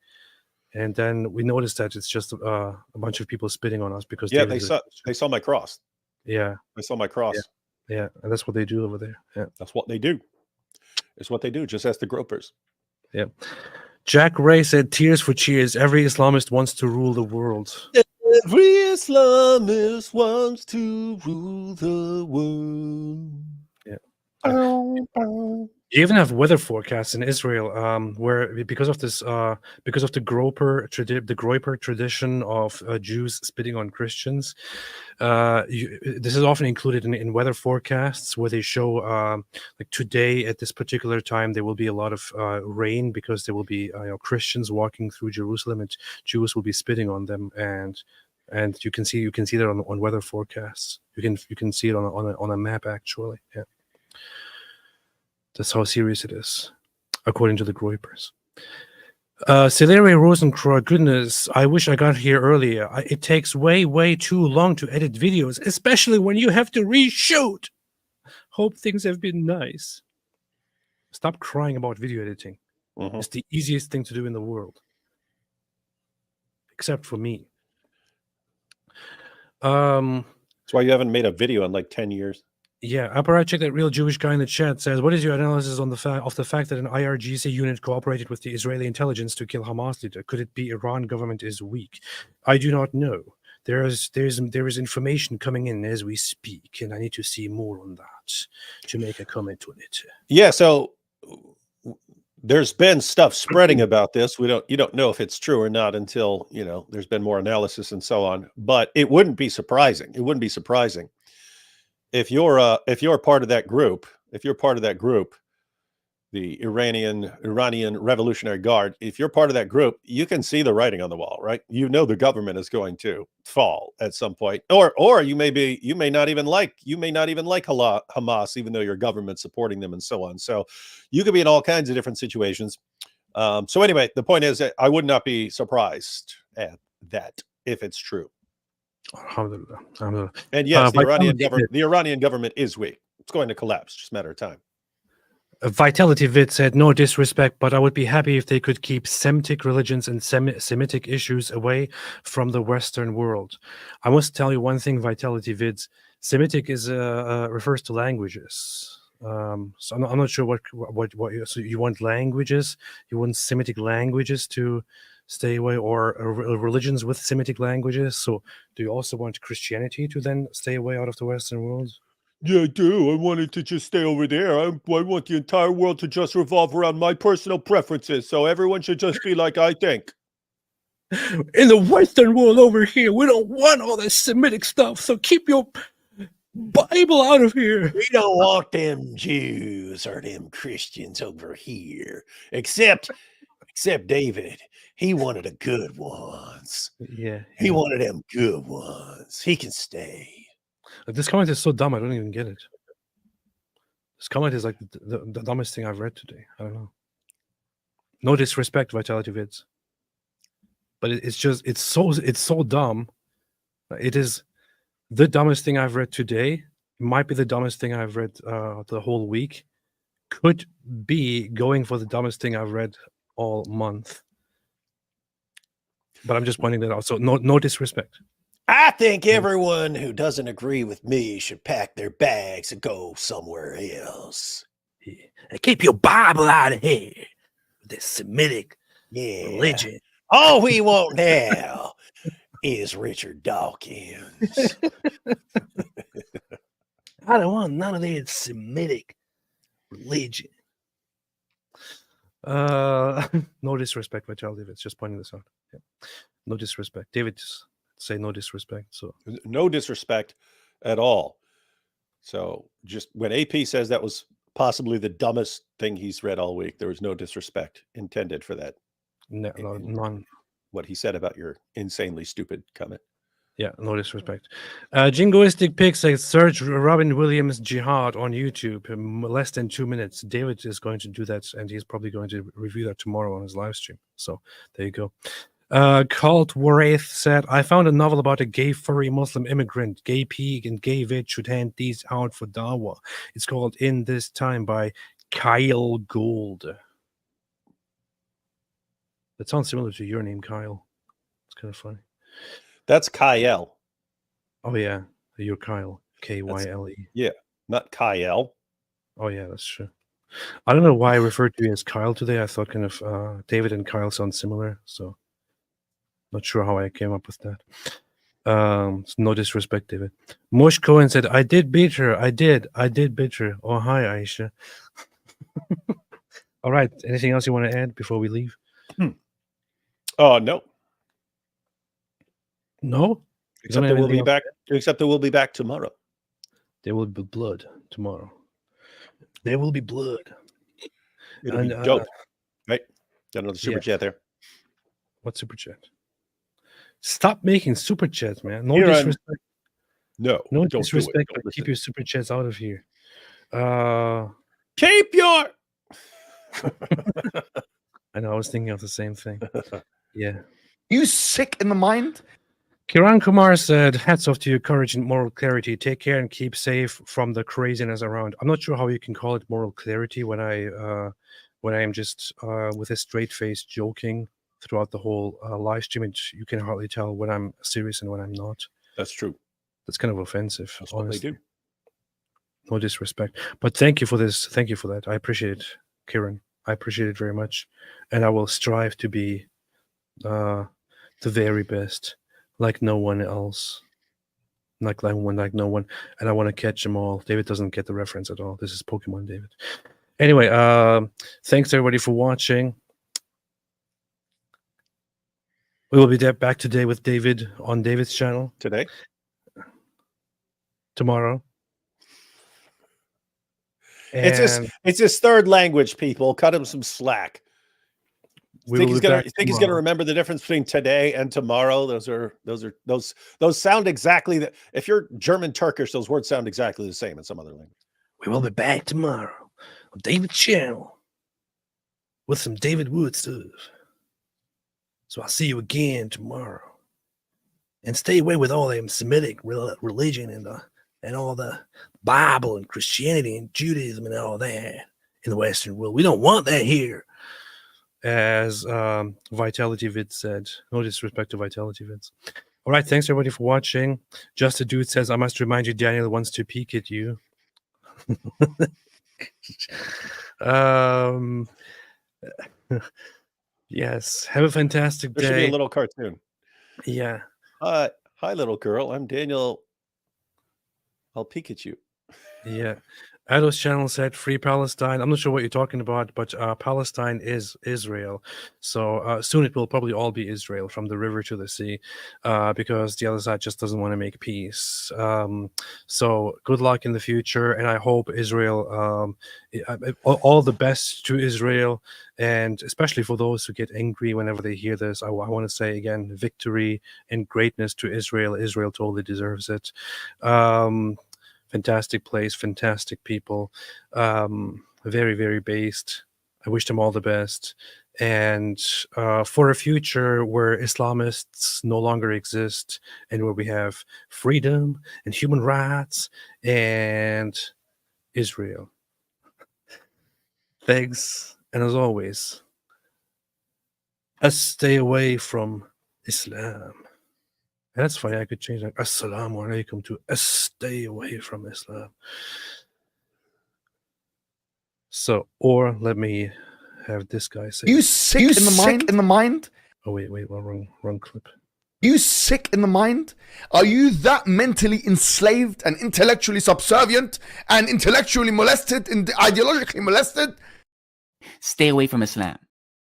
And then we noticed that it's just a bunch of people spitting on us because Yeah, David they saw my cross. Yeah, They saw my cross. yeah, and that's what they do over there. Yeah, That's what they do. It's what they do. Just ask the gropers. yeah. Jack Ray said, "Tears for cheers. Every Islamist wants to rule the world." Every Islamist wants to rule the world. Yeah. You even have weather forecasts in Israel, where because of this, because of the Groiper tradition of Jews spitting on Christians, this is often included in weather forecasts where they show, like today at this particular time there will be a lot of rain because there will be Christians walking through Jerusalem and Jews will be spitting on them, and you can see that on weather forecasts. You can see it on a map actually. Yeah. That's how serious it is, according to the Groipers. Celery Rosencroix, goodness, I wish I got here earlier. It takes way, way too long to edit videos, especially when you have to reshoot. Hope things have been nice. Stop crying about video editing. It's the easiest thing to do in the world. Except for me. That's why you haven't made a video in like 10 years. Yeah, Apparat Check, that real Jewish guy in the chat, says, what is your analysis on the fact that an IRGC unit cooperated with the Israeli intelligence to kill Hamas leader? Could it be Iran government is weak? I do not know. There is information coming in as we speak, and I need to see more on that to make a comment on it. Yeah, so there's been stuff spreading about this. You don't know if it's true or not until, there's been more analysis and so on. But it wouldn't be surprising. It wouldn't be surprising. If you're part of that group, the Iranian Revolutionary Guard, if you're part of that group, you can see the writing on the wall, right? The government is going to fall at some point, or you may not even like Hamas, even though your government's supporting them and so on. So you could be in all kinds of different situations. So anyway, the point is that I would not be surprised at that if it's true. Alhamdulillah. And yes, the Iranian government is weak. It's going to collapse. Just a matter of time. Vitality Vid said, no disrespect, but I would be happy if they could keep Semitic religions and Semitic issues away from the Western world. I must tell you one thing, Vitality Vids. Semitic is refers to languages. So I'm not sure what so you want languages? You want Semitic languages to stay away, or religions with Semitic languages? So do you also want Christianity to then stay away out of the Western world? Yeah, I do. I want it to just stay over there. I want the entire world to just revolve around my personal preferences, so everyone should just be like I think. In the Western world over here, we don't want all this Semitic stuff, so keep your Bible out of here. We don't want them Jews or them Christians over here, except David. He wanted the good ones. Yeah. He wanted them good ones. He can stay. This comment is so dumb, I don't even get it. This comment is like the dumbest thing I've read today. I don't know. No disrespect, Vitality Vids. But it's so dumb. It is the dumbest thing I've read today. It might be the dumbest thing I've read the whole week. Could be going for the dumbest thing I've read all month. But I'm just pointing that out. So no disrespect. I think everyone who doesn't agree with me should pack their bags and go somewhere else. Yeah. Keep your Bible out of here. This Semitic religion. All we want now is Richard Dawkins. I don't want none of that Semitic religion. No disrespect, Vitality. It's just pointing this out. Yeah. No disrespect. David say no disrespect. So No disrespect at all. So just when AP says that was possibly the dumbest thing he's read all week, there was no disrespect intended for that. no, none. What he said about your insanely stupid comment. Yeah, no disrespect. Jingoistic Pig says search Robin Williams Jihad on YouTube. Less than 2 minutes. David is going to do that, and he's probably going to review that tomorrow on his live stream. So there you go. Cult Waraith said, I found a novel about a gay furry Muslim immigrant. Gay pig and gay vid should hand these out for Dawa. It's called In This Time by Kyle Gould. That sounds similar to your name, Kyle. It's kind of funny. That's Kyle. Oh, yeah. You're Kyle. Kyle. Yeah, not Kyle. Oh, yeah, that's true. I don't know why I referred to you as Kyle today. I thought kind of David and Kyle sound similar, so not sure how I came up with that. No disrespect, David. Mush Cohen said, I did beat her. I did beat her. Oh, hi, Aisha. All right. Anything else you want to add before we leave? Oh, no. No? Except that we'll be back. Except that we'll be back tomorrow. There will be blood tomorrow. There will be blood. It'll be dope. Right? Got another super chat there. What super chat? Stop making super chats, man. No Here disrespect. No disrespect, Don't but keep listen. your super chats out of here. Keep your. I know. I was thinking of the same thing. Yeah. You sick in the mind? Kiran Kumar said, hats off to your courage and moral clarity. Take care and keep safe from the craziness around. I'm not sure how you can call it moral clarity when I am just with a straight face joking throughout the whole live stream. And you can hardly tell when I'm serious and when I'm not. That's true. That's kind of offensive. That's what honestly. they do. No disrespect. But thank you for this. Thank you for that. I appreciate it, Kiran. I appreciate it very much. And I will strive to be the very best. Like no one else. Like no one. And I want to catch them all. David doesn't get the reference at all. This is Pokemon, David. Anyway, thanks everybody for watching. We will be back today with David on David's channel. Today? Tomorrow. It's his third language, people. Cut him some slack. Think he's gonna remember the difference between today and tomorrow? Those sound exactly that. If you're German Turkish, those words sound exactly the same in some other language. We will be back tomorrow on David's channel with some David Wood stuff. So I'll see you again tomorrow. And stay away with all them Semitic religion and all the Bible and Christianity and Judaism and all that in the Western world. We don't want that here. As Vitality Vid said. No disrespect to Vitality Vids. All right, thanks everybody for watching. Just a Dude says, I must remind you, Daniel wants to peek at you. Yes, have a fantastic day. There should be a little cartoon. Yeah. Hi, little girl. I'm Daniel. I'll peek at you. Yeah. Ado's channel said Free Palestine. I'm not sure what you're talking about, but Palestine is Israel. So soon it will probably all be Israel from the river to the sea because the other side just doesn't want to make peace. So good luck in the future. And I hope Israel, all the best to Israel. And especially for those who get angry whenever they hear this, I want to say again, victory and greatness to Israel. Israel totally deserves it. Fantastic place, fantastic people, very, very based. I wish them all the best. And for a future where Islamists no longer exist and where we have freedom and human rights and Israel. Thanks. And as always, stay away from Islam. And that's funny, I could change that. Assalamu alaikum to stay away from Islam. So, or let me have this guy say, You sick in the mind? Oh, wait, well, wrong clip. You sick in the mind? Are you that mentally enslaved and intellectually subservient and intellectually molested and ideologically molested? Stay away from Islam.